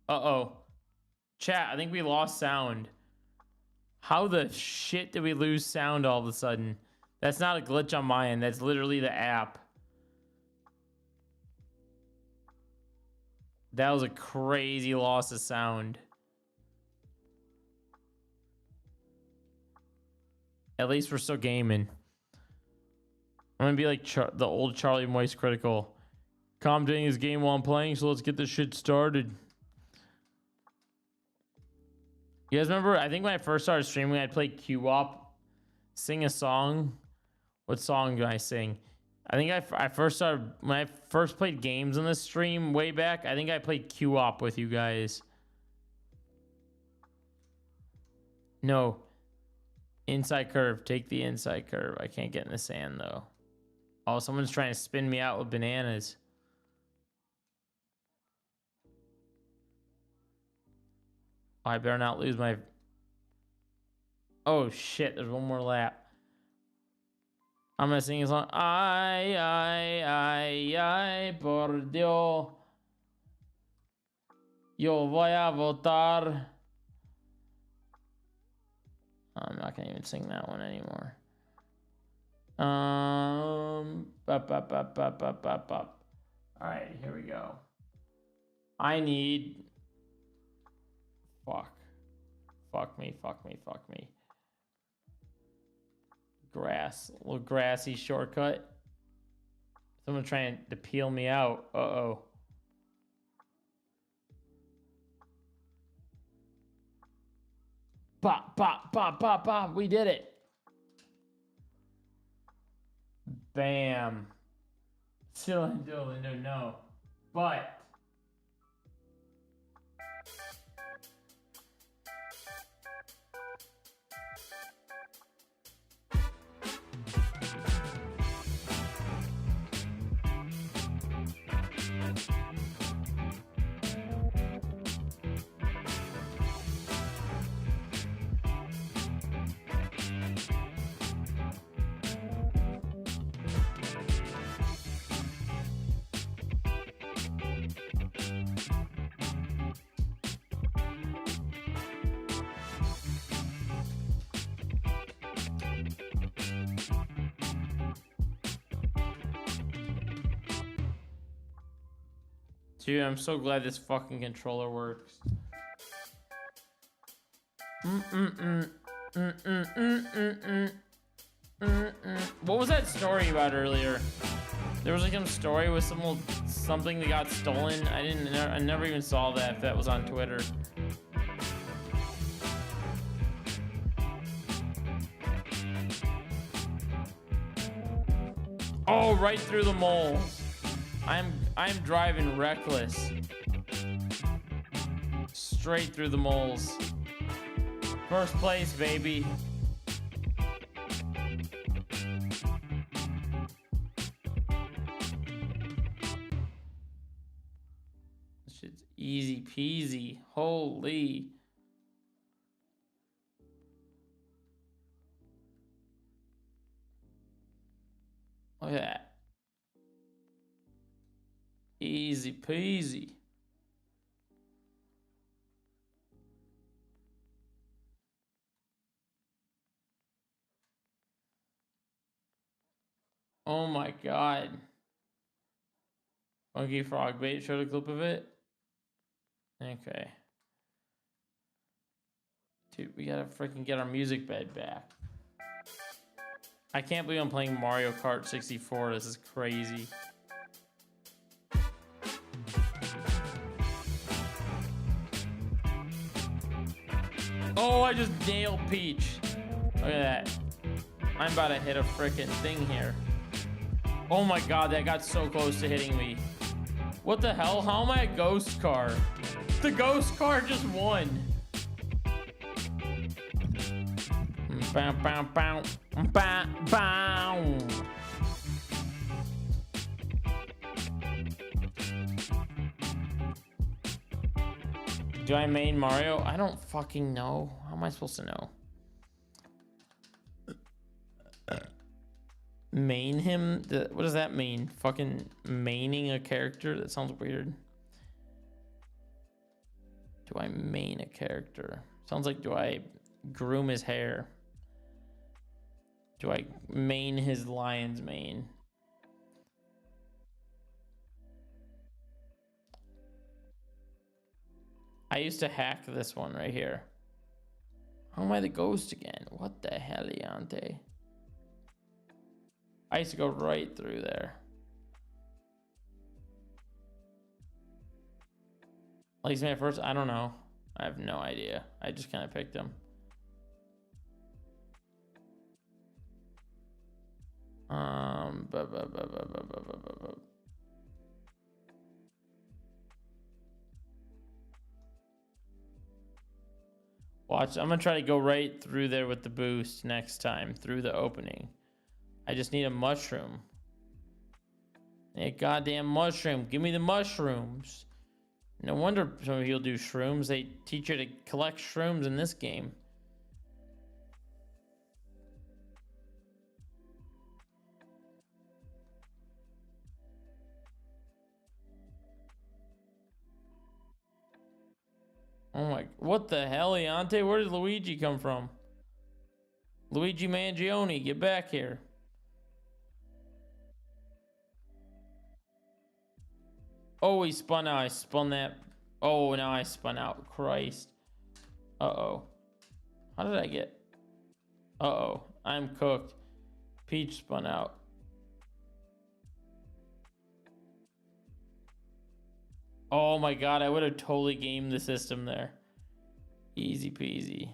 uh-oh. Chat, I think we lost sound. How the shit did we lose sound all of a sudden? That's not a glitch on my end. That's literally the app. That was a crazy loss of sound. At least we're still gaming. I'm gonna be like the old Charlie Moist Critical. Commentating his game while I'm playing, so let's get this shit started. You guys remember, I think when I first started streaming, I'd play Q-Wop, sing a song. What song do I sing? I think I first started, when I first played games on this stream way back, I think I played Q-Wop with you guys. No. Inside curve. Take the inside curve. I can't get in the sand, though. Oh, someone's trying to spin me out with bananas. I better not lose my... Oh shit, there's one more lap. I'm gonna sing a song. Ay, por Dios. Yo voy a votar. I'm not gonna even sing that one anymore. All right, here we go. I need. Fuck me. Grass, a little grassy shortcut. Someone trying to peel me out. Uh-oh. Bop, bop, bop, bop, bop. We did it. Bam. Still don't know. But dude, I'm so glad this fucking controller works. What was that story about earlier? There was like some story with something that got stolen. I never even saw that, if that was on Twitter. Oh, right through the moles. I'm driving reckless. Straight through the moles. First place, baby. This shit's easy peasy. Holy. Look at that. Easy peasy. Oh my god. Funky Frog Bait showed a clip of it. Okay. Dude, we gotta freaking get our music bed back. I can't believe I'm playing Mario Kart 64. This is crazy. Oh, I just nailed Peach. Look at that. I'm about to hit a freaking thing here. Oh my god, that got so close to hitting me. What the hell? How am I a ghost car? The ghost car just won. Bow, bow, bow. Bow, bow. Do I main Mario? I don't fucking know. How am I supposed to know? Main him? What does that mean? Fucking maining a character? That sounds weird. Do I main a character? Sounds like, do I groom his hair? Do I main his lion's mane? I used to hack this one right here. How am I the ghost again? What the hell, Yante? I used to go right through there. Like he's my first, I don't know. I have no idea. I just kind of picked him. Watch, I'm gonna try to go right through there with the boost next time, through the opening. I just need a mushroom. A goddamn mushroom. Give me the mushrooms. No wonder some of you'll do shrooms. They teach you to collect shrooms in this game. Oh my, what the hell, Leonte? Where did Luigi come from? Luigi Mangione, get back here. Oh, he spun out. I spun that. Oh, now I spun out. Christ. Uh-oh. How did I get? Uh-oh. I'm cooked. Peach spun out. Oh my god, I would have totally gamed the system there. Easy peasy.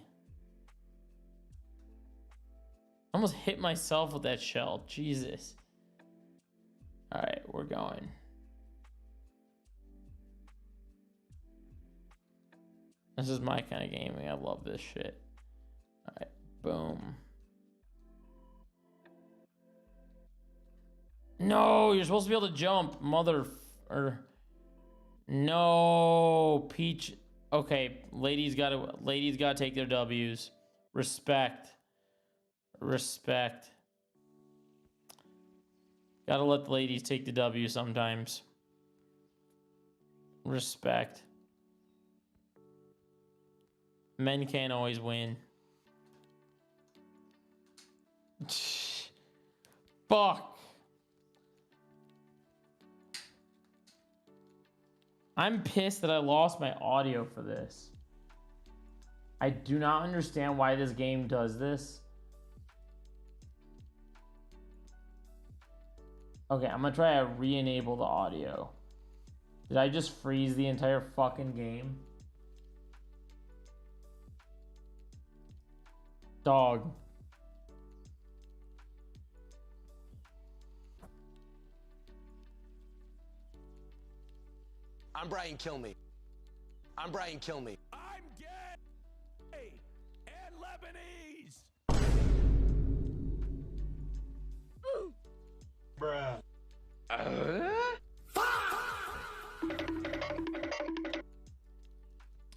Almost hit myself with that shell. Jesus. Alright, we're going. This is my kind of gaming. I love this shit. Alright, boom. No, you're supposed to be able to jump, No, Peach. Okay, ladies gotta take their W's. Respect. Respect. Gotta let the ladies take the W sometimes. Respect. Men can't always win. Fuck. I'm pissed that I lost my audio for this. I do not understand why this game does this. Okay, I'm gonna try to re-enable the audio. Did I just freeze the entire fucking game? Dog. I'm Brian Kilmeade. I'm Brian Kilmeade. I'm gay and Lebanese. Bruh.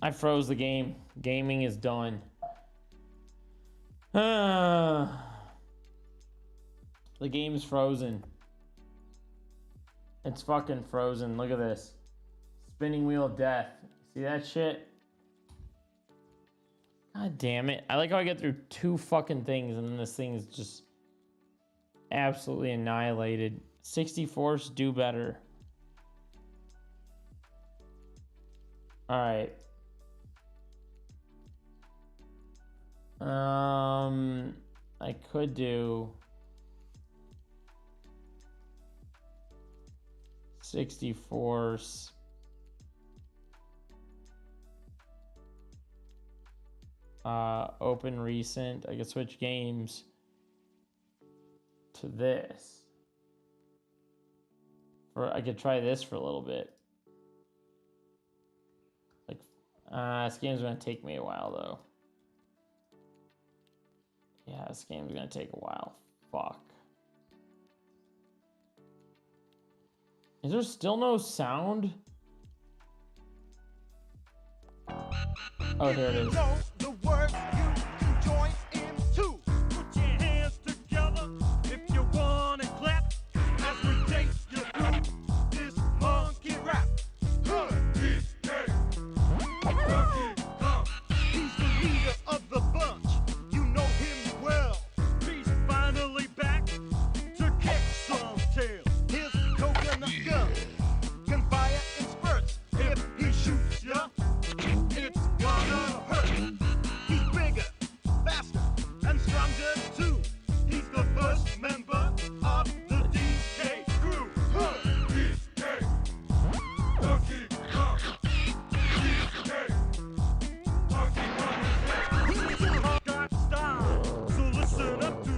I froze the game. Gaming is done. The game's frozen. It's fucking frozen. Look at this. Spinning wheel of death. See that shit? God damn it. I like how I get through 2 fucking things and then this thing is just absolutely annihilated. 64s do better. Alright. I could do 64s. Open recent. I could switch games to this. I could try this for a little bit. Like, this game's gonna take me a while though. Yeah, this game's gonna take a while. Fuck. Is there still no sound? Oh, here it is. The work you can join in too. Put your hands together if you wanna clap as we take you through this monkey rap. He's the leader of the bunch. You know him well. He's finally back to kick some tail. His coconut gun can fire in spurts. If he shoots ya, it's gonna hurt. He's bigger, faster, and stronger too. He's the first member of the DK crew. DK, Donkey Kong. DK, Donkey Kong. He's got style, so listen up to.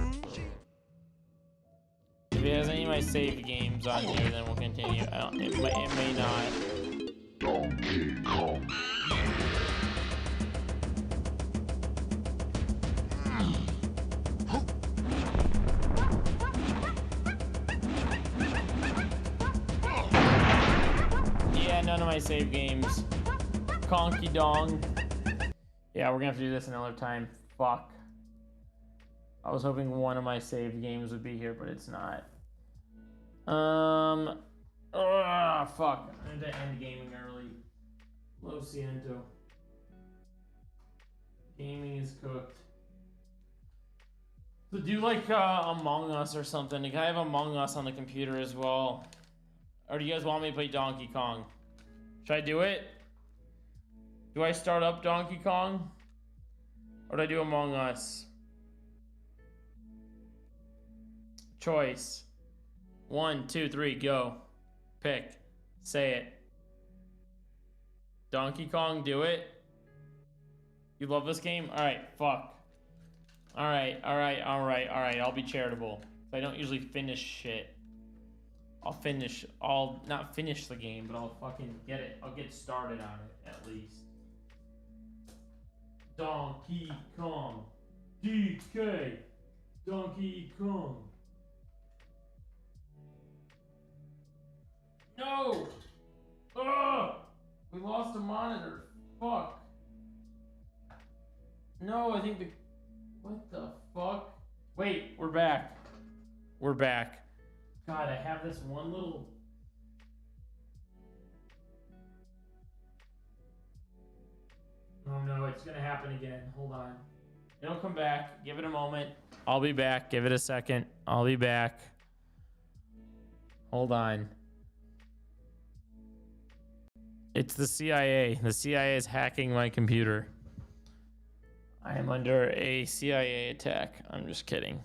If it has any of my saved games on here, then we'll continue. It may not. Donkey Kong. Yeah, none of my save games. Conky Dong. Yeah, we're gonna have to do this another time. Fuck. I was hoping one of my saved games would be here, but it's not. Fuck. I need to end gaming early. Lo siento. Gaming is cooked. So do like Among Us or something. Like, I have Among Us on the computer as well. Or do you guys want me to play Donkey Kong? Should I do it? Do I start up Donkey Kong? Or do I do Among Us? Choice. 1, 2, 3, go. Pick. Say it. Donkey Kong, do it. You love this game? Alright, fuck. Alright. I'll be charitable. I don't usually finish shit. I'll not finish the game, but I'll fucking get it. I'll get started on it, at least. Donkey Kong. DK. Donkey Kong. No! Ugh! We lost a monitor. Fuck. No, I think the... What the fuck? Wait, we're back. We're back. God, I have this one little... Oh no, it's gonna happen again. Hold on. It'll come back. Give it a moment. I'll be back. Give it a second. I'll be back. Hold on. It's the CIA. The CIA is hacking my computer. I am under a CIA attack. I'm just kidding.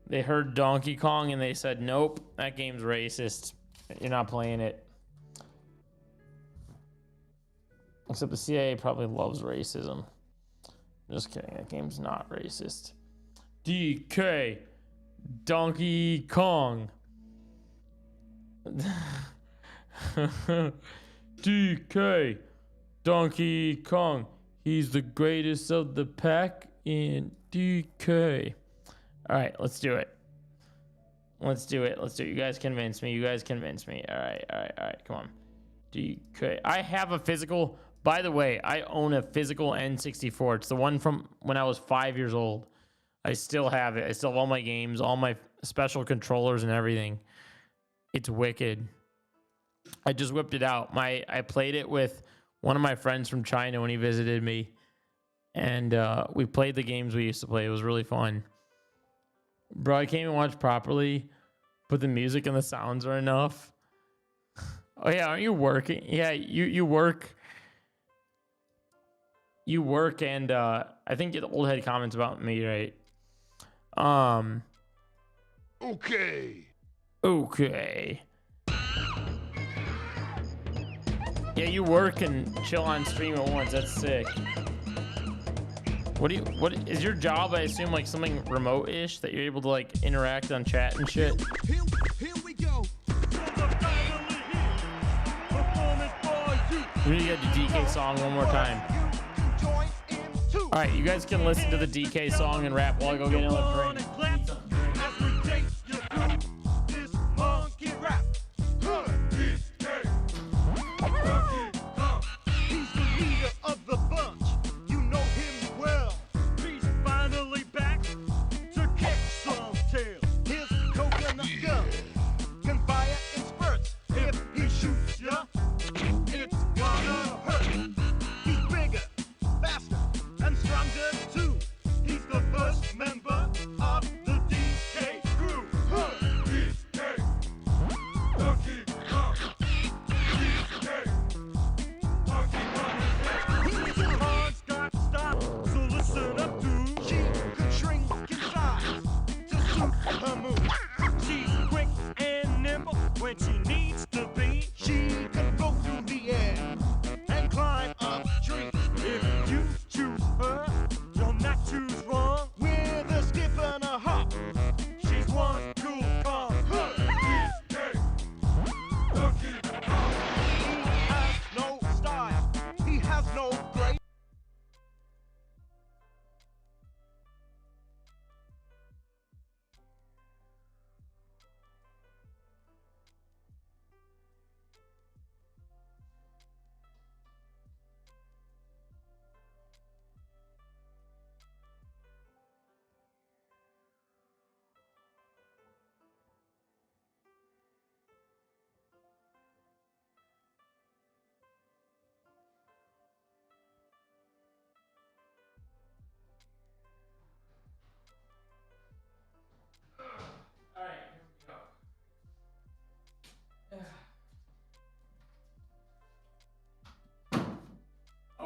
They heard Donkey Kong and they said, nope, that game's racist. You're not playing it. Except the CIA probably loves racism. Just kidding. That game's not racist. DK. Donkey Kong. DK. Donkey Kong. He's the greatest of the pack in DK. All right, let's do it. Let's do it. You guys convince me. All right. Come on. DK. I have a physical. By the way, I own a physical N64. It's the one from when I was 5 years old. I still have it. I still have all my games, all my special controllers and everything. It's wicked. I just whipped it out. I played it with one of my friends from China when he visited me. And we played the games we used to play. It was really fun. Bro, I can't even watch properly, but the music and the sounds are enough. Oh yeah, aren't you working? Yeah, you work. You work, and I think the old head comments about me, right? Okay. Yeah, you work and chill on stream at once. That's sick. What is your job? I assume like something remote-ish that you're able to like interact on chat and shit. Here we go. We need to get the DK song one more time. All right, you guys can listen to the DK song and rap while I go get another drink. He's the leader of the bunch. You know him well. He's finally back to kick some tail. His coconut gun can fire in spurts. If he shoots ya, it's gonna hurt. He's bigger, faster, and stronger too. He's the first member of the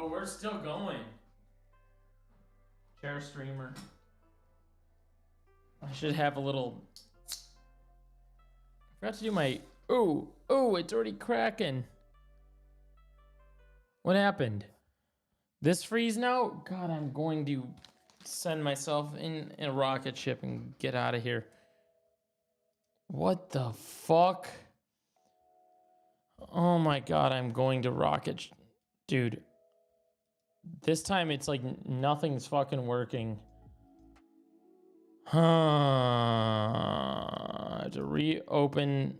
Oh, we're still going. Chair streamer. I should have a little. I forgot to do my. Oh, it's already cracking. What happened? This freeze now? God, I'm going to send myself in a rocket ship and get out of here. What the fuck? Oh my God, I'm going to dude. This time it's like nothing's fucking working. I have to reopen.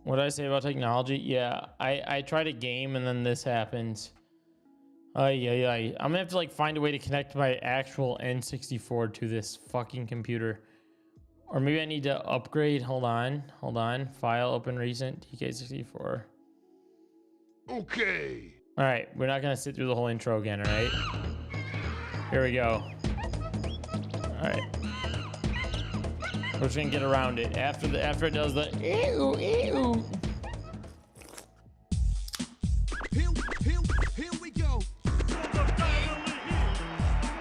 What did I say about technology? Yeah, I tried a game and then this happens. I'm gonna have to like find a way to connect my actual N64 to this fucking computer. Or maybe I need to upgrade. Hold on. File, open recent, TK64. Okay. All right, we're not gonna sit through the whole intro again, all right? Here we go. All right. We're just gonna get around it after it does the ew. Here we go.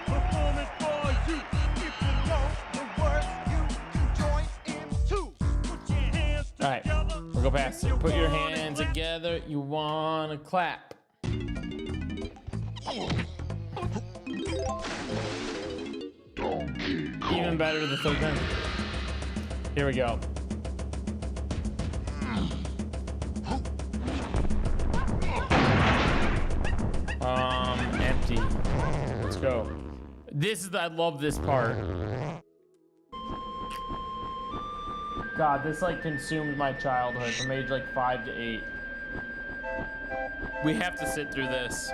Performing for you. If you know the words, you can join in too. Put your hands All right, we'll go past it. Put your hands together. You wanna clap. Even better the third time. Here we go. Empty. Let's go. I love this part. God, this like consumed my childhood from age like 5 to 8. We have to sit through this.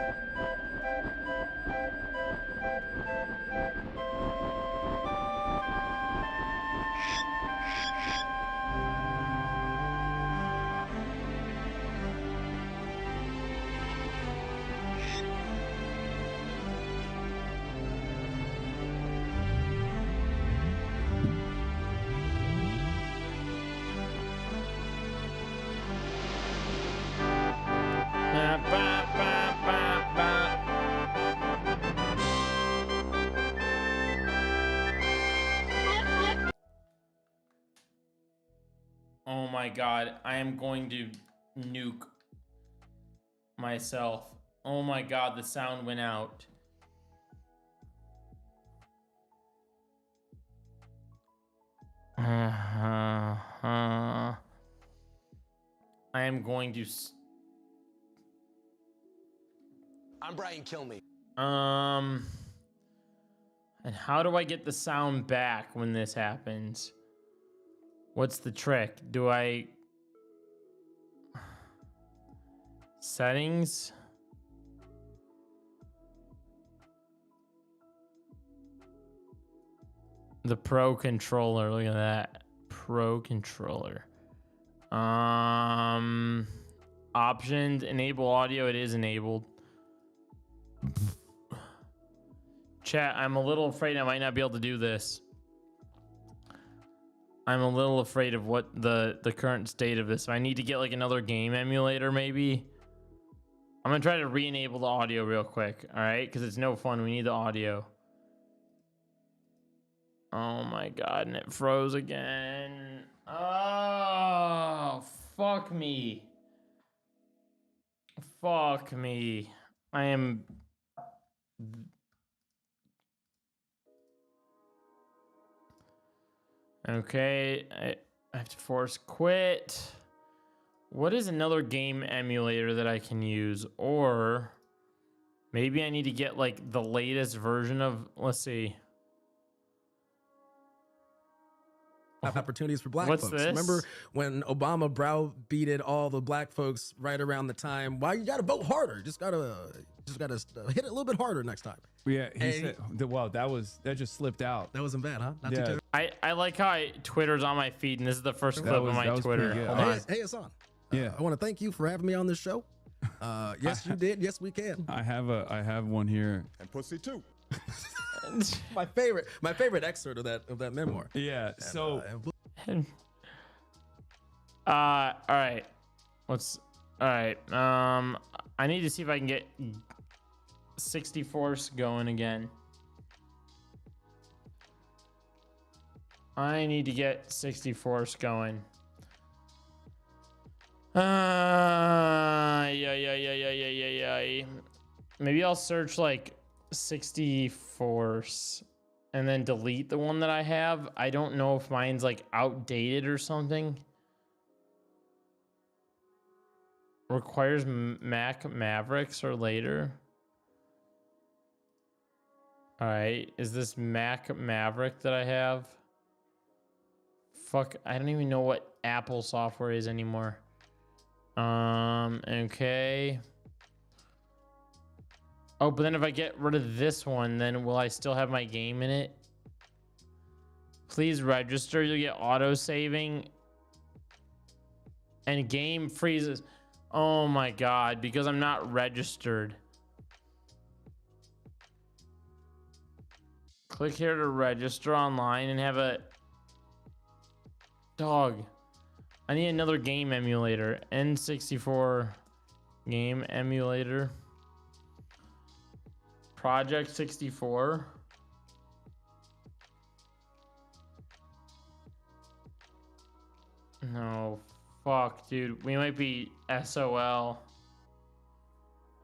Oh my God, I am going to nuke myself. Oh my God, the sound went out. I am going to. I'm Brian Kilmeade. And how do I get the sound back when this happens? What's the trick? Do I... Settings? The Pro Controller, look at that. Pro Controller. Options, enable audio, it is enabled. Chat, I'm a little afraid I might not be able to do this. I'm a little afraid of what the current state of this. I need to get like another game emulator maybe. I'm gonna try to re-enable the audio real quick, all right? Because it's no fun, we need the audio. Oh my God, and it froze again. Oh, fuck me. Fuck me. I am... Okay, I have to force quit. What is another game emulator that I can use? Or maybe I need to get like the latest version of, let's see. Opportunities for black What's folks. this? Remember when Obama browbeated all the black folks right around the time? Why you gotta vote harder? Just gotta hit it a little bit harder next time. Yeah, he said. Wow, that just slipped out. That wasn't bad, huh? Not too Yeah. terrible. I like how Twitter's on my feed, and this is the first clip of my Twitter. Hold on. Hey, Hassan. Yeah. I want to thank you for having me on this show. Yes, you did. Yes, we can. I have one here. And pussy too. my favorite excerpt of that memoir. Yeah. So. All right. All right. I need to see if I can get 64s going again. I need to get 64s going. Yeah. Maybe I'll search like 64s and then delete the one that I have. I don't know if mine's like outdated or something. Requires Mac Mavericks or later. All right, is this Mac Maverick that I have? Fuck, I don't even know what Apple software is anymore. Okay. Oh, but then if I get rid of this one, then will I still have my game in it? Please register. You'll get auto saving. And game freezes. Oh my God, because I'm not registered. Click here to register online and have a dog. I need another game emulator. N64 game emulator. Project 64. No, fuck, dude. We might be SOL.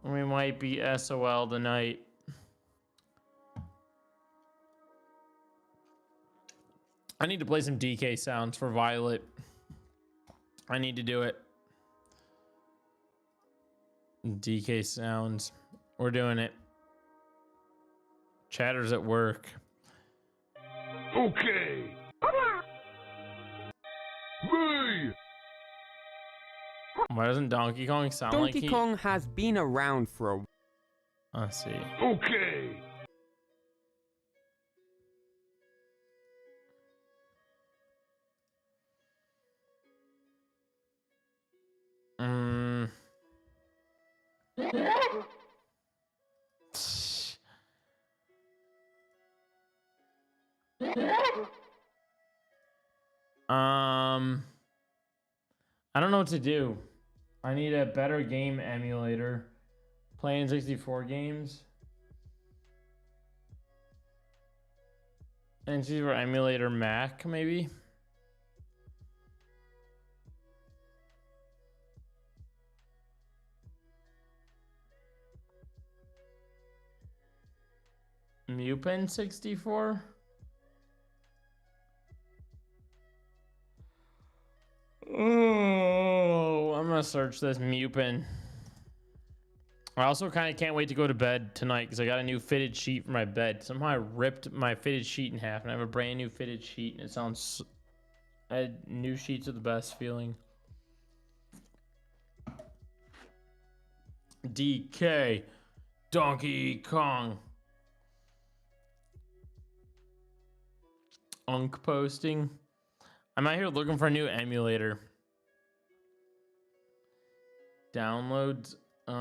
We might be SOL tonight. I need to play some DK sounds for Violet. I need to do it. DK sounds. We're doing it. Chatter's at work. Okay. Me. Why doesn't Donkey Kong sound like Donkey Kong has been around for a... Let's see. Okay. I don't know what to do. I need a better game emulator. Playing 64 games. And see for emulator Mac, maybe. Mupen 64. Oh, I'm gonna search this Mupen. I also kind of can't wait to go to bed tonight because I got a new fitted sheet for my bed. Somehow I ripped my fitted sheet in half and I have a brand new fitted sheet and it sounds... new sheets are the best feeling. DK. Donkey Kong. Unk posting. I'm out here looking for a new emulator. Downloads. Did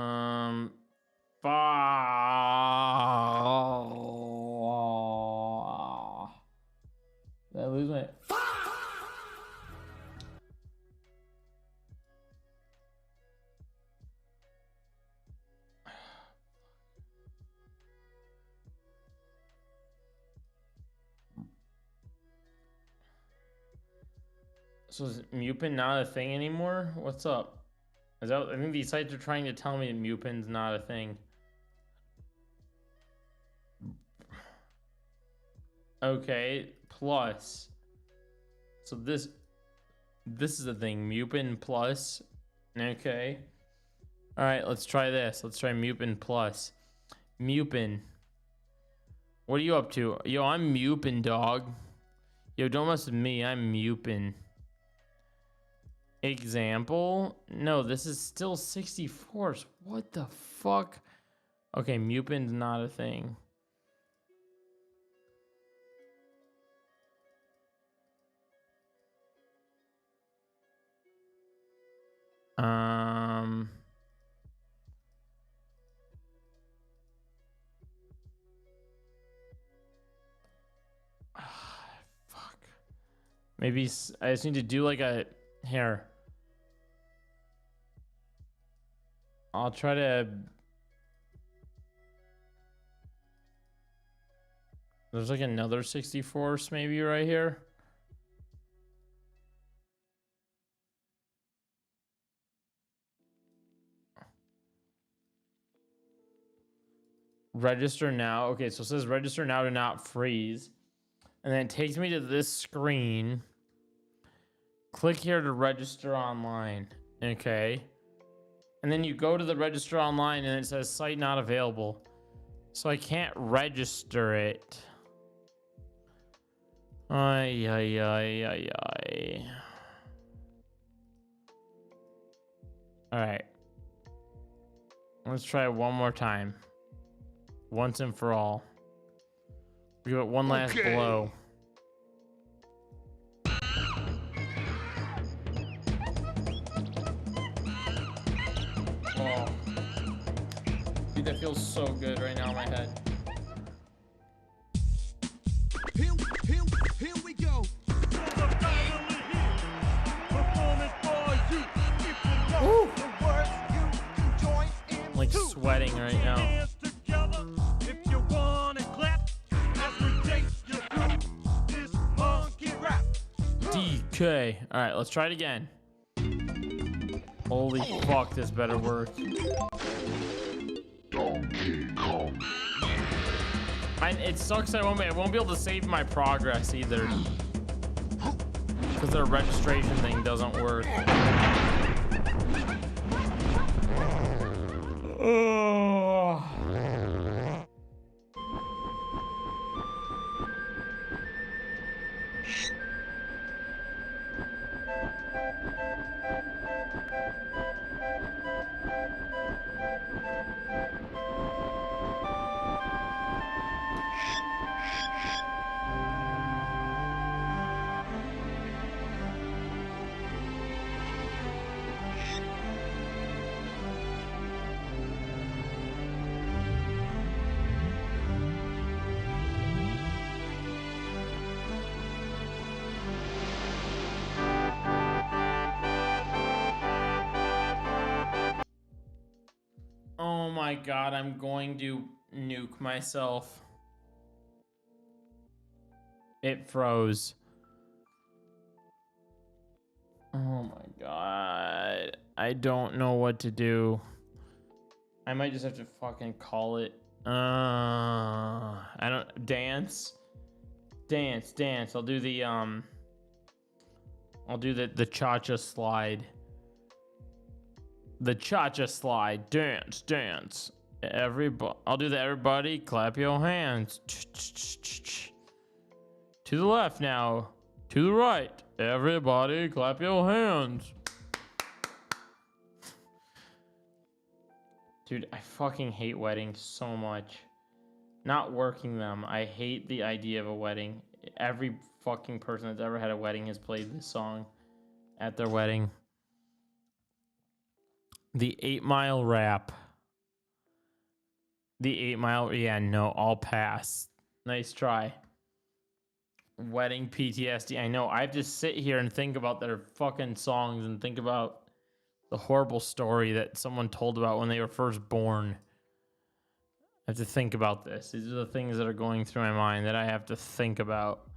I lose my... So is Mupen not a thing anymore? What's up? Is that, I think these sites are trying to tell me that Mupen's not a thing. Okay, plus. So this is the thing, Mupen plus. Okay. All right, let's try this. Let's try Mupen plus. Mupen. What are you up to? Yo, I'm Mupen, dog. Yo, don't mess with me. I'm Mupen. Example? No, this is still 64s. What the fuck? Okay, Mupen's not a thing. Fuck. Maybe I just need to do like a... Here. I'll try to. There's like another 64th maybe right here. Register now. Okay, so it says register now to not freeze. And then it takes me to this screen. Click here to register online. Okay. And then you go to the register online and it says site not available. So I can't register it. Ay, ay, ay, ay, ay. All right. Let's try it one more time. Once and for all. Give it one last blow. Oh. Dude, that feels so good right now in my head. Here we go. Woo. I'm like sweating right now. DK. All right, let's try it again. Holy fuck, this better work. It sucks I won't be able to save my progress either. Because their registration thing doesn't work. Oh. Oh my god, I'm going to nuke myself. It froze. Oh my god. I don't know what to do. I might just have to fucking call it. I don't dance. I'll do the the cha-cha slide. The cha-cha slide. Dance. Everybody, I'll do the everybody clap your hands. To the left now. To the right. Everybody clap your hands. Dude, I fucking hate weddings so much. Not working them. I hate the idea of a wedding. Every fucking person that's ever had a wedding has played this song at their wedding. The 8 Mile rap. The 8 Mile, yeah, no, I'll pass. Nice try. Wedding PTSD. I know, I have to sit here and think about their fucking songs and think about the horrible story that someone told about when they were first born. I have to think about this. These are the things that are going through my mind that I have to think about.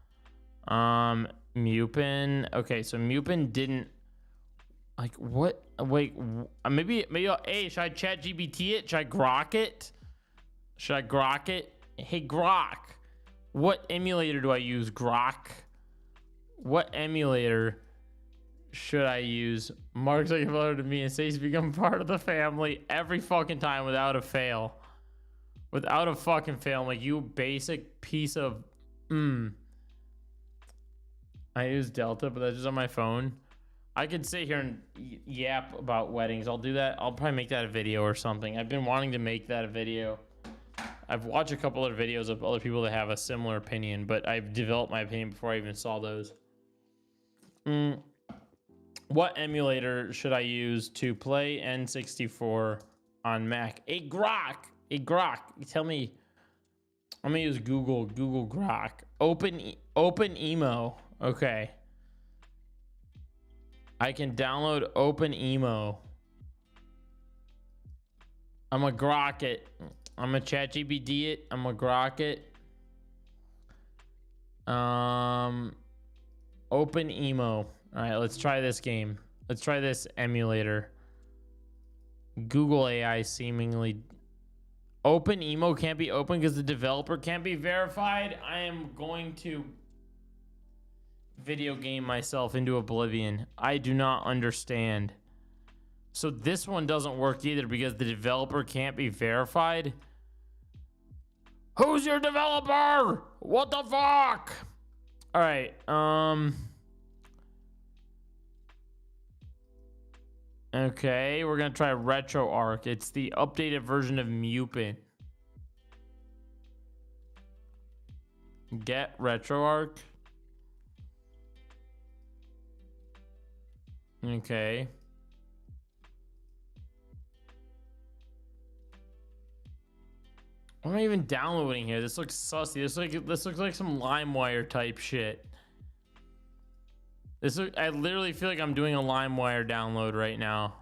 Mupin. Okay, so Mupin didn't like what? Wait, maybe. Hey, should I chat GPT it? Should I grok it? Hey, Grok, what emulator do I use? Grok, what emulator should I use? Mark's like a brother to me and says he's become part of the family every fucking time without a fail. Without a fucking fail. I'm like, you basic piece of I use Delta, but that's just on my phone. I could sit here and yap about weddings. I'll do that. I'll probably make that a video or something. I've been wanting to make that a video. I've watched a couple other videos of other people that have a similar opinion, but I've developed my opinion before I even saw those. What emulator should I use to play N64 on Mac? A Grok. Tell me. I'm gonna use Google Grok. Open Emo. Okay. I can download Open Emo. I'm a grok it. I'm a ChatGPT it. I'm a grok it. Open emo. All right, let's try this game. Let's try this emulator. Google AI seemingly. Open emo can't be open because the developer can't be verified. I am going to video game myself into oblivion. I do not understand. So this one doesn't work either because the developer can't be verified. Who's your developer? What the fuck? All right. Okay, we're gonna try RetroArch. It's the updated version of Mupin. Get RetroArch. Okay. What am I even downloading here? This looks sussy. This looks like some LimeWire type shit. I literally feel like I'm doing a LimeWire download right now.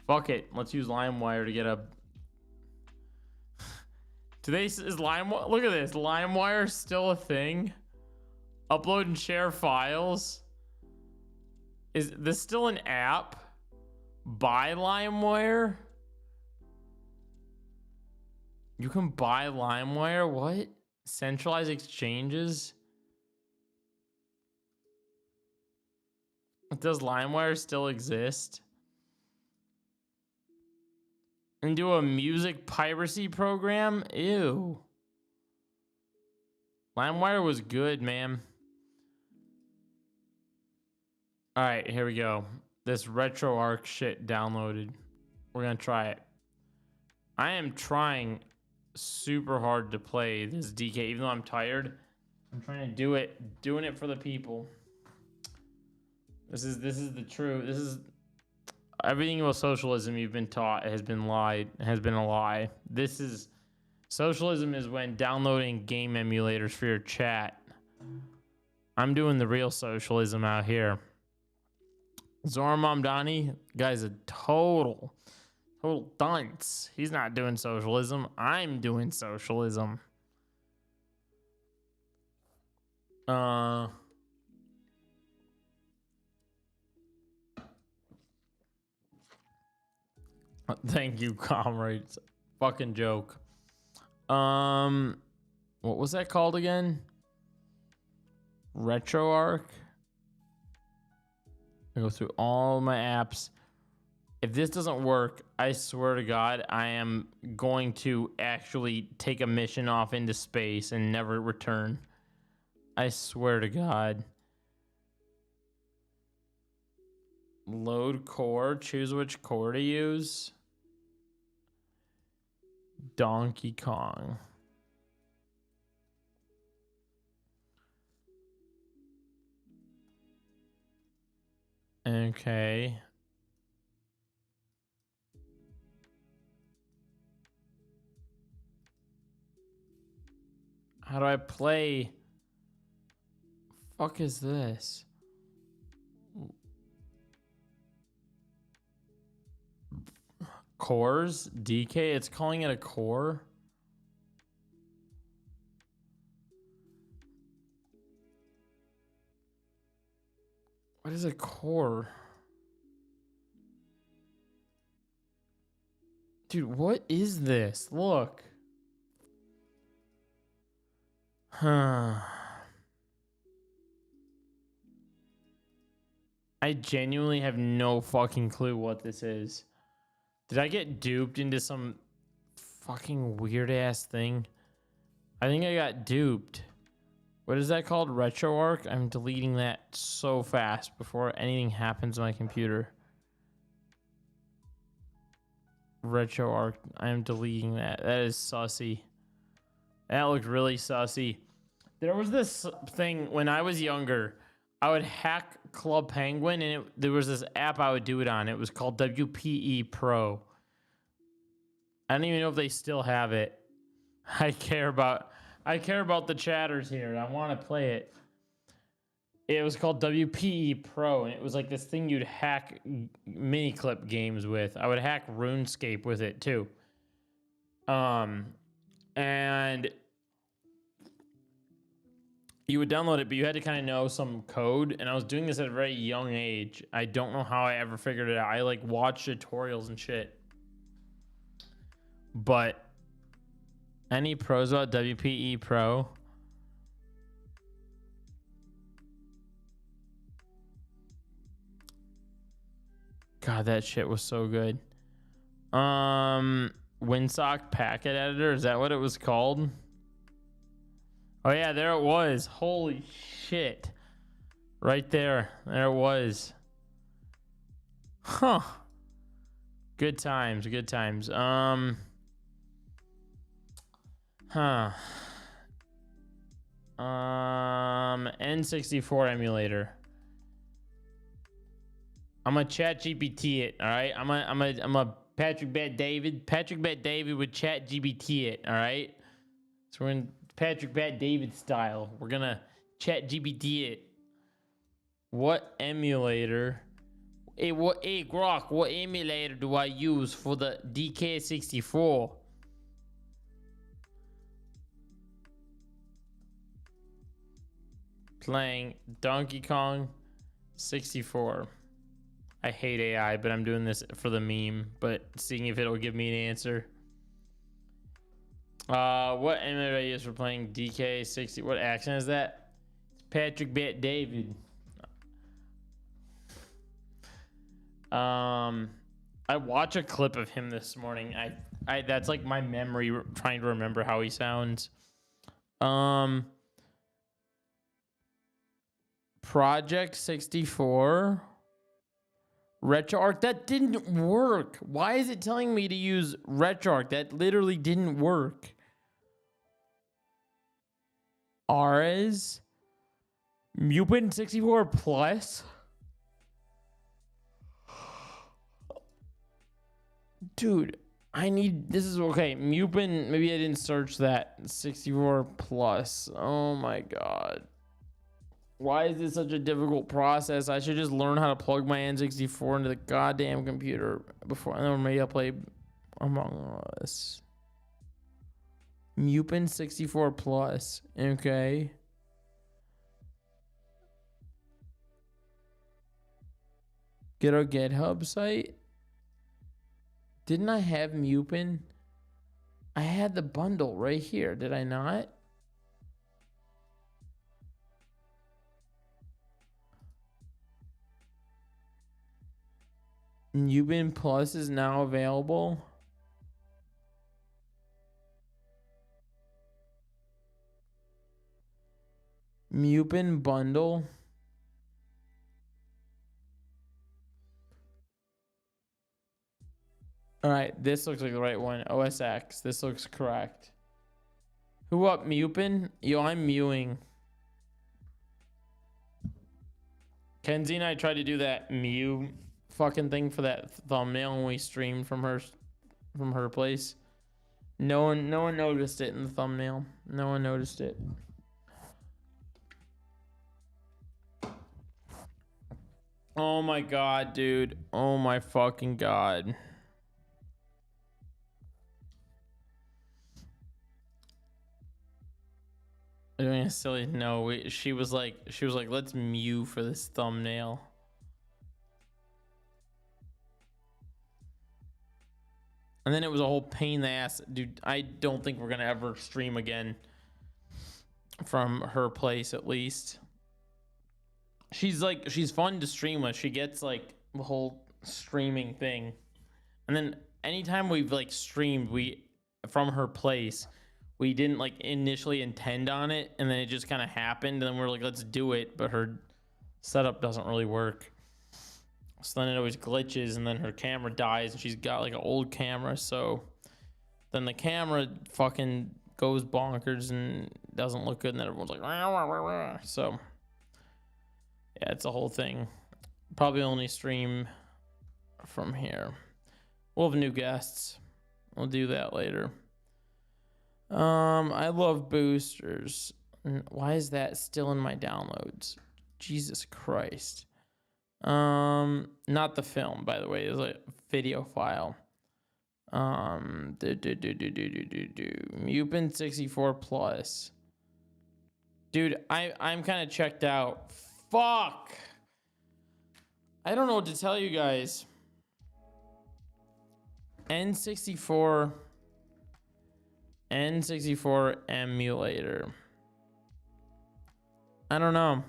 Fuck it. Let's use LimeWire to get a... Is LimeWire... Look at this. LimeWire still a thing? Upload and share files? Is this still an app? Buy LimeWire? You can buy LimeWire? What? Centralized exchanges? Does LimeWire still exist? And do a music piracy program? Ew. LimeWire was good, man. All right, here we go. This RetroArch shit downloaded. We're gonna try it. I am trying super hard to play this DK, even though I'm tired. I'm trying to doing it for the people. This is the truth. This is everything about socialism you've been taught has been a lie. This is socialism is when downloading game emulators for your chat. I'm doing the real socialism out here. Zoran Mamdani, guy's a total dunce. He's not doing socialism. I'm doing socialism. Thank you, comrades. Fucking joke. What was that called again? RetroArch. I go through all my apps. If this doesn't work, I swear to God, I am going to actually take a mission off into space and never return. I swear to God. Load core. Choose which core to use. Donkey Kong. Okay. How do I play? Fuck is this? Cores? DK? It's calling it a core? What is a core? Dude, what is this? Look. Huh. I genuinely have no fucking clue what this is. Did I get duped into some fucking weird ass thing? I think I got duped. What is that called? RetroArch? I'm deleting that so fast before anything happens to my computer. RetroArch. I'm deleting that. That is sussy. That looked really sussy. There was this thing when I was younger. I would hack Club Penguin, and there was this app I would do it on. It was called WPE Pro. I don't even know if they still have it. I care about the chatters here. I want to play it. It was called WPE Pro, and it was like this thing you'd hack mini clip games with. I would hack RuneScape with it too. And you would download it, but you had to kind of know some code. And I was doing this at a very young age. I don't know how I ever figured it out. I like watched tutorials and shit. But any pros about WPE Pro? God, that shit was so good. Winsock Packet Editor, is that what it was called? Oh yeah, there it was. Holy shit. Right there. There it was. Huh. Good times, good times. N64 emulator. I'm a chat GPT it, all right? I'm a Patrick Bet David. Patrick Bet David would chat GPT it, all right? So we're in Patrick Bet David style. We're gonna chat GPT it. What emulator? Hey, Grok, what emulator do I use for the DK64? Playing Donkey Kong 64. I hate AI, but I'm doing this for the meme, but seeing if it'll give me an answer. What emulator I use for playing DK60? What accent is that? It's Patrick Bet David. I watched a clip of him this morning. I that's like my memory trying to remember how he sounds. Project 64. RetroArch, that didn't work. Why is it telling me to use RetroArch? That literally didn't work. Ares, Mupen 64 Plus. Dude, I need, this is okay. Mupen, maybe I didn't search that. 64 Plus. Oh my God. Why is this such a difficult process? I should just learn how to plug my N64 into the goddamn computer before, and then maybe I'll play Among Us. Mupen 64 Plus. Okay. Get our GitHub site. Didn't I have Mupen? I had the bundle right here. Did I not? Mupen Plus is now available. Mupen bundle. All right, this looks like the right one. OS X. This looks correct. Who up, Mupen? Yo, I'm mewing. Kenzie and I tried to do that mew fucking thing for that thumbnail when we streamed from her place. No one noticed it in the thumbnail. No one noticed it. Oh my God, dude. Oh my fucking God. Doing a silly no. She was like, let's mew for this thumbnail. And then it was a whole pain in the ass. Dude, I don't think we're gonna ever stream again from her place, at least. She's fun to stream with. She gets like the whole streaming thing. And then anytime we've like streamed from her place, we didn't like initially intend on it, and then it just kind of happened, and then we're like, let's do it, but her setup doesn't really work. So then it always glitches, and then her camera dies, and she's got like an old camera, so then the camera fucking goes bonkers and doesn't look good, and then everyone's like, rah, rah, rah, rah. So yeah, it's a whole thing. Probably only stream from here. We'll have new guests. We'll do that later. I love boosters. Why is that still in my downloads? Jesus Christ. Not the film, by the way. It's a video file. Mupen 64 plus. Dude, I'm kind of checked out. Fuck. I don't know what to tell you guys. N64 emulator. I don't know.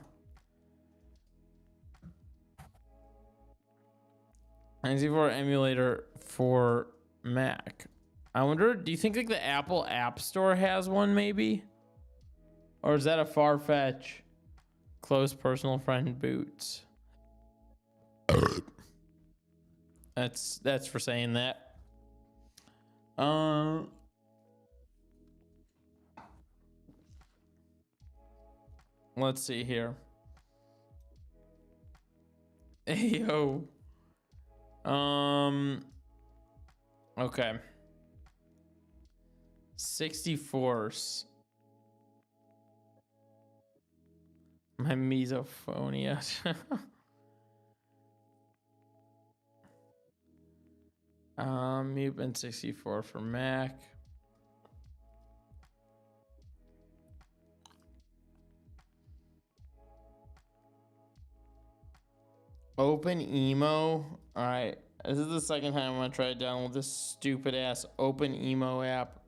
N64 emulator for Mac. I wonder, do you think like the Apple App Store has one maybe? Or is that a far-fetch? Close personal friend Boots. That's for saying that. Let's see here. Ayo. Okay. 64s. My misophonia. Mupen 64 for Mac. Open Emo. All right. This is the second time I'm going to try to download this stupid ass Open Emo app.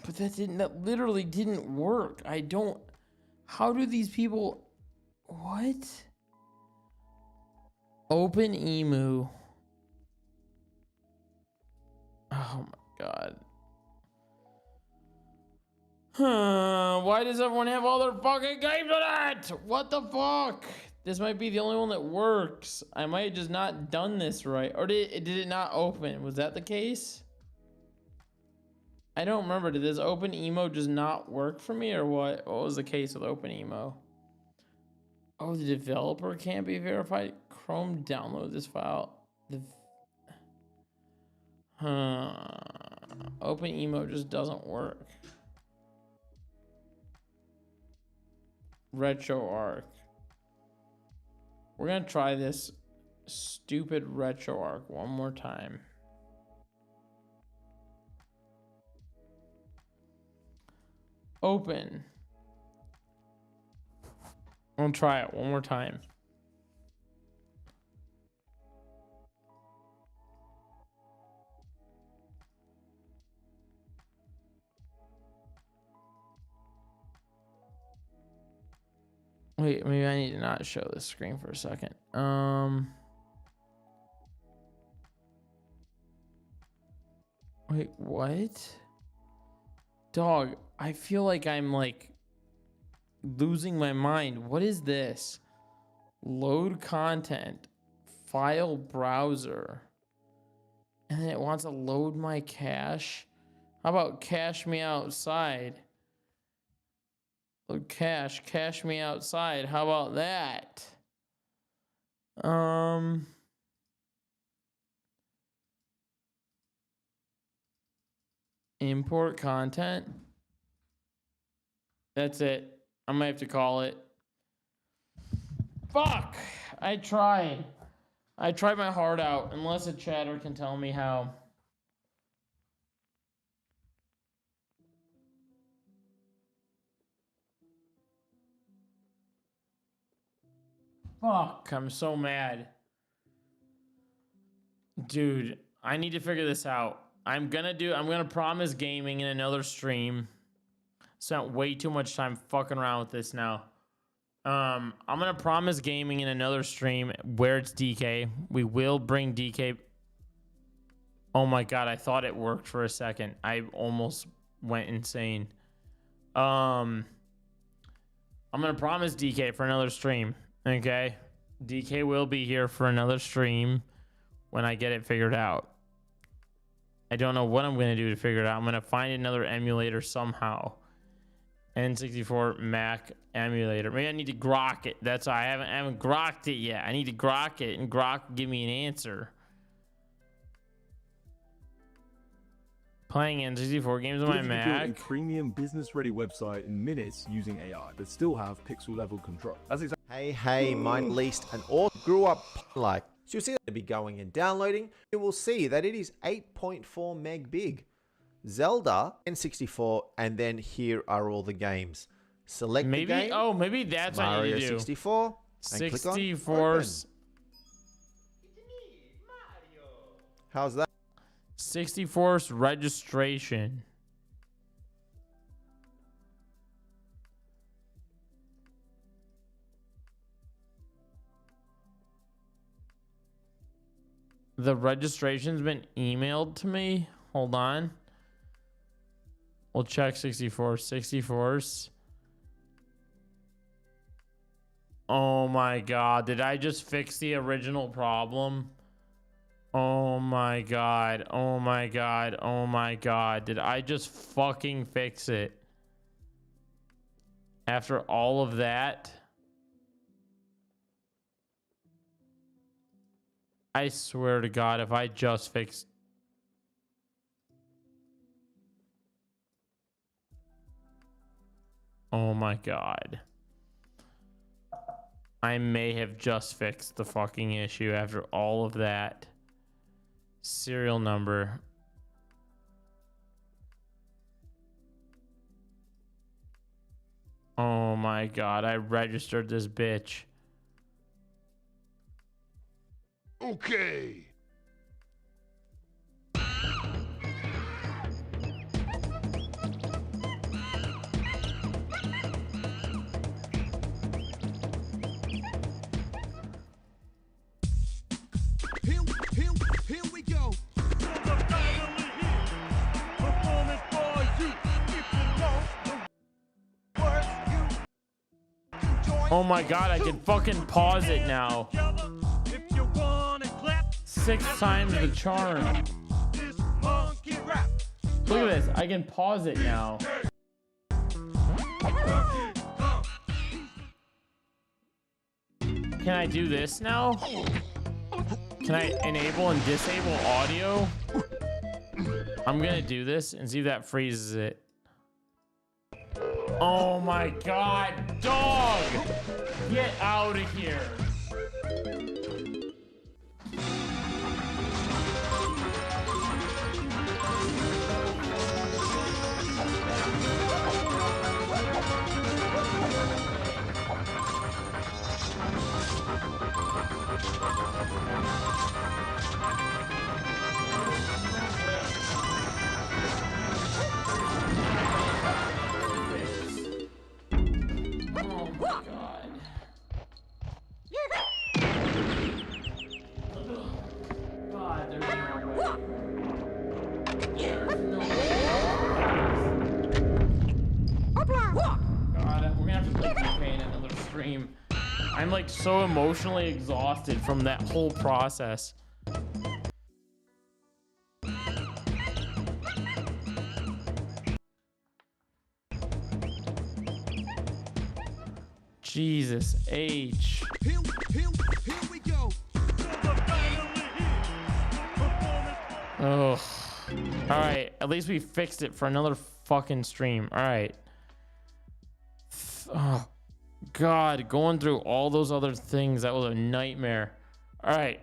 But that literally didn't work. How do these people, what? Open Emu. Oh my God. Why does everyone have all their fucking games on it? What the fuck? This might be the only one that works. I might have just not done this right. Or did it not open? Was that the case? I don't remember. Did this Open Emo just not work for me or what? What was the case with Open Emo? Oh, the developer can't be verified. Chrome download this file. Open Emo just doesn't work. RetroArch. We're gonna try this stupid RetroArch one more time. Open. I'll try it one more time. Wait, maybe I need to not show this screen for a second. Wait, what? Dog, I feel like I'm like losing my mind. What is this? Load content, file browser. And then it wants to load my cache. How about cache me outside? Load cache me outside. How about that? Import content. That's it. I might have to call it. Fuck! I tried my heart out, unless a chatter can tell me how. Fuck, I'm so mad. Dude, I need to figure this out. I'm gonna promise gaming in another stream. Spent way too much time fucking around with this now. I'm gonna promise gaming in another stream where it's DK. We will bring DK. Oh my God, I thought it worked for a second. I almost went insane. I'm gonna promise DK for another stream. Okay, DK will be here for another stream when I get it figured out. I don't know what I'm going to do to figure it out. I'm going to find another emulator somehow. N64 Mac emulator. Maybe I need to grok it. That's why I haven't grokked it yet. I need to grok it and grok give me an answer. playing N64 games on my What if you could build Mac. a premium business-ready website in minutes using AI, but still have pixel-level control. That's exactly. Hey, my least an author grew up like. So you'll see that to be going and downloading. You will see that it is 8.4 meg big. Zelda N64, and then here are all the games. Select Maybe. the game. Oh, maybe that's what Mario you do. 64. And click on 64. open. How's that? 64's registration. The registration's been emailed to me. Hold on. We'll check 64. 64's. Oh my god. Did I just fix the original problem? Oh my god. Oh my god. Oh my god. Did I just fucking fix it? After all of that? I swear to God, if I just fixed... Oh my God. I may have just fixed the fucking issue after all of that. Serial number. Oh my God, I registered this bitch. Okay. Here we go. Performing for you. If you know the words, Oh my God, I can fucking pause it now. if you wanna clap, 6 times the charm. this monkey rap. Look at this. I can pause it now. Can I do this now? Can I enable and disable audio? I'm gonna do this and see if that freezes it. Oh my God, dog! Get out of here. Oh my God. God, there's no way. There's no way. God, we're gonna have to play campaign another stream. I'm like so emotionally exhausted from that whole process. Jesus H. Here we go. Oh. All right. At least we fixed it for another fucking stream. All right. Oh, God. Going through all those other things, that was a nightmare. All right.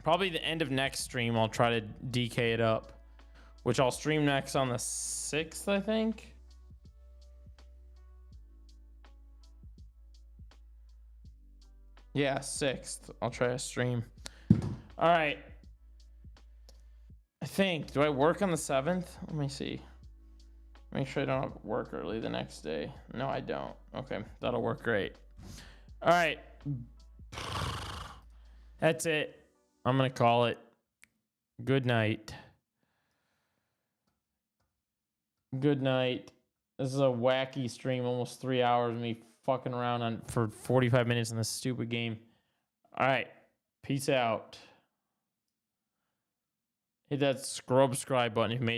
Probably the end of next stream, I'll try to DK it up, which I'll stream next on the 6th, I think. Yeah, 6th. I'll try to stream. All right. I think. Do I work on the 7th? Let me see. Make sure I don't have work early the next day. No, I don't. Okay, that'll work great. All right. That's it. I'm going to call it. Good night. Good night. This is a wacky stream, almost 3 hours of me fucking around for 45 minutes in this stupid game. All right. Peace out. Hit that subscribe button if you made